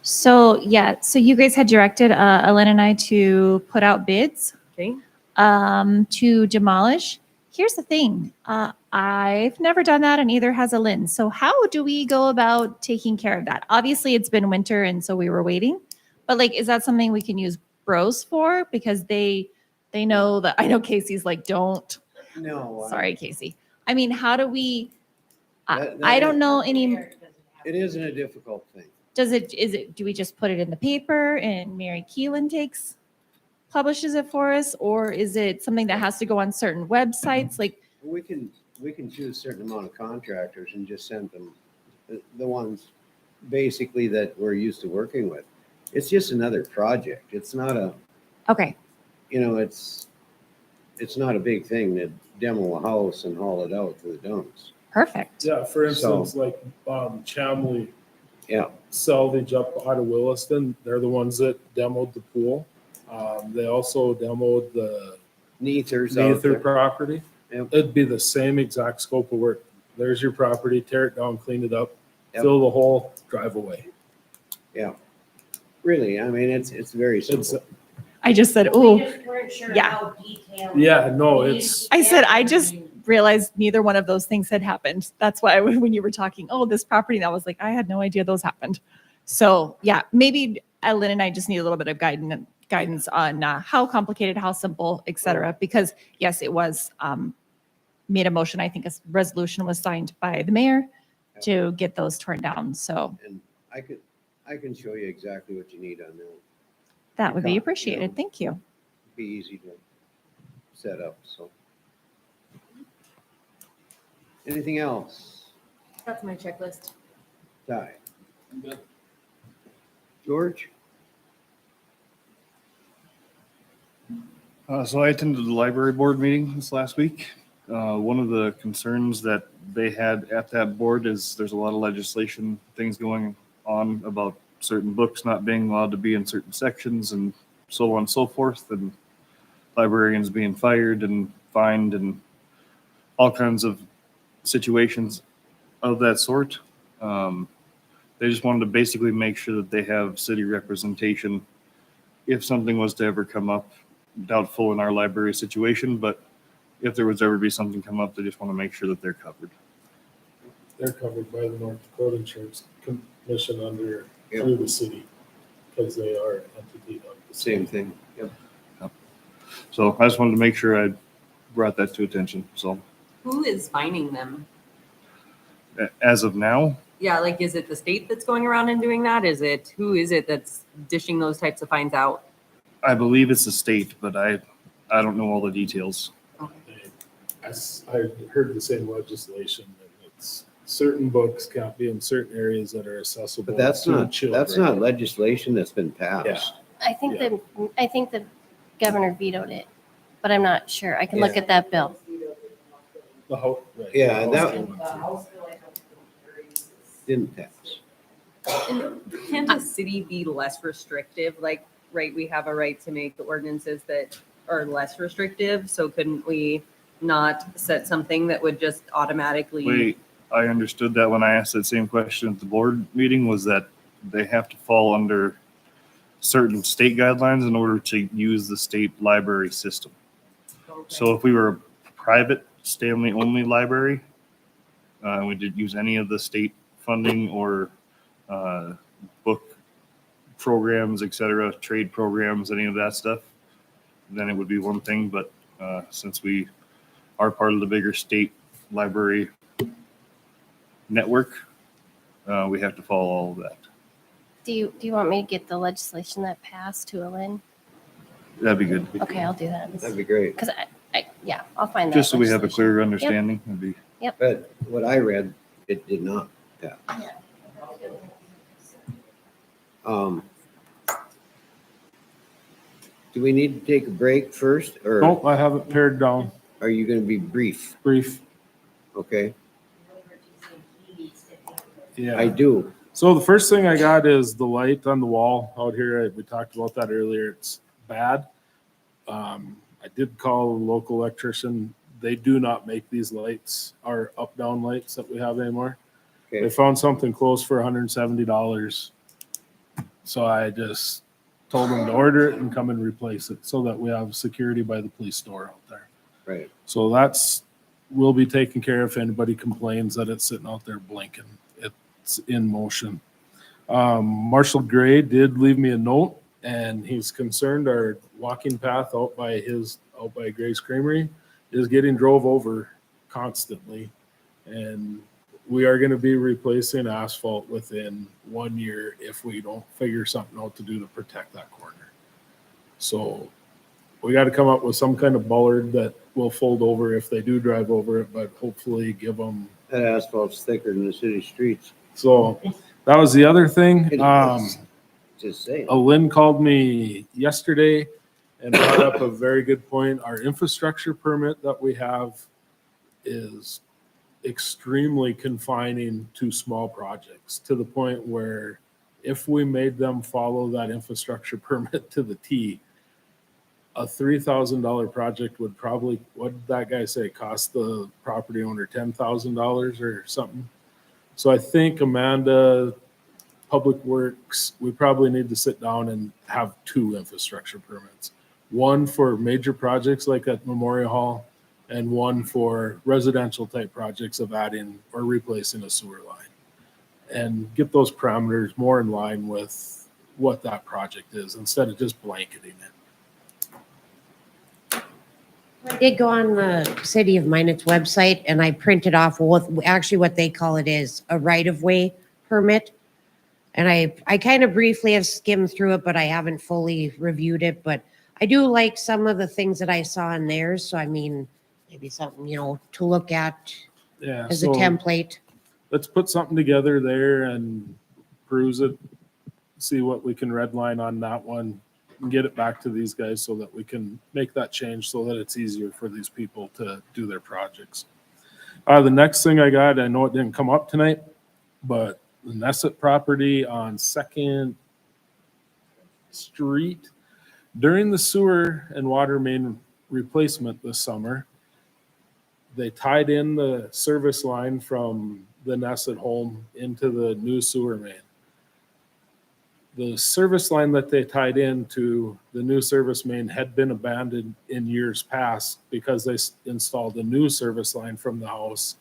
[SPEAKER 6] So you guys had directed Ellen and I to put out bids
[SPEAKER 3] okay,
[SPEAKER 6] to demolish. Here's the thing. I've never done that, and neither has Ellen. So how do we go about taking care of that? Obviously, it's been winter, and so we were waiting. But is that something we can use Bros for? Because they know that. I know Casey's like, don't.
[SPEAKER 1] No.
[SPEAKER 6] Sorry, Casey. I mean, how do we?
[SPEAKER 1] That
[SPEAKER 6] I don't know any.
[SPEAKER 1] It isn't a difficult thing.
[SPEAKER 6] Do we just put it in the paper and Mary Keelan publishes it for us? Or is it something that has to go on certain websites?
[SPEAKER 1] We can choose a certain amount of contractors and just send them the ones basically that we're used to working with. It's just another project. It's not
[SPEAKER 6] Okay.
[SPEAKER 1] it's not a big thing to demo a house and haul it out to the dumps.
[SPEAKER 6] Perfect.
[SPEAKER 5] Yeah, for instance, Chamley
[SPEAKER 1] Yeah.
[SPEAKER 5] Salvage up out of Williston, they're the ones that demoed the pool. They also demoed the
[SPEAKER 1] Neithers out
[SPEAKER 5] Neither
[SPEAKER 1] there.
[SPEAKER 5] property.
[SPEAKER 1] Yep.
[SPEAKER 5] It'd be the same exact scope of work. There's your property, tear it down, clean it up,
[SPEAKER 1] Yep.
[SPEAKER 5] fill the hole, drive away.
[SPEAKER 1] Yeah. Really, I mean, it's very simple.
[SPEAKER 6] I just said,
[SPEAKER 10] We
[SPEAKER 6] oh,
[SPEAKER 10] just weren't sure
[SPEAKER 6] yeah.
[SPEAKER 10] how detailed.
[SPEAKER 5] Yeah, no, it's,
[SPEAKER 6] I said, I just realized neither one of those things had happened. That's why when you were talking, oh, this property, and I was like, I had no idea those happened. So yeah, maybe Ellen and I just need a little bit of guidance on how complicated, how simple, et cetera. Because yes, it was made a motion. I think a resolution was signed by the mayor to get those torn down. So
[SPEAKER 1] And I can show you exactly what you need on that.
[SPEAKER 6] that would be
[SPEAKER 1] Yeah.
[SPEAKER 6] appreciated. Thank you.
[SPEAKER 1] Be easy to set up, so. Anything else?
[SPEAKER 3] that's my checklist.
[SPEAKER 1] Ty? George?
[SPEAKER 11] So I attended the library board meeting this last week. One of the concerns that they had at that board is there's a lot of legislation, things going on about certain books not being allowed to be in certain sections and so on and so forth, and librarians being fired and fined and all kinds of situations of that sort. They just wanted to basically make sure that they have city representation if something was to ever come up. Doubtful in our library situation, but if there was ever be something come up, they just want to make sure that they're covered.
[SPEAKER 5] they're covered by the North Dakota Insurance Commission
[SPEAKER 1] Yep.
[SPEAKER 5] through the city, because they are an entity of the city.
[SPEAKER 1] Same thing. Yep.
[SPEAKER 11] So I just wanted to make sure I brought that to attention. So
[SPEAKER 3] Who is finding them?
[SPEAKER 11] as of now,
[SPEAKER 3] Yeah, is it the state that's going around and doing that? Who is it that's dishing those types of fines out?
[SPEAKER 11] I believe it's the state, but I don't know all the details.
[SPEAKER 5] I heard the same legislation that it's certain books can't be in certain areas that are accessible
[SPEAKER 1] But that's
[SPEAKER 5] to
[SPEAKER 1] not
[SPEAKER 5] children.
[SPEAKER 1] legislation that's been passed.
[SPEAKER 8] I think the governor vetoed it, but I'm not sure. I can look
[SPEAKER 1] Yeah.
[SPEAKER 8] at that bill.
[SPEAKER 5] The house. Right,
[SPEAKER 1] Yeah,
[SPEAKER 5] the
[SPEAKER 1] that-
[SPEAKER 5] house bill went through.
[SPEAKER 1] Didn't pass.
[SPEAKER 3] And can't a city be less restrictive? Like, right, we have a right to make ordinances that are less restrictive, so couldn't we not set something that would just automatically?
[SPEAKER 11] Wait, I understood that when I asked that same question at the board meeting, was that they have to fall under certain state guidelines in order to use the state library system. So if we were a private Stanley only library, we did use any of the state funding or book programs, et cetera, trade programs, any of that stuff, then it would be one thing. But since we are part of the bigger state library network, we have to follow all of that.
[SPEAKER 8] Do you want me to get the legislation that passed to Ellen?
[SPEAKER 11] That'd be good.
[SPEAKER 8] Okay, I'll do that.
[SPEAKER 1] That'd be great.
[SPEAKER 8] Because yeah, I'll find that.
[SPEAKER 11] Just so we have a
[SPEAKER 8] legislation.
[SPEAKER 11] clearer understanding, that'd be.
[SPEAKER 1] But what I read, it did not pass. Do we need to take a break first, or
[SPEAKER 5] Nope, I have it pared down,
[SPEAKER 1] are you gonna be brief?
[SPEAKER 5] brief.
[SPEAKER 1] Okay,
[SPEAKER 5] Yeah.
[SPEAKER 1] I do.
[SPEAKER 5] So the first thing I got is the light on the wall out here. We talked about that earlier. It's bad. I did call a local electrician. They do not make these lights, our up-down lights that we have anymore. They
[SPEAKER 1] Okay,
[SPEAKER 5] found something close for $170. So I just told them to order it and come and replace it so that we have security by the police store out there.
[SPEAKER 1] right.
[SPEAKER 5] So that's, will be taken care of if anybody complains that it's sitting out there blinking. It's in motion. Marshall Gray did leave me a note, and he's concerned our walking path out by Gray's Creamery is getting drove over constantly. And we are gonna be replacing asphalt within 1 year if we don't figure something out to do to protect that corner. So we gotta come up with some kind of bollard that will fold over if they do drive over it, but hopefully give them.
[SPEAKER 1] That asphalt's thicker than the city streets.
[SPEAKER 5] So that was the other thing.
[SPEAKER 1] It is. Just saying.
[SPEAKER 5] Lynn called me yesterday and brought up a very good point. Our infrastructure permit that we have is extremely confining to small projects, to the point where if we made them follow that infrastructure permit to the T, a $3,000 project would probably, what did that guy say, cost the property owner $10,000 or something? So I think Amanda, Public Works, we probably need to sit down and have 2 infrastructure permits. One for major projects like at Memorial Hall, and one for residential type projects of adding or replacing a sewer line. And get those parameters more in line with what that project is, instead of just blanketing it.
[SPEAKER 10] I did go on the City of Minot's website and I printed off actually what they call it is a right-of-way permit. And I kind of briefly have skimmed through it, but I haven't fully reviewed it. But I do like some of the things that I saw in theirs. So I mean, maybe something, to look at
[SPEAKER 5] Yeah.
[SPEAKER 10] as a
[SPEAKER 5] so
[SPEAKER 10] template.
[SPEAKER 5] let's put something together there and peruse it, see what we can redline on that one, and get it back to these guys so that we can make that change so that it's easier for these people to do their projects. The next thing I got, I know it didn't come up tonight, but the Nesset property on 2nd Street, during the sewer and water main replacement this summer, they tied in the service line from the Nesset home into the new sewer main. The service line that they tied into the new service main had been abandoned in years past because they installed a new service line from the house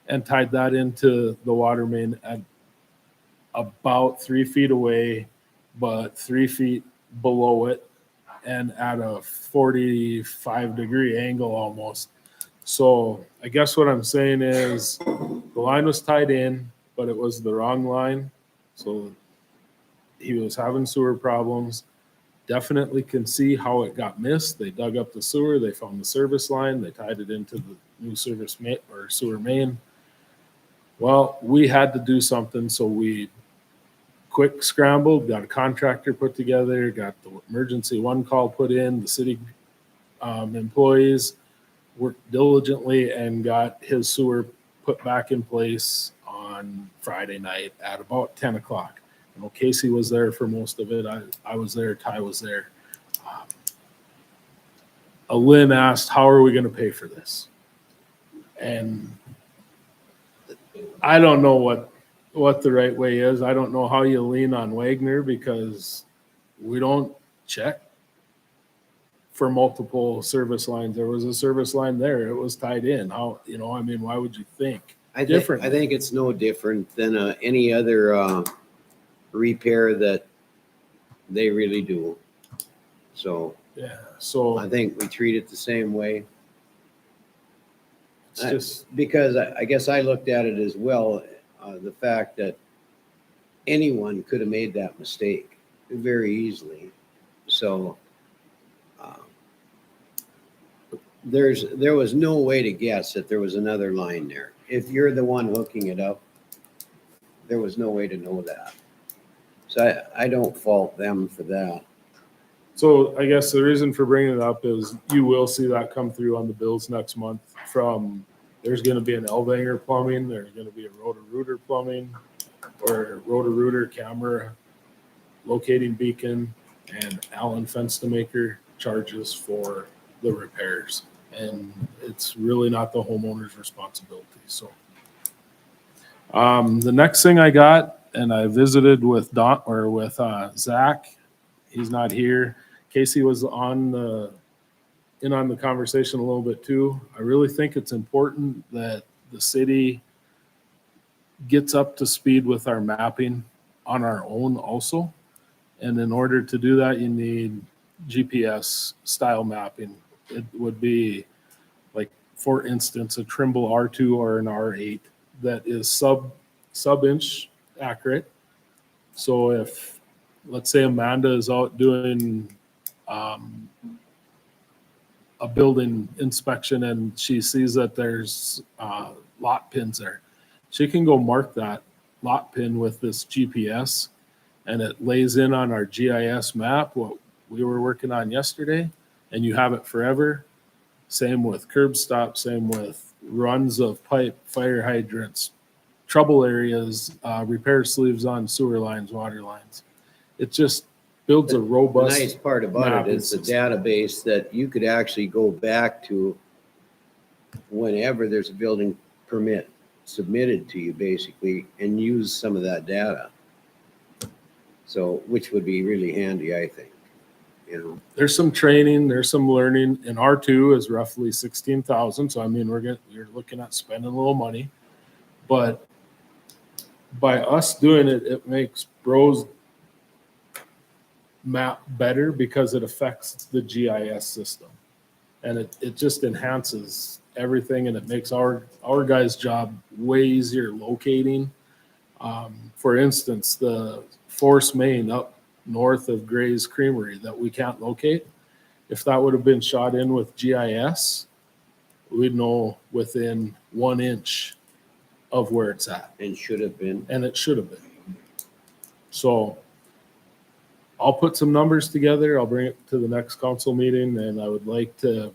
[SPEAKER 5] and tied that into the water main at about 3 feet away, but 3 feet below it and at a 45-degree angle almost. So I guess what I'm saying is the line was tied in, but it was the wrong line. So he was having sewer problems. Definitely can see how it got missed. They dug up the sewer, they found the service line, they tied it into the new service main or sewer main. Well, we had to do something, so we quick scramble, got a contractor put together, got the emergency one call put in, the city employees worked diligently and got his sewer put back in place on Friday night at about 10 o'clock. You know, Casey was there for most of it. I was there, Ty was there. Lynn asked, how are we going to pay for this? And I don't know what the right way is. I don't know how you lean on Wagner because we don't check for multiple service lines. There was a service line there. It was tied in. How, you know, I mean, why would you think?
[SPEAKER 1] I
[SPEAKER 5] Differently.
[SPEAKER 1] think it's no different than any other repair that they really do. So
[SPEAKER 5] Yeah, so
[SPEAKER 1] I think we treat it the same way.
[SPEAKER 5] it's just,
[SPEAKER 1] Because I guess I looked at it as well, the fact that anyone could have made that mistake very easily. So there was no way to guess that there was another line there. If you're the one hooking it up, there was no way to know that. So I don't fault them for that.
[SPEAKER 5] so I guess the reason for bringing it up is you will see that come through on the bills next month from, there's going to be an Elvanger plumbing, there's going to be a Roto-Rooter plumbing, or Roto-Rooter camera locating beacon, and Allen Fenstemaker charges for the repairs. And it's really not the homeowner's responsibility, so. The next thing I got, and I visited with Zach, he's not here. Casey was in on the conversation a little bit too. I really think it's important that the city gets up to speed with our mapping on our own also. And in order to do that, you need GPS style mapping. It would be like, for instance, a Trimble R2 or an R8 that is sub-inch accurate. So if, let's say Amanda is out doing a building inspection and she sees that there's lot pins there, she can go mark that lot pin with this GPS, and it lays in on our GIS map what we were working on yesterday, and you have it forever. Same with curb stops, same with runs of pipe, fire hydrants, trouble areas, repair sleeves on sewer lines, water lines. It just builds a
[SPEAKER 1] The
[SPEAKER 5] robust.
[SPEAKER 1] nice part about it is the database that you could actually go back to whenever there's a building permit submitted to you, basically, and use some of that data. So, which would be really handy, I think, you know.
[SPEAKER 5] There's some training, there's some learning, and R2 is roughly 16,000. So I mean, you're looking at spending a little money, but by us doing it, it makes Bros map better because it affects the GIS system, and it just enhances everything, and it makes our guys' job way easier locating. For instance, the force main up north of Gray's Creamery that we can't locate, if that would have been shot in with GIS, we'd know within 1 inch of where it's at.
[SPEAKER 1] And should have been.
[SPEAKER 5] And it should have been. So I'll put some numbers together. I'll bring it to the next council meeting, and I would like to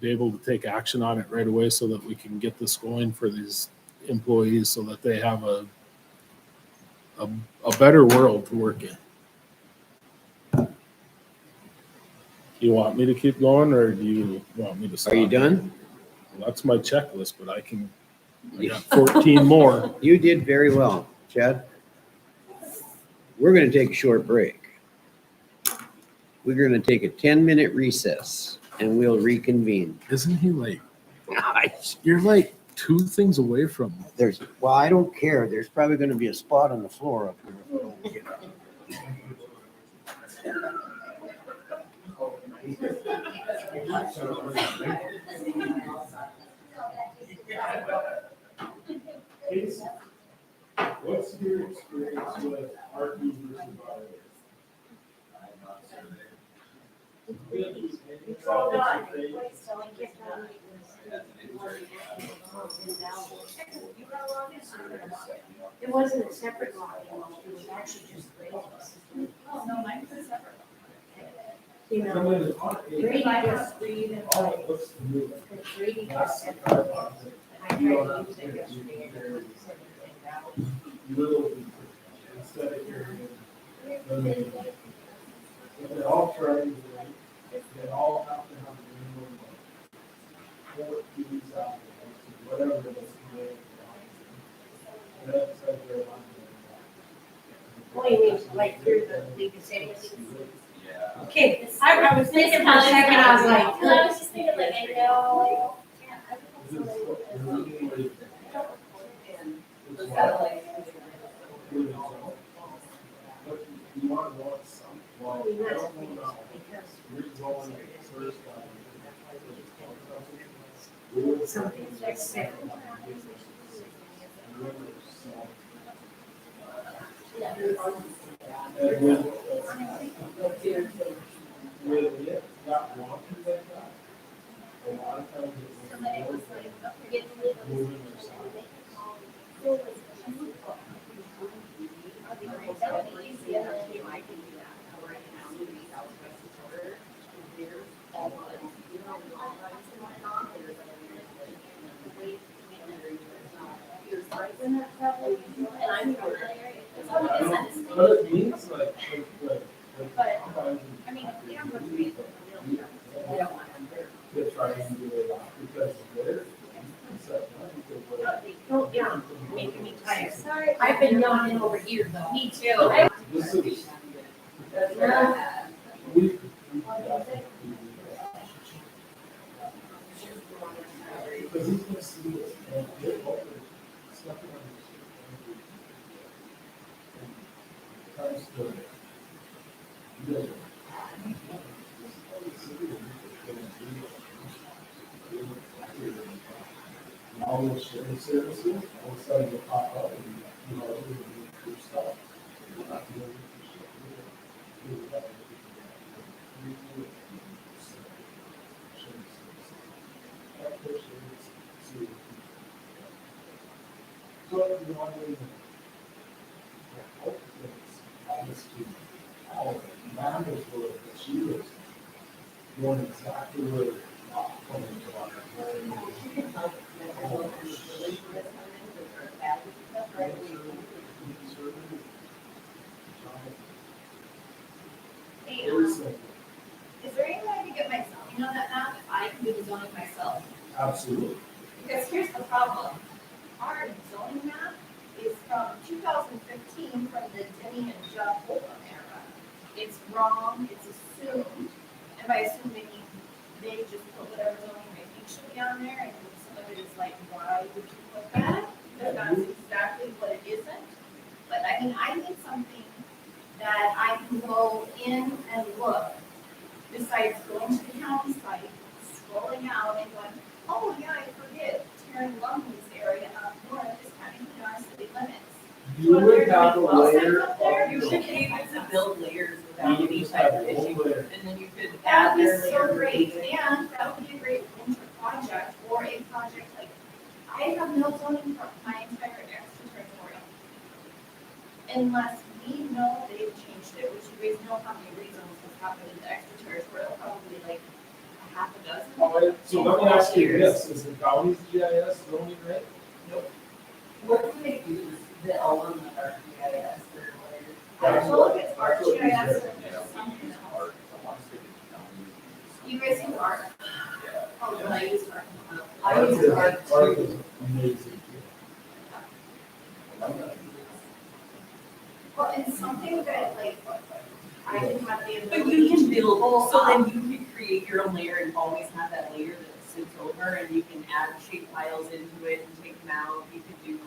[SPEAKER 5] be able to take action on it right away so that we can get this going for these employees so that they have a better world to work in. You want me to keep going, or do you want me to stop?
[SPEAKER 1] Are you done?
[SPEAKER 5] Well, that's my checklist, but I got 14 more.
[SPEAKER 1] You did very well, Chad. We're going to take a short break. We're going to take a 10-minute recess, and we'll reconvene.
[SPEAKER 5] Isn't he like, you're like 2 things away from me.
[SPEAKER 1] Well, I don't care. There's probably going to be a spot on the floor up here if we don't get up.
[SPEAKER 5] What's your experience with R2 versus R8?
[SPEAKER 10] It wasn't a separate lot, it was actually just Brady's.
[SPEAKER 6] Oh, no, mine's a separate.
[SPEAKER 10] You know, Brady just Brady just said, I tried to use it yesterday and it said that.
[SPEAKER 5] They all try, they all have to have minimum four keys out, whatever it is. That's like they're on
[SPEAKER 10] What do you mean, like through the League of Cities? Okay, I was thinking for a second, I was like.
[SPEAKER 6] I was just thinking like, I know.
[SPEAKER 5] You want to want some, well, I don't know, you're going first.
[SPEAKER 10] Something like that.
[SPEAKER 5] And with it, not wanting like that, a lot of times it's moving yourself. But it means like,
[SPEAKER 6] I mean, yeah, but we
[SPEAKER 5] to try and do it because they're.
[SPEAKER 10] Oh, yeah, making me tired. I've been yawning over here though.
[SPEAKER 6] Me too.
[SPEAKER 5] This is. We. Because he's gonna see this and they're all stuff in comes to. You guys are- And all those sharing services, all of a sudden they pop up and, you know, they're doing cool stuff. You're not doing it. So you want to honestly, how matters were that she was going exactly where not coming to our.
[SPEAKER 6] Hey, is there any way I can get my zoning on that map if I can do the zoning myself?
[SPEAKER 5] Absolutely.
[SPEAKER 6] Because here's the problem. Our zoning map is from 2015 from the Denny and Jeff Holcomb era. It's wrong, it's assumed, and by assuming, they just put whatever zoning they think should be on there, and some of it is like, why would you put that? Because that's exactly what it isn't. But I mean, I need something that I can go in and look, besides going to the county site, scrolling out and going, oh yeah, I forget, Taryn Lumley's area up north is kind of in our city limits.
[SPEAKER 5] You would have a layer.
[SPEAKER 3] You should be able to build layers without any type of issue, and then you could
[SPEAKER 6] That
[SPEAKER 3] add
[SPEAKER 6] would
[SPEAKER 3] their
[SPEAKER 6] be so
[SPEAKER 3] layer.
[SPEAKER 6] great, and that would be a great winter project, or a project like, I have no zoning for my entire extraterritorial. Unless we know they've changed it, which you guys know how many reasons has happened in the extraterritorial, probably like a half a dozen.
[SPEAKER 5] All right, so let me ask you this, is the county's GIS zoning right?
[SPEAKER 3] What do they use, the all on the RGIS or whatever?
[SPEAKER 6] I will look at ArcGIS or there's something else. You guys use ARC? Oh, but I use ARC.
[SPEAKER 3] I use
[SPEAKER 5] Ours
[SPEAKER 3] ARC
[SPEAKER 5] is- ours
[SPEAKER 3] too.
[SPEAKER 5] is amazing.
[SPEAKER 6] Well, it's something that like, I can have the
[SPEAKER 3] But
[SPEAKER 6] ability.
[SPEAKER 3] you can
[SPEAKER 6] to
[SPEAKER 3] build,
[SPEAKER 6] pull
[SPEAKER 3] so then
[SPEAKER 6] up.
[SPEAKER 3] you can create your own layer and always have that layer that sits over, and you can add shape files into it and take them out, you can do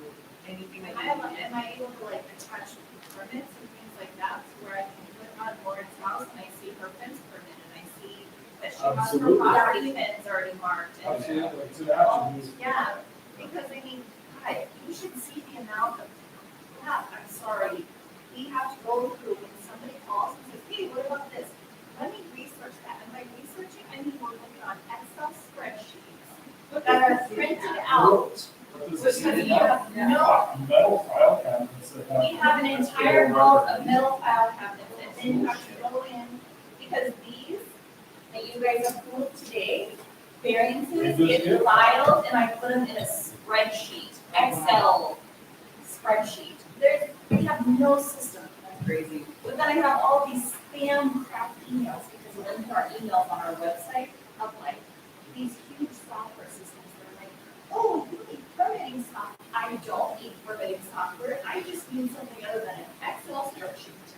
[SPEAKER 3] anything that you want.
[SPEAKER 6] Am I able to like attach permits and things like that, to where I can click on Lauren's house and I see her fence permit, and I see that she has her
[SPEAKER 5] Absolutely.
[SPEAKER 6] property fence already marked, and
[SPEAKER 5] Absolutely, it's an attribute.
[SPEAKER 6] yeah, because I mean, God, you should see the amount of crap, I'm sorry, we have to go through when somebody calls and says, hey, what about this? Let me research that, and by researching, I mean, we're looking on Excel spreadsheets that are printed out.
[SPEAKER 5] What does this
[SPEAKER 6] Because
[SPEAKER 5] say?
[SPEAKER 6] you have no,
[SPEAKER 5] Metal file cabinet.
[SPEAKER 14] because these that you guys approved today, variances get filed and I put them in a spreadsheet, Excel spreadsheet. We have no system. That's crazy. But then I have all these spam crap emails because we link our emails on our website of like these huge software systems that are like, oh, you need permitting software. I don't need permitting software. I just need something other than an Excel spreadsheet.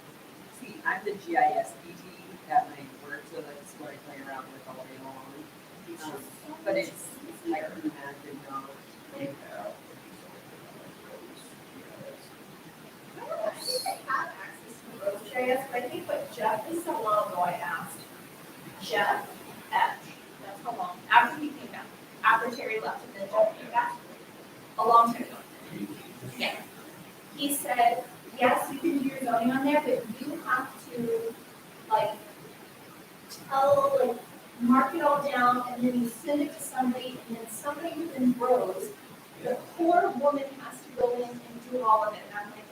[SPEAKER 3] See, I'm the GIS PT at my work, so that's what I play around with all day long. But it's, I can imagine how.
[SPEAKER 14] I don't think I have access to road GIS, but I think what Jeff, this is how long ago I asked. Jeff Etch, that's how long, after he came back, after Terry left and then Jeff came back, a long time ago. Yeah. He said, yes, you can do your zoning on there, but you have to, like, mark it all down, and then you send it to somebody, and then somebody within Rose, the core woman has to go in and do all of it. And I'm like,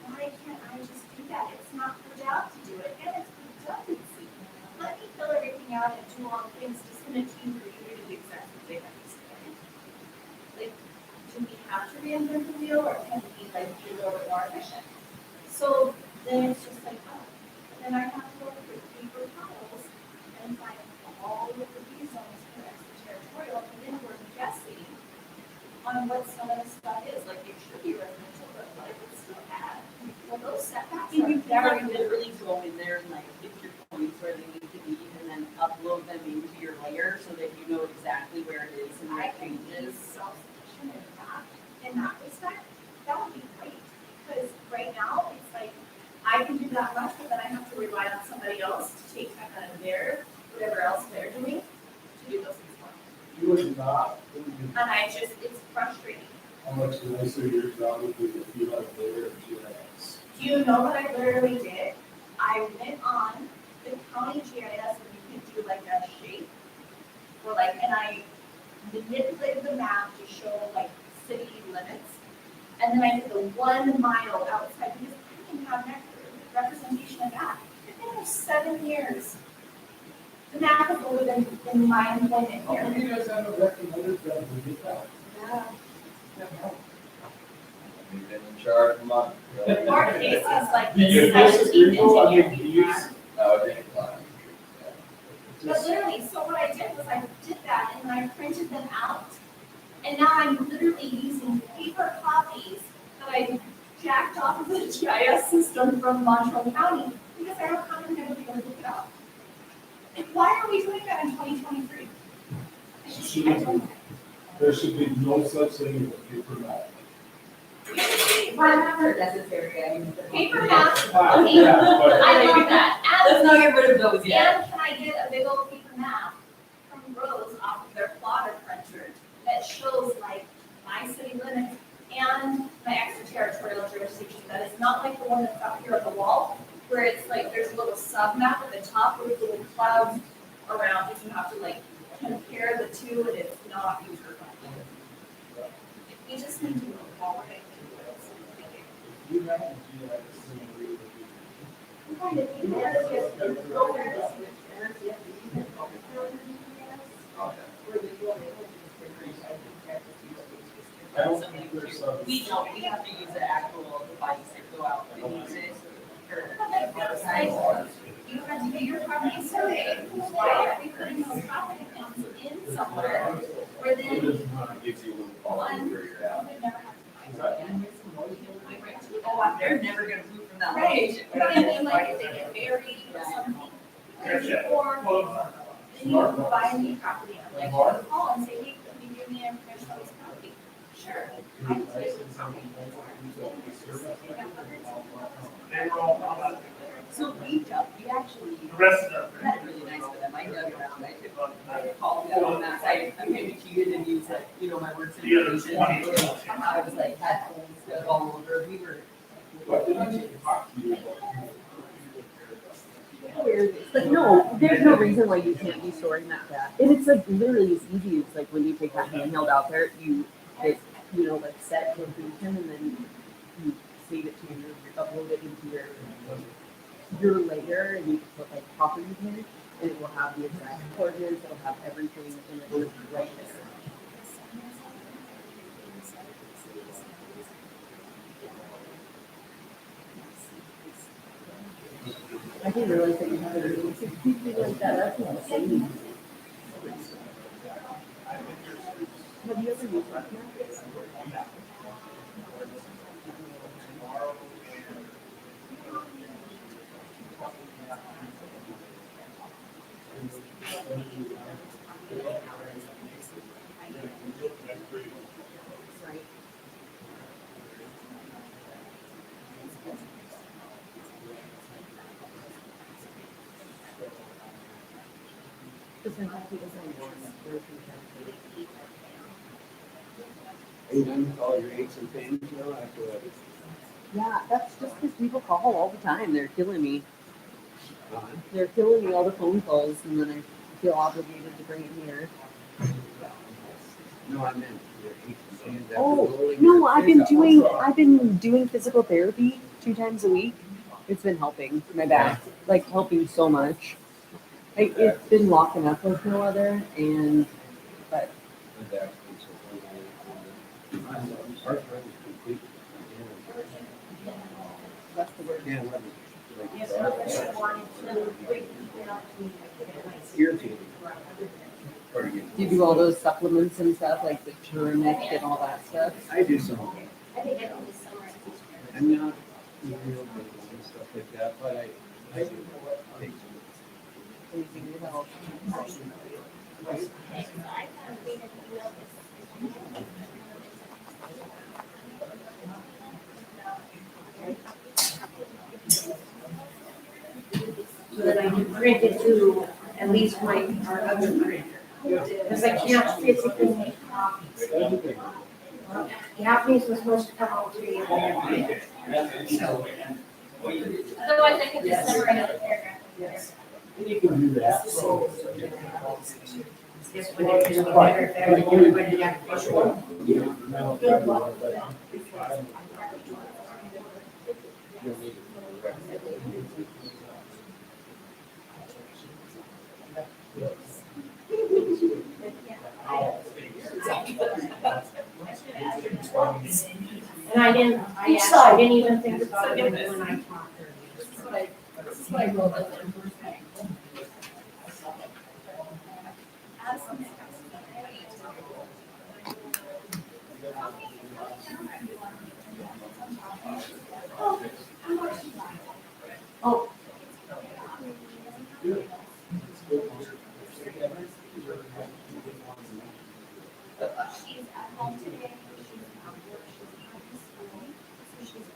[SPEAKER 14] why can't I just do that? It's not her job to do it, and it's redundancy. Let me fill everything out and do all the things to send it to you for you to do the exact same thing. Like, do we have to reinvent the wheel, or can we like be a little bit more efficient? So then it's just like, oh, and then I have to go through paper files and find all of the zones for extraterritorial, and then we're guessing on what some of the stuff is. Like, it should be residential, but what if it's still bad? Well, those setbacks are
[SPEAKER 3] You
[SPEAKER 14] very
[SPEAKER 3] can literally go in there and like pick your points where they need to be and then upload them into your layer so that you know exactly where it is and
[SPEAKER 14] I
[SPEAKER 3] where
[SPEAKER 14] can be
[SPEAKER 3] changes.
[SPEAKER 14] self-sufficient in that respect. That would be great, because right now, it's like, I can do that much, but then I have to rely on somebody else to take time out of their, whatever else they're doing, to do those things for me.
[SPEAKER 5] You would not.
[SPEAKER 14] And I just, it's frustrating.
[SPEAKER 5] How much nicer your job would be if you had their GIS?
[SPEAKER 14] Do you know what I literally did? I went on the county GIS and you can do like a shape, or like, and I manipulated the map to show like city limits. And then I did the 1 mile outside, because I didn't have representation of that. It's been for 7 years. The map is older than my employment
[SPEAKER 5] How come
[SPEAKER 14] here.
[SPEAKER 5] you guys haven't recommended them to get that?
[SPEAKER 14] Yeah.
[SPEAKER 15] We've been in charge of month.
[SPEAKER 14] Our case is like
[SPEAKER 5] Do
[SPEAKER 14] the
[SPEAKER 5] you guys
[SPEAKER 14] 17th
[SPEAKER 5] agree, though? I
[SPEAKER 14] engineer
[SPEAKER 5] mean,
[SPEAKER 14] we had.
[SPEAKER 15] Okay.
[SPEAKER 14] But literally, so what I did was I did that and I printed them out. And now I'm literally using paper copies that I jacked off of the GIS system from Montreal County because I don't have anybody to look it up. Like, why are we doing that in 2023? I don't know.
[SPEAKER 5] There should be no such thing as a paper map.
[SPEAKER 3] Well, not necessary, I mean.
[SPEAKER 14] Paper maps, okay,
[SPEAKER 5] Yeah, but-
[SPEAKER 14] I love that.
[SPEAKER 3] Let's not get rid of those yet.
[SPEAKER 14] And can I get a big old paper map from Rose off of their plotter printer that shows like my city limits and my extraterritorial jurisdiction? That is not like the one that's up here on the wall, where it's like there's a little sub map at the top with little clouds around it. You have to like compare the two, and it's not user friendly. We just need to move forward. I think.
[SPEAKER 5] You have a GIS summary of
[SPEAKER 14] I'm going to do that.
[SPEAKER 5] I don't think there's some.
[SPEAKER 3] We don't, we have to use the actual device to go out and use it.
[SPEAKER 14] You had to do your property survey. Why are we putting those property counts in somewhere where then
[SPEAKER 15] Gives you a little
[SPEAKER 14] one
[SPEAKER 15] figure it out.
[SPEAKER 14] would never have to find it?
[SPEAKER 3] Oh, they're never gonna move from that
[SPEAKER 14] Right,
[SPEAKER 3] location.
[SPEAKER 14] but I mean, like, if they get buried or something, or then you buy a new property, I'm like, you call and say, hey, can you give me information on this property? Sure. I can tell you the property.
[SPEAKER 3] So we actually, had really nice for them, I dug around, I called them on that site, I maybe cheated and used like, you know, my work situation. I was like, had holes dug all over, we were. But no, there's no reason why you can't be storing that back. And it's like literally as easy, it's like when you take that handheld out there, you hit, you know, like set location and then you save it to your, upload it into your. your layer and you can put like property pin and it will have the exact coordinates, it'll have everything in the group right there. I didn't realize that you had a really something like that. That's insane. Have you ever used that? Right. Because in fact, he doesn't want that version.
[SPEAKER 1] Are you done with all your aches and pains now after that?
[SPEAKER 3] Yeah, that's just because people call all the time. They're killing me.
[SPEAKER 1] Uh-huh.
[SPEAKER 3] They're killing me all the phone calls, and then I feel obligated to bring it here.
[SPEAKER 1] No, I meant your aches and pains after
[SPEAKER 3] Oh
[SPEAKER 1] rolling
[SPEAKER 3] no,
[SPEAKER 1] your
[SPEAKER 3] I've been doing physical therapy 2 times a week. It's been helping my back, like helping so much. It's been locking up with no other, and but that's the word.
[SPEAKER 1] Yeah,
[SPEAKER 3] Do you do all those supplements and stuff like the turmeric and all that stuff?
[SPEAKER 1] I do some. I'm not real big on stuff like that, but I do take some.
[SPEAKER 3] Anything to help.
[SPEAKER 10] So that I can print it to at least our other printer. Because I can't physically make copies. Copies was supposed to come out to you.
[SPEAKER 14] Otherwise, I could just separate out the paragraph.
[SPEAKER 10] Yes.
[SPEAKER 1] You can do that.
[SPEAKER 10] Just when it is better, if everybody got visual. And I didn't even think about it when I talked to her.
[SPEAKER 14] She's at home today, she's out work, she's not in school, so she's.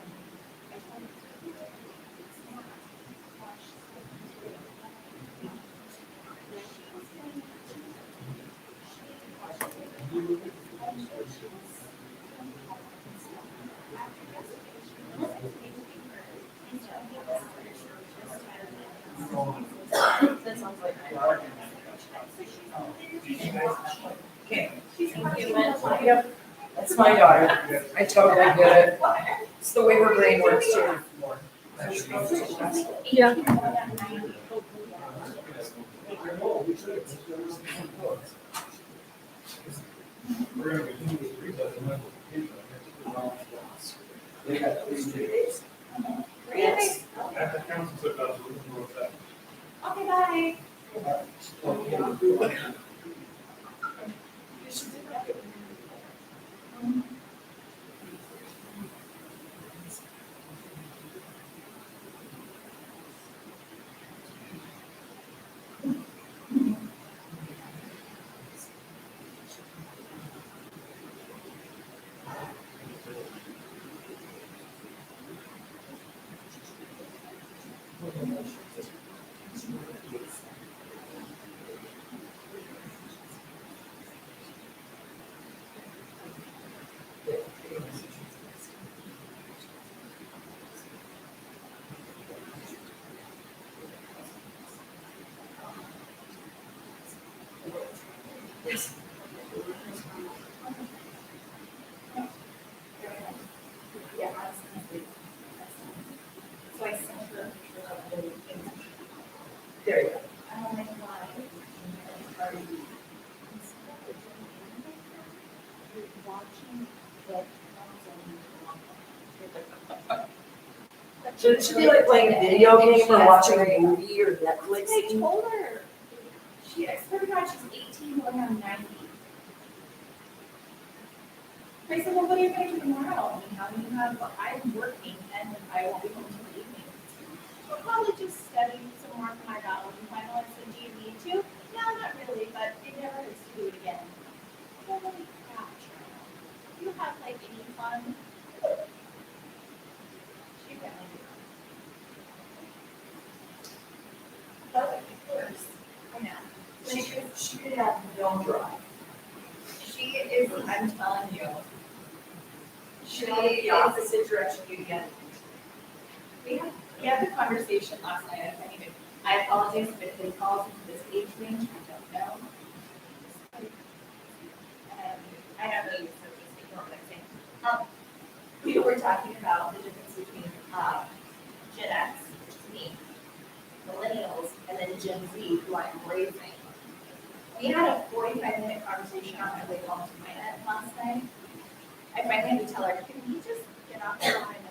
[SPEAKER 10] That sounds like. Okay. Yep, that's my daughter. I totally get it. It's the way her brain works too.
[SPEAKER 3] Yeah.
[SPEAKER 14] Okay, bye. So I sent her. And I'm like, why? Are you watching the
[SPEAKER 16] Should it be like playing a video game or watching a movie or Netflix?
[SPEAKER 14] I told her. I swear to God, she's 18 going on 90. I said, well, what are you going to do tomorrow? I'm working and I won't be home till the evening. I'll probably just study some more for my biology final. I said, do you need to? No, not really, but it never hurts to do it again. Holy crap, Cheryl. Do you have like any fun? She apparently did. But of course, I know.
[SPEAKER 16] She could have no drive.
[SPEAKER 14] She is, I'm telling you.
[SPEAKER 16] She went the opposite direction you get.
[SPEAKER 14] We had the conversation last night. I apologize if it falls into this age range. I don't know. I don't know. So just ignore what I'm saying. We were talking about the difference between Gen X, which is me, millennials, and then Gen Z, who I'm raising. We had a 45-minute conversation on my way home to my aunt last night. I finally had to tell her, can we just get off the line and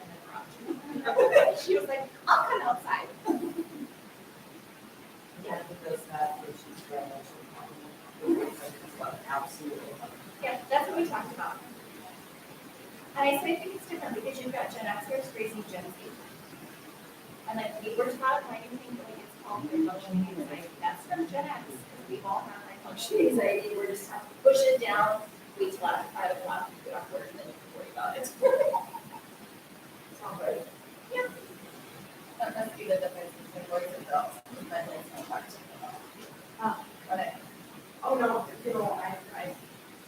[SPEAKER 14] then garage? She was like, I'll come outside.
[SPEAKER 16] Yeah, because that is very much absolutely.
[SPEAKER 14] Yeah, that's what we talked about. And I say I think it's different because you've got Gen Xers raising Gen Z. And like we were taught, why do you think like it's called emotion anxiety? That's from Gen X, because we've all had emotion anxiety. We're just have to push it down, wait till after 5 o'clock, get off work, and then you can worry about it.
[SPEAKER 16] Sounds right.
[SPEAKER 14] Yeah. That must be the difference between boys and girls, but it's not hard to know. But oh no, you know,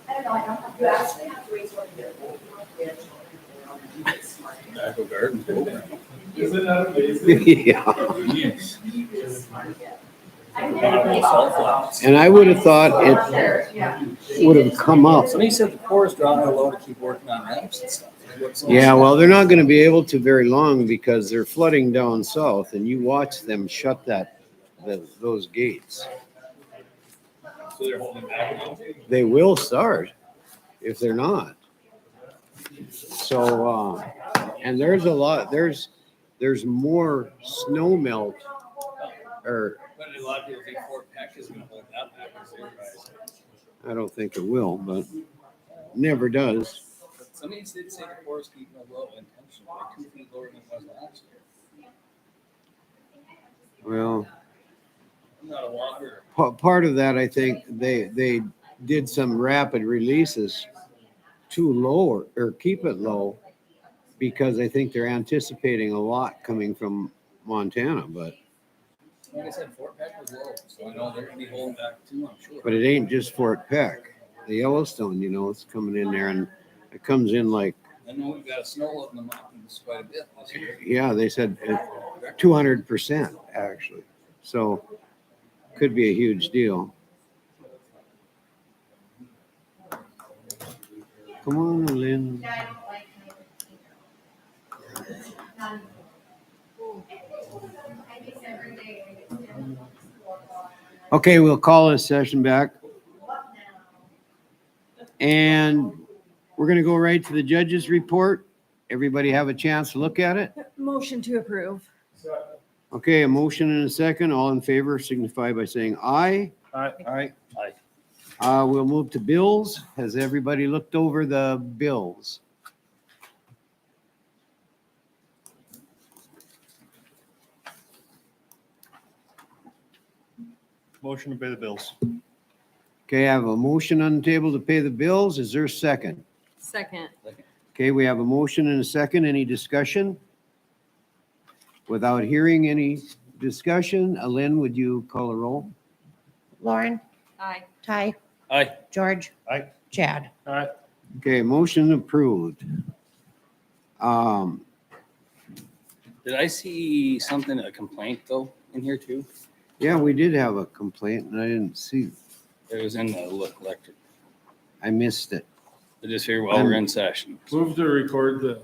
[SPEAKER 14] I don't know, I don't have.
[SPEAKER 16] You actually have to wait till you get old enough to actually get smart.
[SPEAKER 2] Tobacco garden program.
[SPEAKER 5] Isn't that amazing?
[SPEAKER 1] Yeah.
[SPEAKER 14] I've never played
[SPEAKER 1] And I would have thought it would have come up.
[SPEAKER 2] Somebody said the Corps are not allowed to keep working on ramps and stuff.
[SPEAKER 1] Yeah, well, they're not gonna be able to very long because they're flooding down south and you watch them shut those gates.
[SPEAKER 2] So they're holding back now.
[SPEAKER 1] They will start if they're not. So, and there's more snow melt or
[SPEAKER 2] But a lot of people think Fort Peck is gonna hold that back as they rise.
[SPEAKER 1] I don't think it will, but never does.
[SPEAKER 2] Somebody did say the Corps is keeping it low intentionally, like 2 feet lower than it was last year.
[SPEAKER 1] Well,
[SPEAKER 2] I'm not a walker.
[SPEAKER 1] part of that, I think they did some rapid releases too low or keep it low because I think they're anticipating a lot coming from Montana, but
[SPEAKER 2] Like I said, Fort Peck was low, so I know they're gonna be holding back too, I'm sure.
[SPEAKER 1] it ain't just Fort Peck. The Yellowstone, it's coming in there and it comes in like,
[SPEAKER 2] I know we've got a snow load in the mountains quite a bit this year.
[SPEAKER 1] yeah, they said 200% actually. So could be a huge deal. Come on, Lynn.
[SPEAKER 14] Yeah, I don't like I think every day I get scared.
[SPEAKER 1] Okay, we'll call this session back. And we're going to go right to the judge's report. Everybody have a chance to look at it?
[SPEAKER 3] Motion to approve.
[SPEAKER 1] Okay, a motion and a second. All in favor signify by saying aye.
[SPEAKER 11] Aye.
[SPEAKER 1] Aye. We'll move to bills. Has everybody looked over the bills?
[SPEAKER 11] Motion to pay the bills.
[SPEAKER 1] Okay, I have a motion on the table to pay the bills. Is there a second?
[SPEAKER 3] Second.
[SPEAKER 1] Okay, we have a motion and a second. Any discussion? Without hearing any discussion, Lynn, would you call a roll?
[SPEAKER 10] Lauren,
[SPEAKER 3] Aye.
[SPEAKER 10] Ty,
[SPEAKER 2] Aye.
[SPEAKER 10] George.
[SPEAKER 11] Aye.
[SPEAKER 10] Chad.
[SPEAKER 1] Okay, motion approved.
[SPEAKER 2] Did I see something, a complaint though, in here too?
[SPEAKER 1] Yeah, we did have a complaint and I didn't see,
[SPEAKER 2] It was in the electric.
[SPEAKER 1] I missed it.
[SPEAKER 2] I just hear while we're in session.
[SPEAKER 5] Move to record the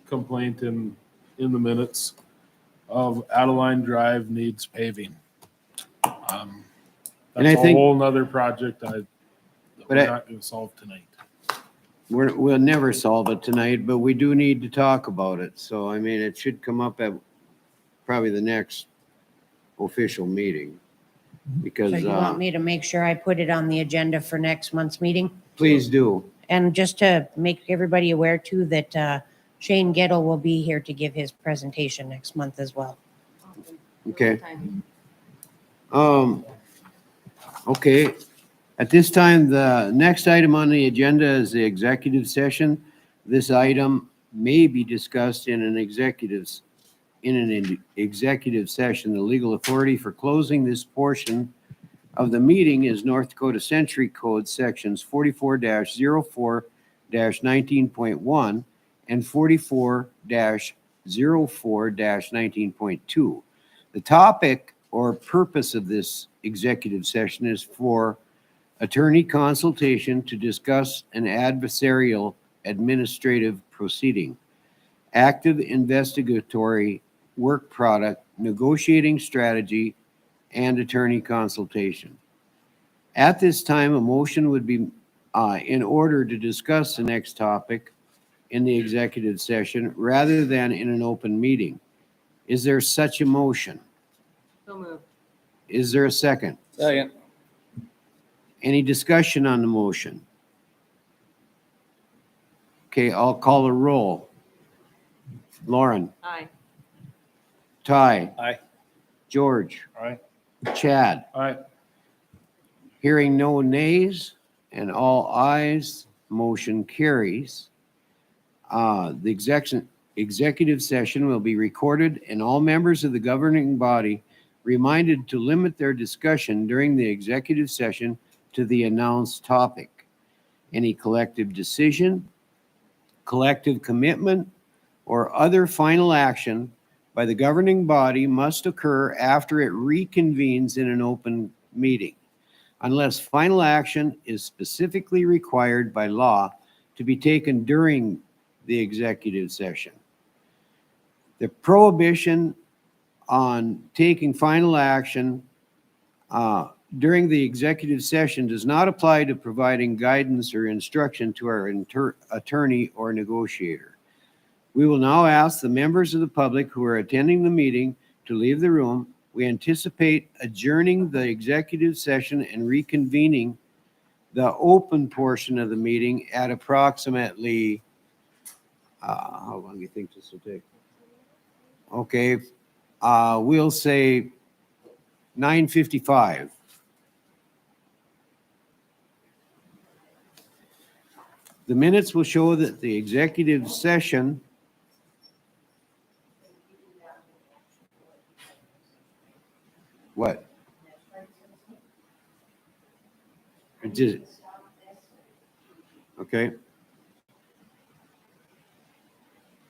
[SPEAKER 5] complaint in the minutes of Adeline Drive needs paving.
[SPEAKER 1] And I
[SPEAKER 5] That's a
[SPEAKER 1] think-
[SPEAKER 5] whole nother project that
[SPEAKER 1] But
[SPEAKER 5] we're
[SPEAKER 1] I-
[SPEAKER 5] not gonna solve tonight.
[SPEAKER 1] We'll never solve it tonight, but we do need to talk about it. So, I mean, it should come up at probably the next official meeting. Because,
[SPEAKER 10] So you want me to make sure I put it on the agenda for next month's meeting?
[SPEAKER 1] please do.
[SPEAKER 10] And just to make everybody aware too, that Shane Gettle will be here to give his presentation next month as well.
[SPEAKER 1] Okay. Okay, at this time, the next item on the agenda is the executive session. This item may be discussed in an executive session. The legal authority for closing this portion of the meeting is North Dakota Century Code Sections 44-04-19.1 and 44-04-19.2. The topic or purpose of this executive session is for attorney consultation to discuss an adversarial administrative proceeding, active investigatory work product, negotiating strategy, and attorney consultation. At this time, a motion would be in order to discuss the next topic in the executive session rather than in an open meeting. Is there such a motion?
[SPEAKER 3] So moved.
[SPEAKER 1] Is there a second?
[SPEAKER 2] Second.
[SPEAKER 1] Any discussion on the motion? Okay, I'll call a roll. Lauren,
[SPEAKER 3] Aye.
[SPEAKER 1] Ty,
[SPEAKER 2] Aye.
[SPEAKER 1] George,
[SPEAKER 11] Aye.
[SPEAKER 1] Chad.
[SPEAKER 5] All right,
[SPEAKER 1] Hearing no nays and all ayes, motion carries. The executive session will be recorded and all members of the governing body reminded to limit their discussion during the executive session to the announced topic. Any collective decision, collective commitment, or other final action by the governing body must occur after it reconvenes in an open meeting, unless final action is specifically required by law to be taken during the executive session. The prohibition on taking final action during the executive session does not apply to providing guidance or instruction to our attorney or negotiator. We will now ask the members of the public who are attending the meeting to leave the room. We anticipate adjourning the executive session and reconvening the open portion of the meeting at approximately, how long do you think this will take? Okay, we'll say 9:55. The minutes will show that the executive session what? It did. Okay.